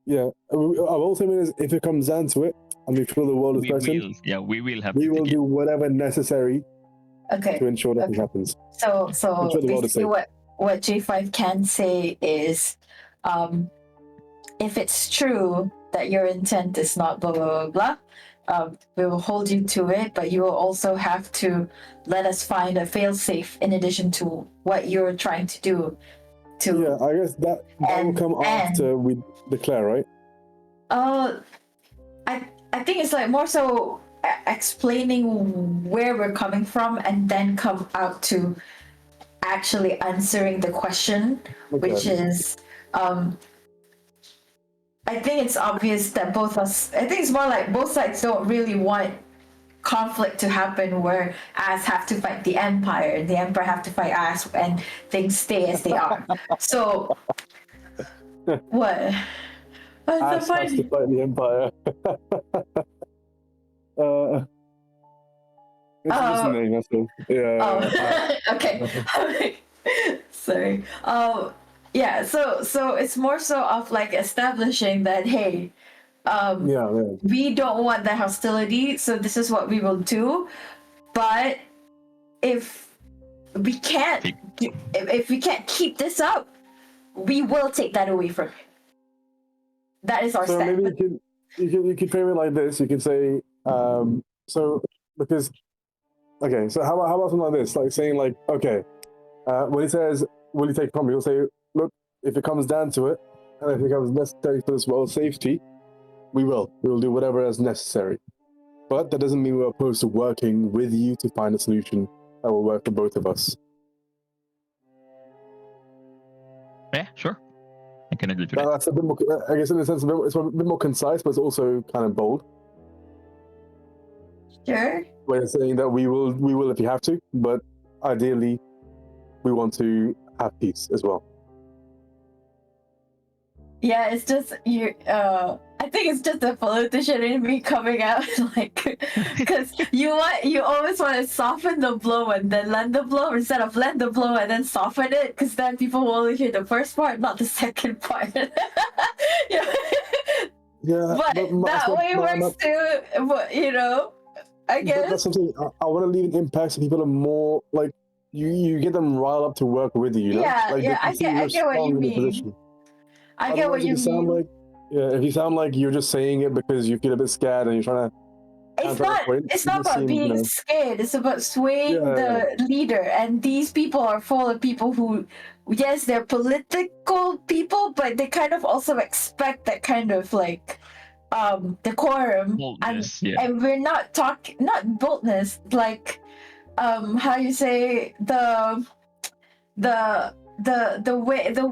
Yeah. Our bold statement is if it comes down to it, and we feel the world is threatened, We will have we to will take it. do whatever necessary Okay. to ensure nothing Okay. happens. So Ensure the world is basically safe. what J5 can say is if it's true that your intent is not blah blah blah blah, we will hold you to it, but you will also have to let us find a failsafe in addition to what you're trying to do. Yeah, I guess that will come after we declare, right? I think it's like more so explaining where we're coming from and then come out to actually answering the question, which Okay. is I think it's obvious that I think it's more like both sides don't really want conflict to happen where us have to fight the empire and the emperor have to fight us and things stay as they are. So what? What's so Ass has to funny? fight the empire. It's just a Oh, name, that's all. Yeah. okay. Sorry. Yeah. So it's more so of like establishing that hey, Yeah. we don't want that hostility, so this is what we will do. But if we can't, if we can't keep this up, we will take that away from you. That is our So maybe stand. you can frame it like this. You can say, so because okay, so how about something like this? Like saying like, okay, when he says, will you take from me? He'll say, look, if it comes down to it, and if it becomes necessary for this world's safety, we will do whatever is necessary. But that doesn't mean we're opposed to working with you to find a solution that will work for both of us. Yeah, sure. I can agree to that. That's a bit more, I guess, in a sense, it's a bit more concise, but it's also kind of bold. Sure. We're saying that we will if you have to, but ideally, we want to have peace as well. Yeah, it's just you. I think it's just the politician in me coming out, like, because you always want to soften the blow and then land the blow instead of land the blow and then soften it, because then people will only hear the first part, not the second part. Yeah. Yeah, But that way works too. But I guess. But that's something I want to leave an impact so people are more like you get them riled up to work with you. Yeah, like yeah, I get what you mean. I get what you mean. Sound like if you sound like you're just saying it because you feel a bit scared and you're trying to. It's not about being scared. It's about swaying the leader. And these people are full of people who, yes, they're political people, but they kind of also expect that kind of like decorum. Boldness, and we're not boldness, like how you say the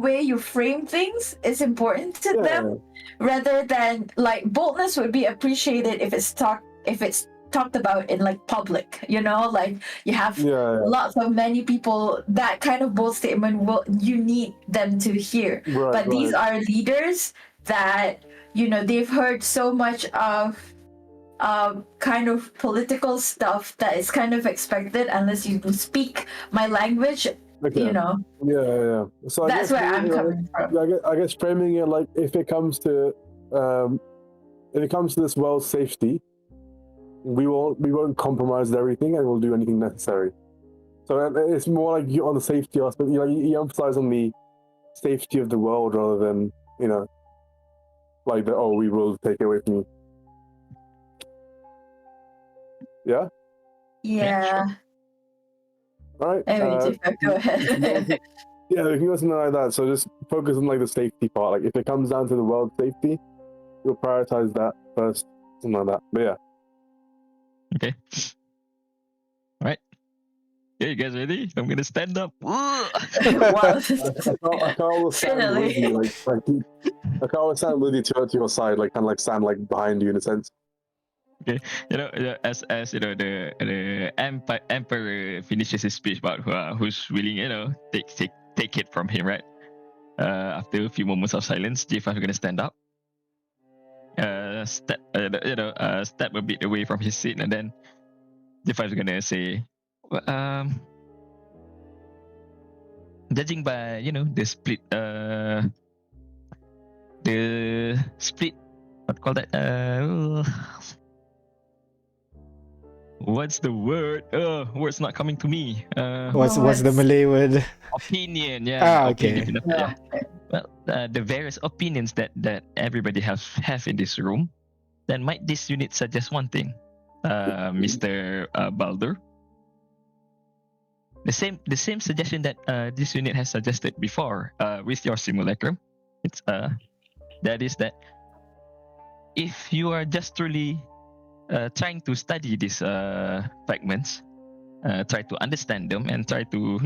way you frame things is important to them, rather than like boldness would be appreciated if it's talked about in like public, like you have lots of many people. That kind of bold statement you need them to hear. But these are leaders that they've heard so much of kind of political stuff that is kind of expected unless you speak my language. Okay. Yeah. So That's where I'm coming from. I guess framing it like if it comes to this world's safety, we won't compromise everything, and we'll do anything necessary. So it's more like you on the safety aspect. You emphasize on the safety of the world rather than like we will take it away from you. Yeah. Yeah. All right. Anyway, go ahead. Yeah, we can go something like that. So just focus on like the safety part. Like if it comes down to the world safety, we'll prioritize that first. Something like that. But yeah. Okay. All right. Yeah, you guys ready? I'm gonna stand up. Wow. I can't always stand Finally. with you, I can't always stand with you to your side, like kind of like stand like behind you in a sense. Okay, as the emperor finishes his speech about who's willing, take it from him, right? After a few moments of silence, J5 is gonna stand up, step a bit away from his seat, and then J5 is gonna say, well, judging by the split, what call that? What's the word? Word's not coming to me. What's the Malay word? Opinion, yeah. Okay. Opinion, yeah. Well, the various opinions that everybody have in this room, then might this unit suggest one thing, Mr. Baldur? The same suggestion that this unit has suggested before with your simulacrum. It's that is that if you are just truly trying to study these fragments, try to understand them and try to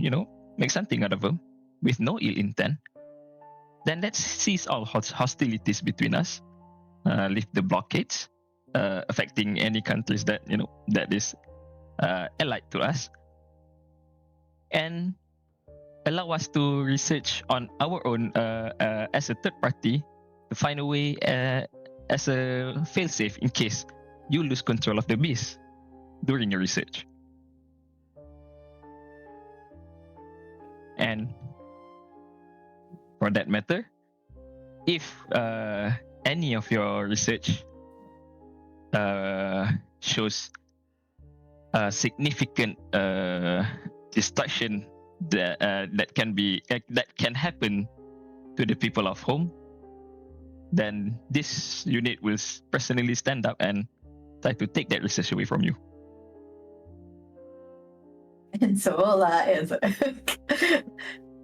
make something out of them with no ill intent, then let's cease all hostilities between us, lift the blockades affecting any countries that that is allied to us, and allow us to research on our own as a third party to find a way as a failsafe in case you lose control of the beast during your research. And for that matter, if any of your research shows a significant destruction that can happen to the people of home, then this unit will personally stand up and try to take that research away from you. And Sola is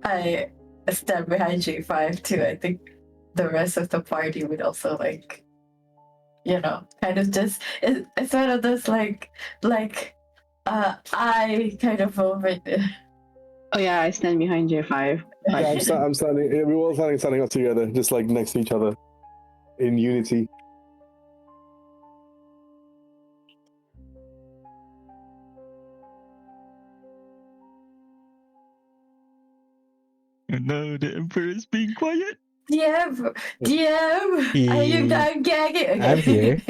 I stand behind J5 too. I think the rest of the party would also kind of just it's one of those I kind of moment. Oh yeah, I stand behind J5. Yeah, I'm standing. We're all standing up together, just like next to each other, in unity. No, the emperor is being quiet. DM, are you done gagging? Okay. I'm here.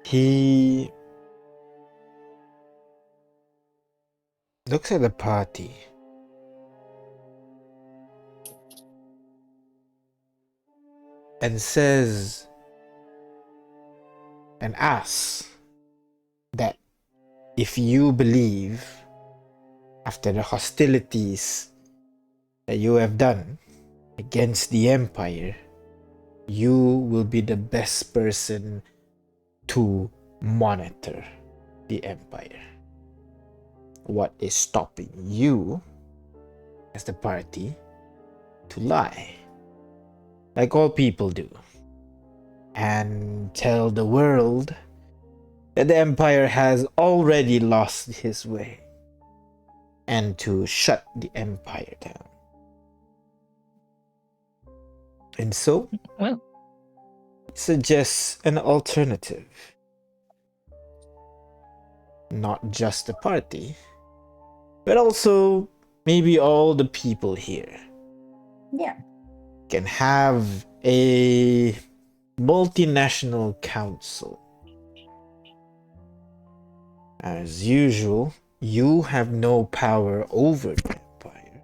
He looks at the party and says and asks that if you believe after the hostilities that you have done against the Empire, you will be the best person to monitor the Empire. What is stopping you as the party to lie, like all people do, and tell the world that the Empire has already lost his way, and to shut the Empire down? And so, Well, suggests an alternative. Not just the party, but also maybe all the people here Yeah. can have a multinational council. As usual, you have no power over the Empire,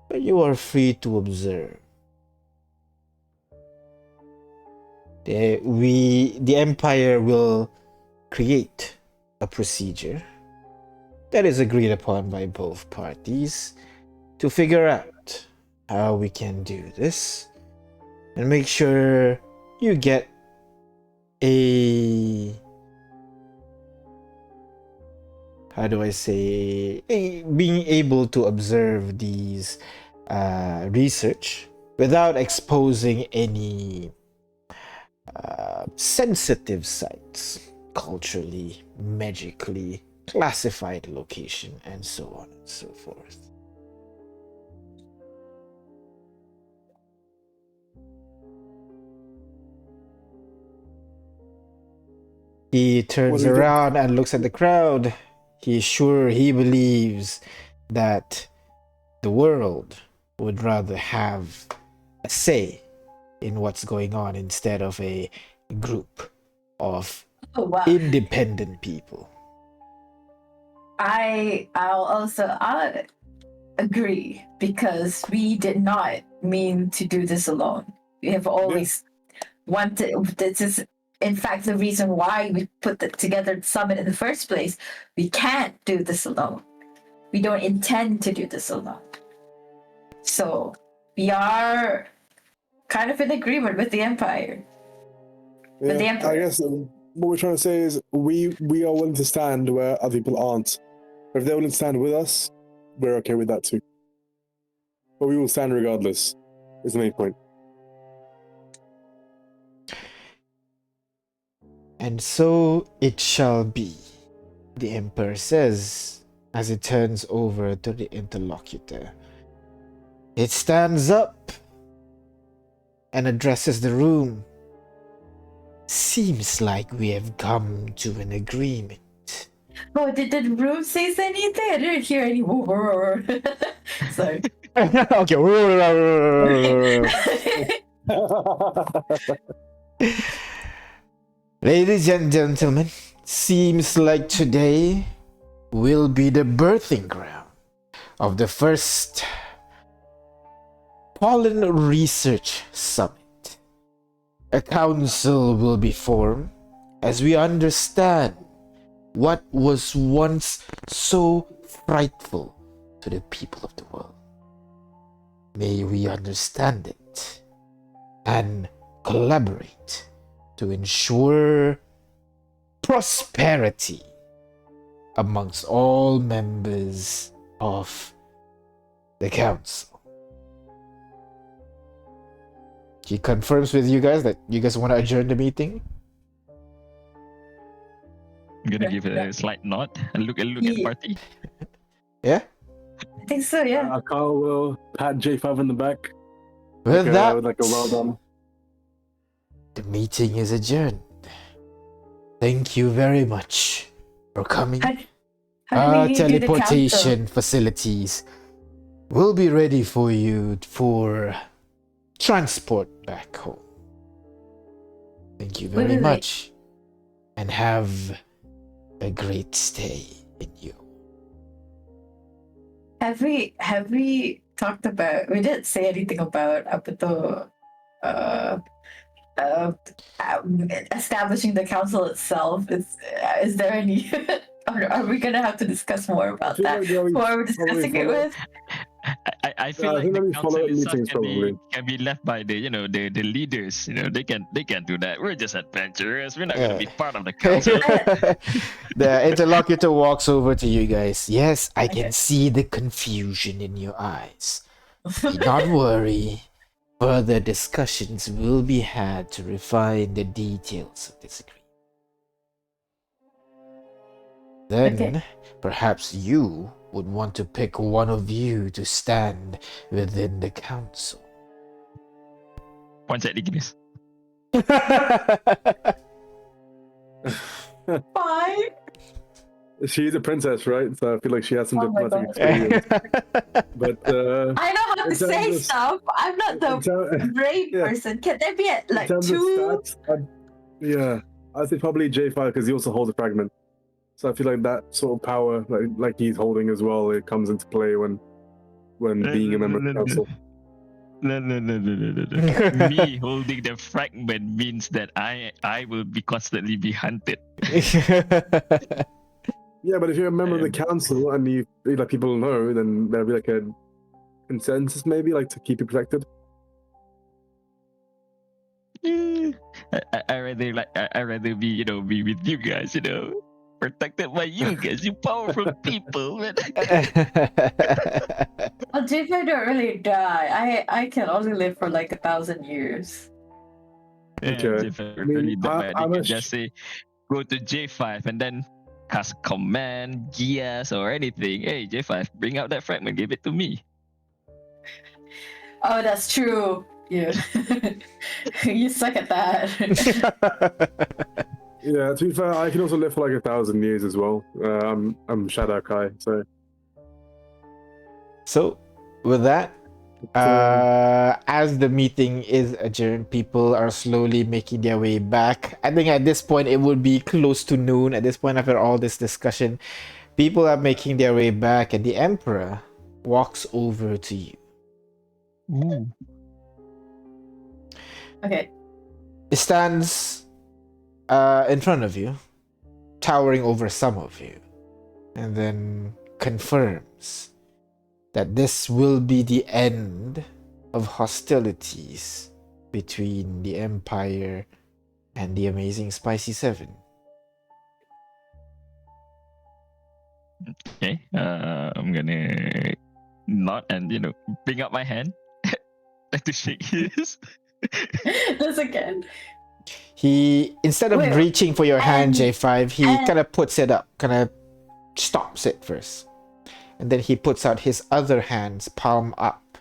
but you are free to observe. The Empire will create a procedure that is agreed upon by both parties to figure out how we can do this and make sure you get a, how do I say, being able to observe these research without exposing any sensitive sites, culturally, magically, classified location, and so on and so forth. He turns do you think? around and looks at the crowd. He believes that the world would rather have a say in what's going on instead of a group of Oh wow. independent people. I'll agree because we did not mean to do this alone. We have always wanted. This is in fact the reason why we put together the summit in the first place. We can't do this alone. We don't intend to do this alone. So we are kind of in agreement with the Empire. With the Emperor. I guess what we're trying to say is we are willing to stand where other people aren't. If they're willing to stand with us, we're okay with that too. But we will stand regardless, is the main point. And so it shall be, the Emperor says, as it turns over to the interlocutor. It stands up and addresses the room. Seems like we have come to an agreement. Oh, did the room say anything? I didn't hear any. Sorry. Okay. Ladies and gentlemen, seems like today will be the birthing ground of the first Pollen Research Summit. A council will be formed as we understand what was once so frightful to the people of the world. May we understand it and collaborate to ensure prosperity amongst all members of the council. He confirms with you guys that you guys want to adjourn the meeting. I'm gonna give a slight nod and look at the party. Yeah? I think so, yeah. Carl will pat J5 in the back. With that, like a well done. the meeting is adjourned. Thank you very much for coming. How do Our we do the teleportation facilities will be ready for you for transport back home. Thank you very Wait. much, and have a great stay in you. Have we talked about? We didn't say anything about establishing the council itself. Is there any? Are we gonna have to discuss more about that? Who are we discussing it with? I feel I like think the maybe council follow-up itself meetings probably. can be left by the the leaders. They can't do that. We're just adventurers. We're not gonna be part of the council. The interlocutor walks over to you guys. Yes, I can Okay. see the confusion in your eyes. Do not worry. Further discussions will be had to refine the details of this agreement. Then, Okay. perhaps you would want to pick one of you to stand within the council. One sec, Ignis. Fine. She's a princess, right? So I feel like she has some Oh my diplomatic God. experience. But I know how in terms say of- stuff. I'm not in the ter- brave yeah. person. Can there be in like terms of two? stats, I'd say probably J5 because he also holds a fragment. So I feel like that sort of power, like he's holding as well, it comes into play when being a member of the council. No. Me holding the fragment means that I will be constantly be hunted. Yeah, but if you're a member of the council and you let people know, then there'll be like a consensus maybe, like to keep you protected. I rather be be with you guys, protected by you guys, you powerful people, man. Well, J5 don't really die. I can only live for like 1,000 years. Okay. If I I mean, really how you can much- just say go to J5 and then cast command, gears or anything. Hey J5, bring out that fragment, give it to me. Oh, that's true. Yeah. You suck at that. Yeah, to be fair, I can also live for like 1,000 years as well. I'm Shadow Kai, so So, with that, as the meeting is adjourned, people are slowly making their way back. I think at this point it would be close to noon. At this point, after all this discussion, people are making their way back, and the Emperor walks over to you. Ooh. Okay. He stands in front of you, towering over some of you, and then confirms that this will be the end of hostilities between the Empire and the amazing Spicy Seven. Okay. I'm gonna nod and bring up my hand like to shake his. This again. He, instead of Wait, reaching for your hand, and- J5, he and- kind of puts it up, kind of stops it first. And then he puts out his other hands, palm up,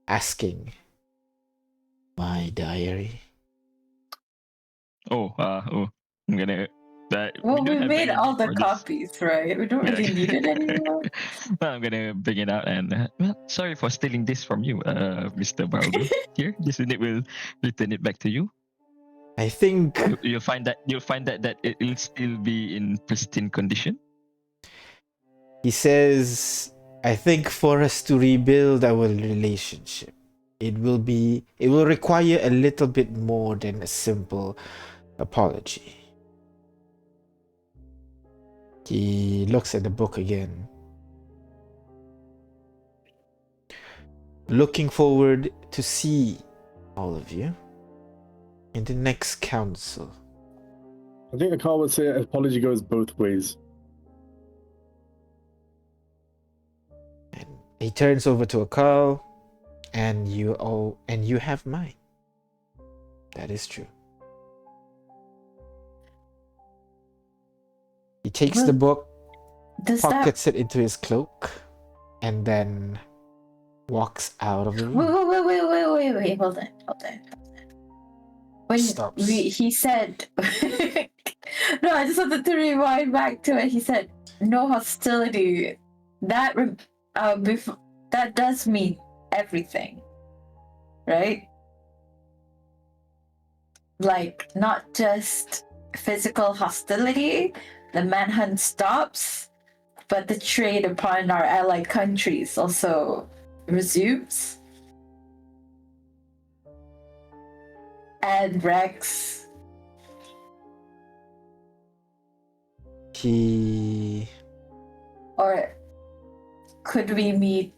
asking, "My diary?" I'm gonna. Well, don't we have made any all need the for this. copies, right? We don't really need it anymore. Well, I'm gonna bring it out and sorry for stealing this from you, Mr. Bargo. Here, this unit will return it back to you. I think You'll find that it will still be in pristine condition. he says, "I think for us to rebuild our relationship, it will require a little bit more than a simple apology." He looks at the book again. Looking forward to see all of you in the next council. I think the car would say apology goes both ways. And he turns over to Akal, and you have mine. That is true. He takes the book, Does that pockets it into his cloak, and then walks out of the room. wait, hold on. When Stops. he said no, I just wanted to rewind back to it. He said no hostility. That that does mean everything, right? Like not just physical hostility, the manhunt stops, but the trade upon our allied countries also resumes. And Rex. Or could we meet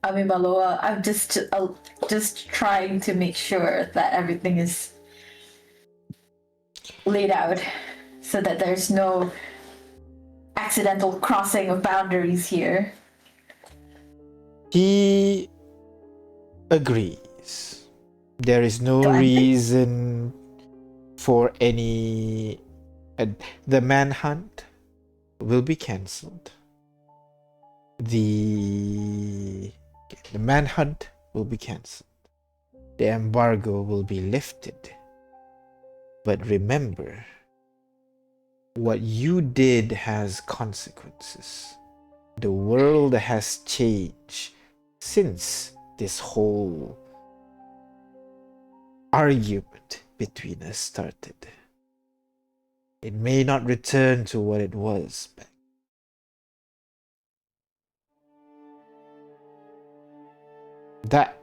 Maloa? I'm just trying to make sure that everything is laid out so that there's no accidental crossing of boundaries here. He agrees. There is no Do I think- reason for any. The manhunt will be cancelled. The manhunt will be cancelled. The embargo will be lifted. But remember, what you did has consequences. The world has changed since this whole argument between us started. It may not return to what it was back. That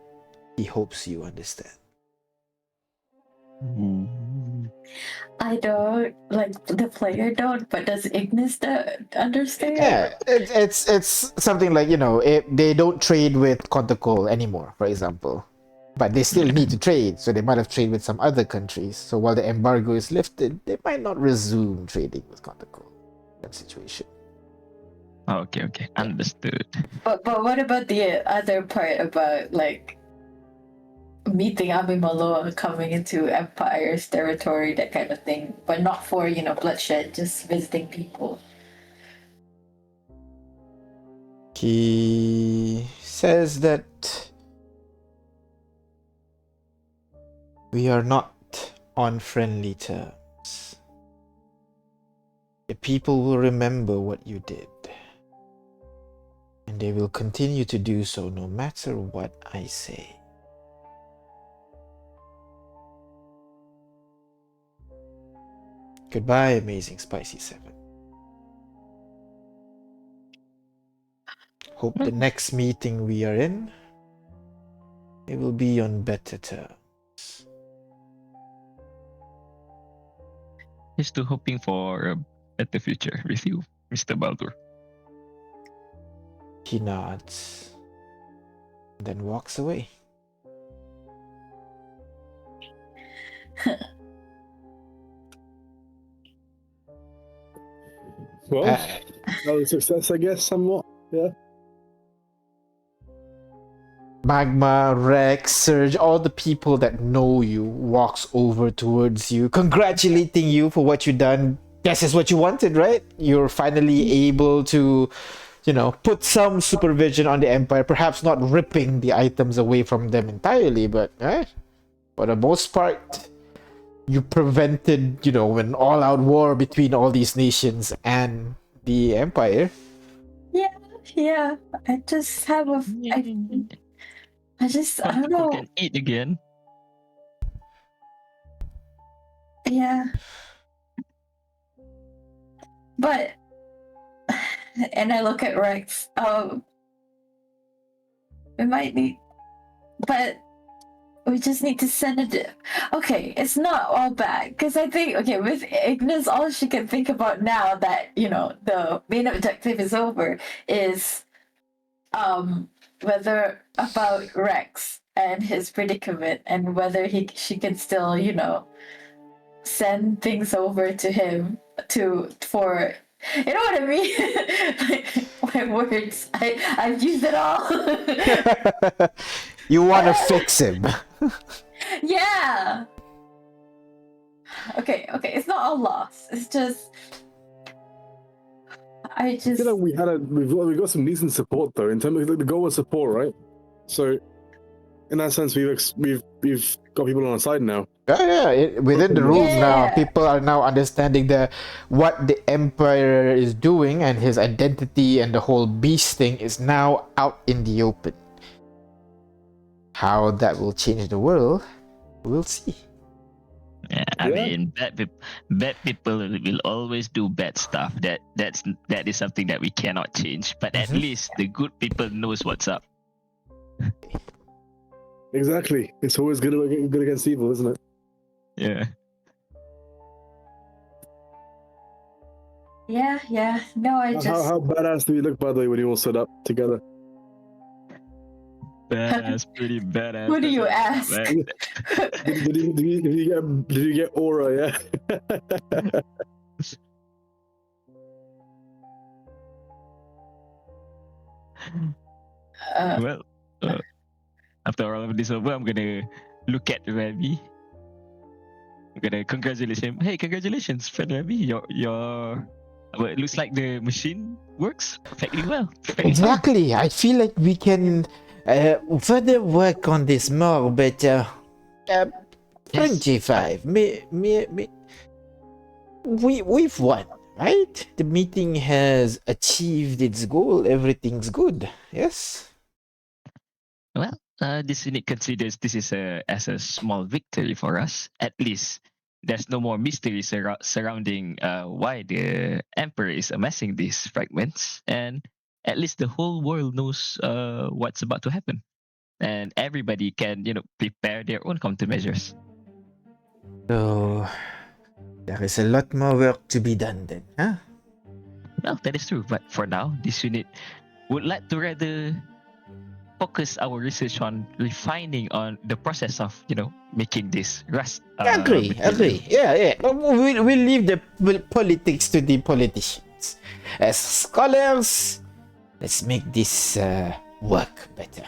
he hopes you understand. I don't, like, the player don't, but does Ignis understand? Yeah, it's something like, they don't trade with Contacol anymore, for example. But they still need to trade, so they might have traded with some other countries. So while the embargo is lifted, they might not resume trading with Contacol. That situation. Okay, understood. But what about the other part about, like, meeting Abimaloa coming into Empire's territory, that kind of thing, but not for, bloodshed, just visiting people? He says that we are not on friendly terms. The people will remember what you did. And they will continue to do so no matter what I say. Goodbye, amazing Spicy 7. Hope the next meeting we are in, it will be on better terms. He's still hoping for a better future with you, Mr. Baldur. He nods, and then walks away. Well, that was a success, I guess, somewhat. Yeah. Magma, Rex, Surge, all the people that know you walks over towards you, congratulating you for what you done. This is what you wanted, right? You're finally able to, put some supervision on the Empire, perhaps not ripping the items away from them entirely, but for the most part, you prevented, an all-out war between all these nations and the Empire. Yeah. I just have I don't know. Can eat again. Yeah. But, and I look at Rex, we might need, but we just need to send it. Okay, it's not all bad, because I think, with Ignis, all she can think about now that, the main objective is over is, whether about Rex and his predicament, and whether she can still, send things over to him for, you know what I mean? Like, my words, I've used it all. You want to fix him. Yeah. Okay, it's not a loss. It's just I feel like we got some decent support though, in terms of the goal was support, right? So in that sense, we've got people on our side now. Within the rules now, Yeah. people are now understanding what the Emperor is doing, and his identity and the whole beast thing is now out in the open. How that will change the world, we'll see. Yeah, I mean, bad people will always do bad stuff. That is something that we cannot change. But at least the good people knows what's up. Exactly. It's always good against evil, isn't it? Yeah. Yeah. No, I just How badass do we look, by the way, when you all stood up together? Badass, pretty badass. Who do you ask? Did you get aura? Yeah. Well, after all of this over, I'm gonna look at Remy. I'm gonna congratulate him. Hey, congratulations, friend Remy. Your well, it looks like the machine works perfectly well. Exactly. I feel like we can further work on this more, but friend J5, we've won, right? The meeting has achieved its goal. Everything's good. Yes. Well, this unit considers this is as a small victory for us. At least there's no more mystery surrounding why the Emperor is amassing these fragments, and at least the whole world knows what's about to happen, and everybody can prepare their own countermeasures. So there is a lot more work to be done then, huh? Well, that is true, but for now, this unit would like to rather focus our research on refining on the process of making this rust Agree. material. Yeah. We'll leave the politics to the politicians. As scholars, let's make this work better.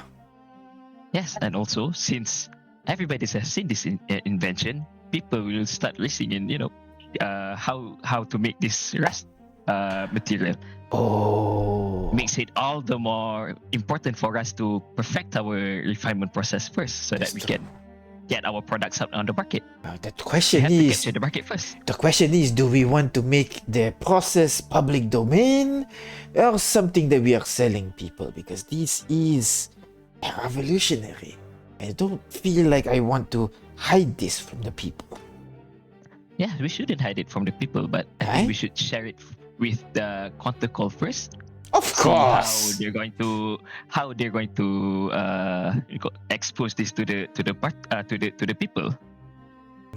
Yes, and also since everybody has seen this invention, people will start listening in how to make this rust material. Oh, Makes it all the more important for us to perfect our refinement process first, so that That's we true. can get our products out on the market. the We question have to is, capture the market first. do we want to make the process public domain or something that we are selling people? Because this is revolutionary. I don't feel like I want to hide this from the people. Yeah, we shouldn't hide it from the people, but I think we should share it with the Quantical first. Of See how course. they're going to expose this to the people.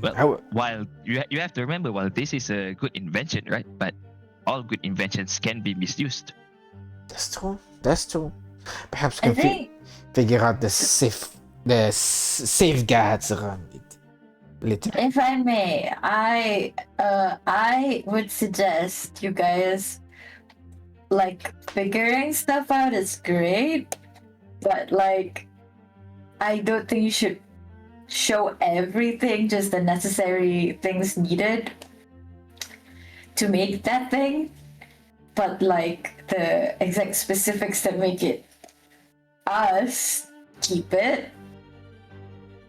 Well, while you have to remember, while this is a good invention, right? But all good inventions can be misused. That's true. Perhaps I we can think figure out the safeguards around it. Later. if I may, I would suggest you guys like figuring stuff out is great, but like I don't think you should show everything, just the necessary things needed to make that thing, but like the exact specifics that make it us, keep it.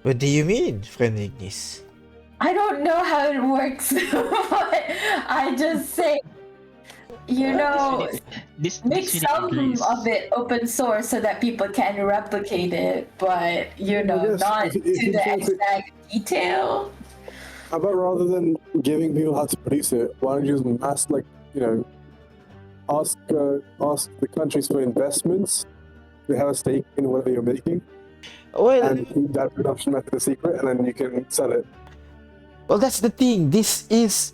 What do you mean, friend Ignis? I don't know how it works, but I just say, This make unit some agrees. of it open source so that people can replicate it, but Yes, not if to you the want to- exact detail. How about rather than giving people how to produce it, why don't you just ask the countries for investments? They have a stake in whatever you're making, Well, and keep that production method a secret, and then you can sell it. well, that's the thing. This is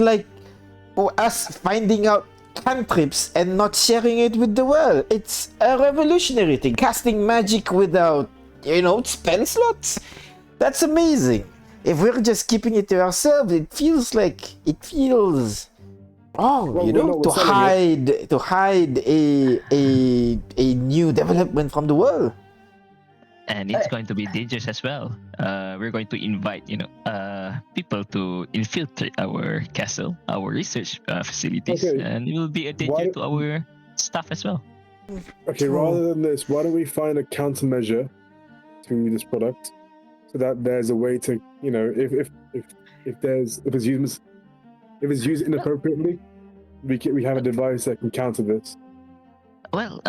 like us finding out cantrips and not sharing it with the world. It's a revolutionary thing. Casting magic without, spell slots. That's amazing. If we're just keeping it to ourselves, it feels wrong, Well, we're not- to we're selling hide a new development from the world. And it's going to be dangerous as well. We're going to invite, people to infiltrate our castle, our research facilities, Okay. and it will be a danger to our staff as well. Okay, True. rather than this, why don't we find a countermeasure to this product, so that there's a way to, if it's used inappropriately, we have a device that can counter this. Well,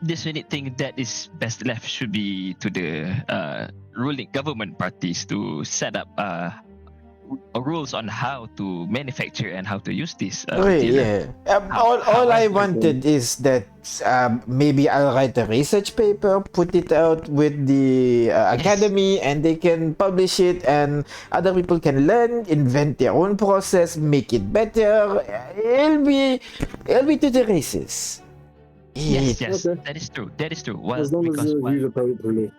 this unit thing that is best left should be to the ruling government parties to set up rules on how to manufacture and how to use this. Yeah. All I wanted is that maybe I'll write a research paper, put it out with the academy, and they can publish it, and other people can learn, invent their own process, make it better. It'll be to the races. Yes, Okay. that is true. That is true. Well, As long as because it's used appropriately.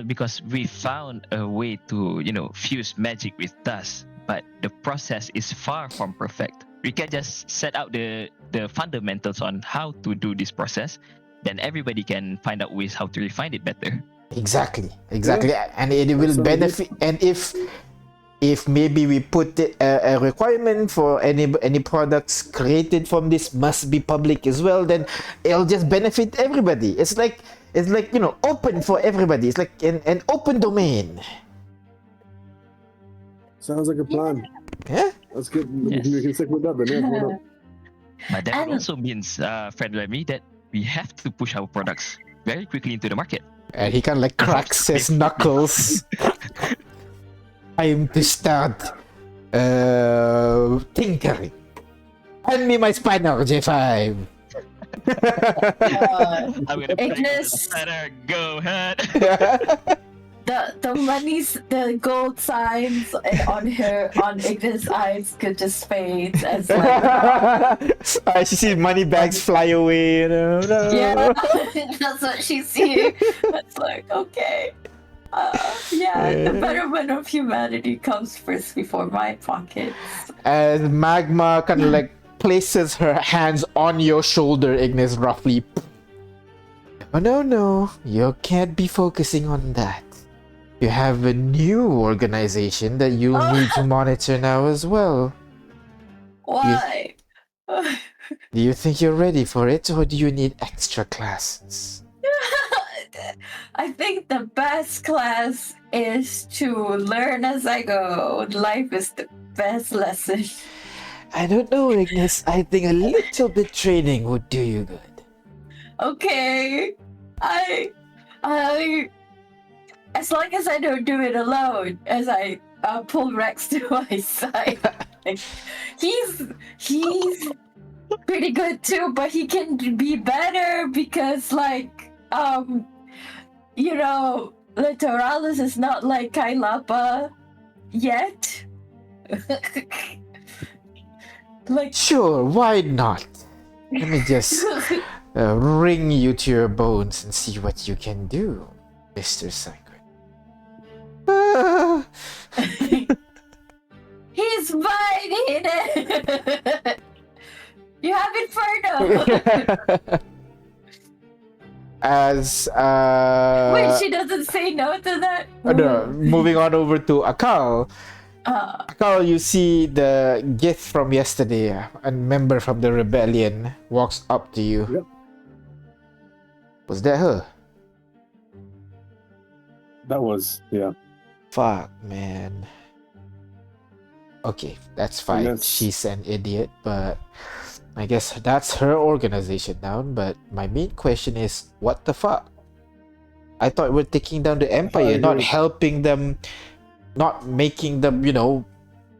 because we found a way to fuse magic with dust, but the process is far from perfect. We can just set out the fundamentals on how to do this process, then everybody can find out ways how to refine it better. Exactly. Yeah. And it will sounds good. benefit. And if maybe we put a requirement for any products created from this must be public as well, then it'll just benefit everybody. It's like open for everybody. It's like an open domain. Sounds like a plan. Yeah. That's good. Yes. We can stick with that, then. Yeah, why not? But that And- also means, friend Remy, that we have to push our products very quickly into the market. And he kind of like cracks his knuckles. Time to start tinkering. Hand me my spanner, J5. I'm gonna play with the Ignis, spanner. Go ahead. the monies, the gold signs on Ignis' eyes could just fade as like She sees money bags fly away. No. yeah, that's what she sees. It's like okay, the betterment of humanity comes first before my pockets. As Magma kind of like places her hands on your shoulder, Ignis, roughly. Oh no, you can't be focusing on that. You have a new organization that you'll need to monitor now as well. Why? Do you think you're ready for it, or do you need extra classes? I think the best class is to learn as I go. Life is the best lesson. I don't know, Ignis. I think a little bit training would do you good. Okay, I, as long as I don't do it alone, as I pull Rex to my side. he's pretty good too, but he can be better because Littoralis is not like Kailapa yet. Sure, why not? Let me just wring you to your bones and see what you can do, Mr. Sacred. He's biting it. You have Inferno. As Wait, she doesn't say no to that. no, moving on over to Akal. Uh, Akal, you see the gift from yesterday. A member from the rebellion walks up to you. Yep. Was that her? That was, yeah. Fuck, man. Okay, that's fine. that's- She's an idiot, but I guess that's her organization now. But my main question is, what the fuck? I thought we're taking down the Empire, not agree. helping them, not making them,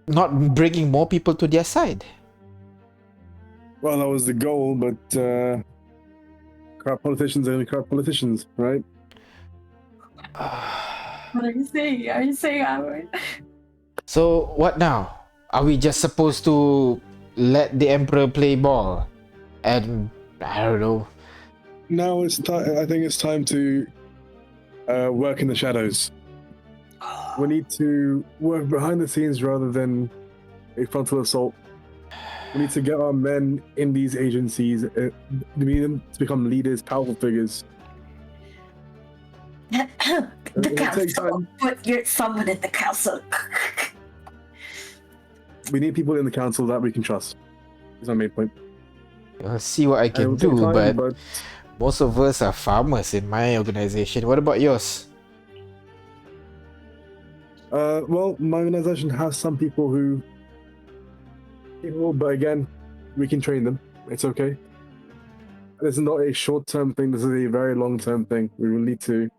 not bringing more people to their side. Well, that was the goal, but corrupt politicians are only corrupt politicians, right? what are you saying? Are you saying Howard? So what now? Are we just supposed to let the Emperor play ball? And I don't know. Now it's time. I think it's time to work in the shadows. We need to work behind the scenes rather than a frontal assault. We need to get our men in these agencies. We need them to become leaders, powerful figures. The It'll take council. time. Put someone in the council. We need people in the council that we can trust. Is my main point. I'll see what I It can will take do, time, but most of us are farmers in my organization. What about yours? Well, my organization has some people who capable, but again, we can train them. It's okay. This is not a short-term thing. This is a very long-term thing. We will need to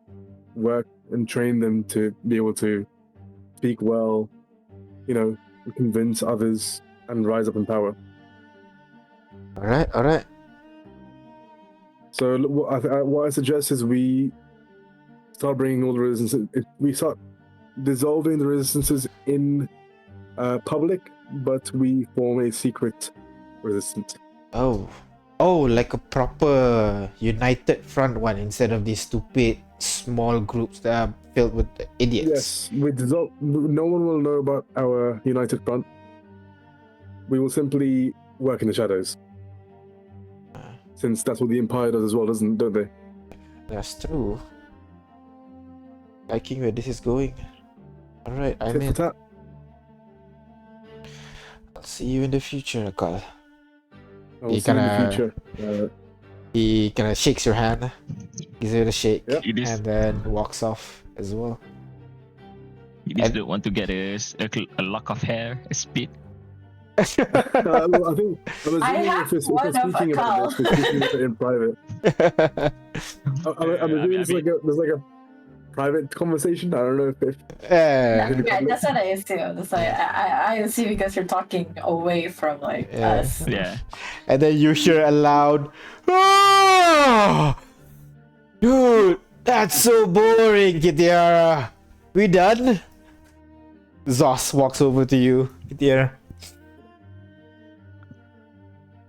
work and train them to be able to speak well, convince others and rise up in power. All right. So what I suggest is we start bringing all the resistances. We start dissolving the resistances in public, but we form a secret resistance. Oh, like a proper united front one instead of these stupid small groups that are filled with idiots. Yes, we dissolve. No one will know about our united front. We will simply work in the shadows, since that's what the Empire does as well, don't they? That's true. Liking where this is going. All right, I'm Tit for in. tat. I'll see you in the future, Akal. I will You see you in the kinda- future. He kind of shakes your hand, gives it a shake, Yep. It is. and then walks off as well. You just don't want to get a lock of hair, a spit. Well, I think I was I wondering have if we're one of speaking about Akal. this, we're speaking about it in private. I'm assuming there's like a private conversation. I don't know if Yeah. Yeah, that's what I assume. That's like, I assume because you're talking away from like Yeah. us. Yeah. And then you hear a loud, "Ah! Dude, that's so boring, Kitiara. We done?" Zos walks over to you, Kitiara.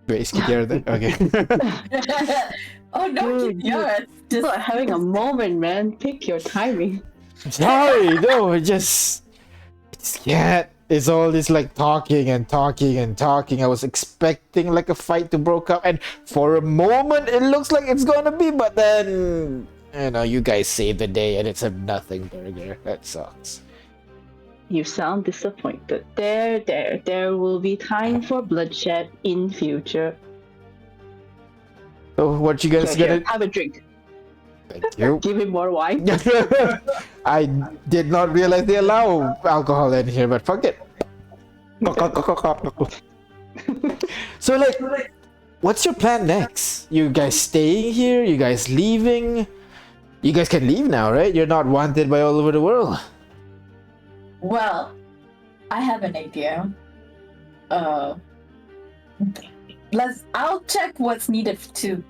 Wait, is Kitiara there? Okay. Oh no, Dude, yeah, it's Just just having a moment, man. Pick your timing. Sorry, no, I just can't. It's all this like talking and talking and talking. I was expecting like a fight to break up, and for a moment it looks like it's gonna be, but then you guys save the day and it's a nothing burger. That sucks. You sound disappointed. There will be time for bloodshed in future. So what you guys Here, gonna? have a drink. Thank you. Give him more wine. I did not realize they allow alcohol in here, but fuck it. So like, what's your plan next? You guys staying here? You guys leaving? You guys can leave now, right? You're not wanted by all over the world. well, I have an idea. I'll check what's needed to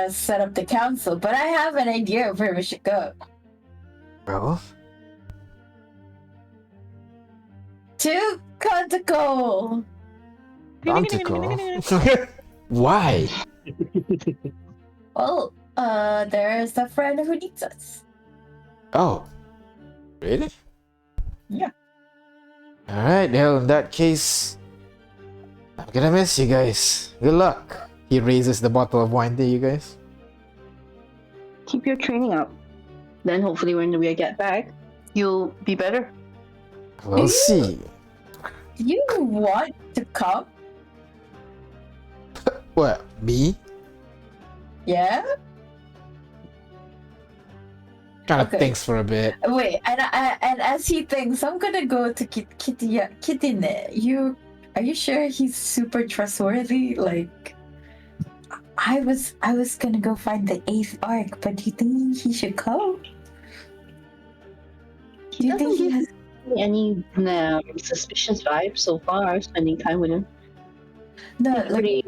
set up the council, but I have an idea of where we should go. Well, To Conticle! Conticle. Why? Well, there's a friend who needs us. Oh, really? Yeah. All right. Well, in that case, I'm gonna miss you guys. Good luck. He raises the bottle of wine to you guys. Keep your training up. Then hopefully when we get back, you'll be better. We'll see. Do you want to come? What, me? Yeah? Kind of Okay. thinks for a bit. Wait, and as he thinks, I'm gonna go to Kitine. Are you sure he's super trustworthy? Like, I was gonna go find the 8th arc, but do you think he should come? Do you think he has? Any suspicious vibes so far? Spending time with him. No, like,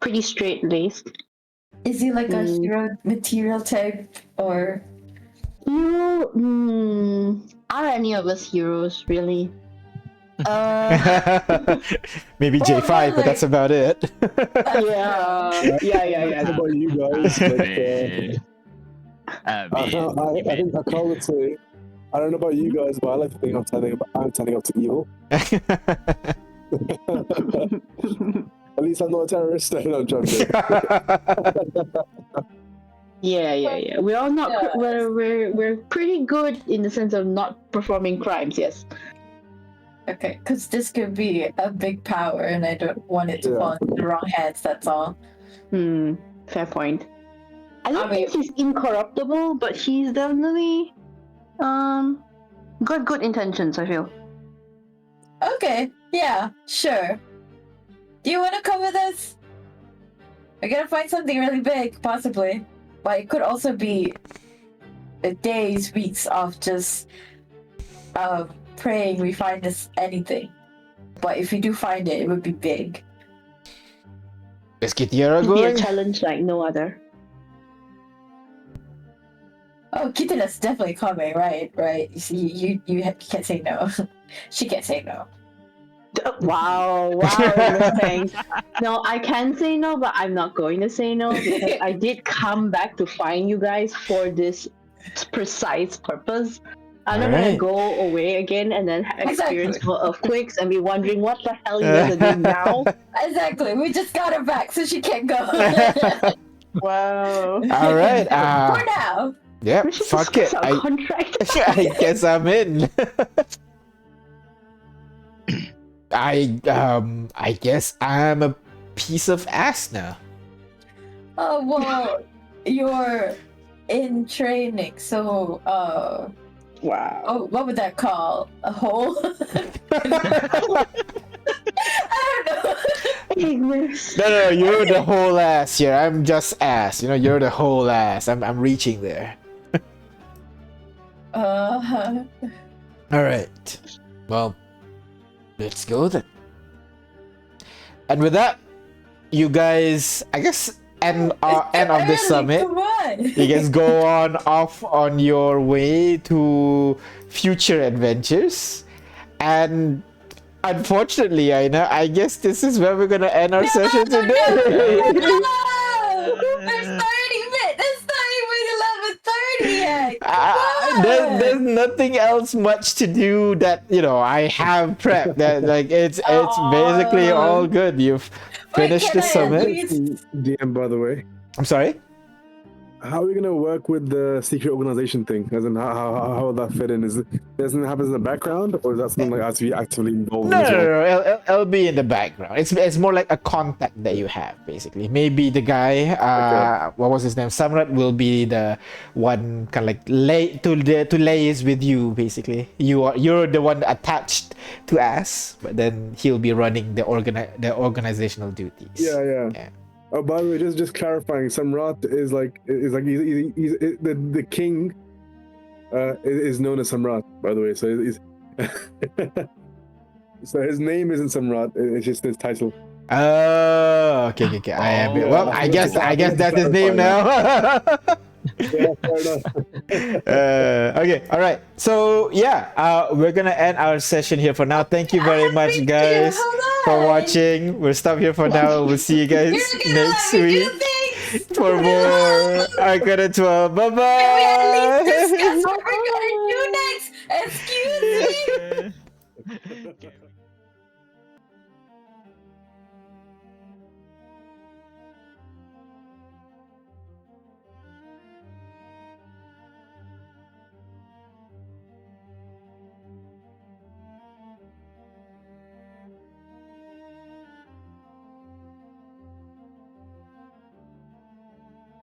Pretty straight laced. is he like a hero material type or? Are any of us heroes really? Maybe J5, but that's about it. Yeah. I don't know about you guys, but I think I can't say. I don't know about you guys, but I like to think I'm turning up to evil. At least I'm not a terrorist. No, I'm joking. Yeah. We're all not. Yeah. We're pretty good in the sense of not performing crimes. Yes. Okay, because this could be a big power, and I don't want it to fall into the wrong hands. That's all. Fair point. I don't mean- think he's incorruptible, but he's definitely got good intentions. I feel. Okay, yeah, sure. Do you want to come with us? We're gonna find something really big, possibly. But it could also be days, weeks of just praying we find this anything. But if we do find it, it would be big. Is Kitiara It'd be a going? challenge like no other. Oh, Kitina's definitely coming, right? Right. You see, you can't say no. She can't say no. Wow, thanks. No, I can say no, but I'm not going to say no because I did come back to find you guys for this precise purpose. I'm not gonna Alright. go away again and then experience Exactly. more earthquakes and be wondering what the hell you guys are doing now. Exactly. We just got her back, so she can't go. Wow. All right. For now. Yep. We should Fuck it. discuss our contract. I guess I'm in. I guess I'm a piece of ass now. Oh well, you're in training, so Wow. oh, what would that call? A hole? I don't know. Ignis. No, you're the whole ass here. I'm just ass. You know, you're the whole ass. I'm reaching there. Uh, All right. Well, let's go then. And with that, you guys, I guess, end of the summit. Come on. You guys go off on your way to future adventures, and unfortunately, I guess this is where we're gonna end our session today. No! It's starting with 11:30 yet. Come on. There's nothing else much to do that I have prepped. That like it's basically all good. You've finished can the I at summit. least- DM, by the way, I'm sorry. how are we gonna work with the secret organization thing? As in, how will that fit in? Doesn't it happen in the background, or is that something like has to be actively involved No, in as well? It'll be in the background. It's more like a contact that you have, basically. Maybe the guy, what was his name? Samrat will be the one kind of like to liaise with you, basically. You're the one attached to us, but then he'll be running the organizational duties. Yeah. Oh, by the way, just clarifying, Samrat is he's the king. Is known as Samrat, by the way. So he's so his name isn't Samrat. It's just his title. Oh, okay. Well, I guess that's his name now. Yeah, fair enough. Okay, all right. So yeah, we're gonna end our session here for now. Thank you very much, guys, for watching. We'll stop here for now. We'll see you guys next week for more Arcana 12. Bye bye. Can we at least discuss what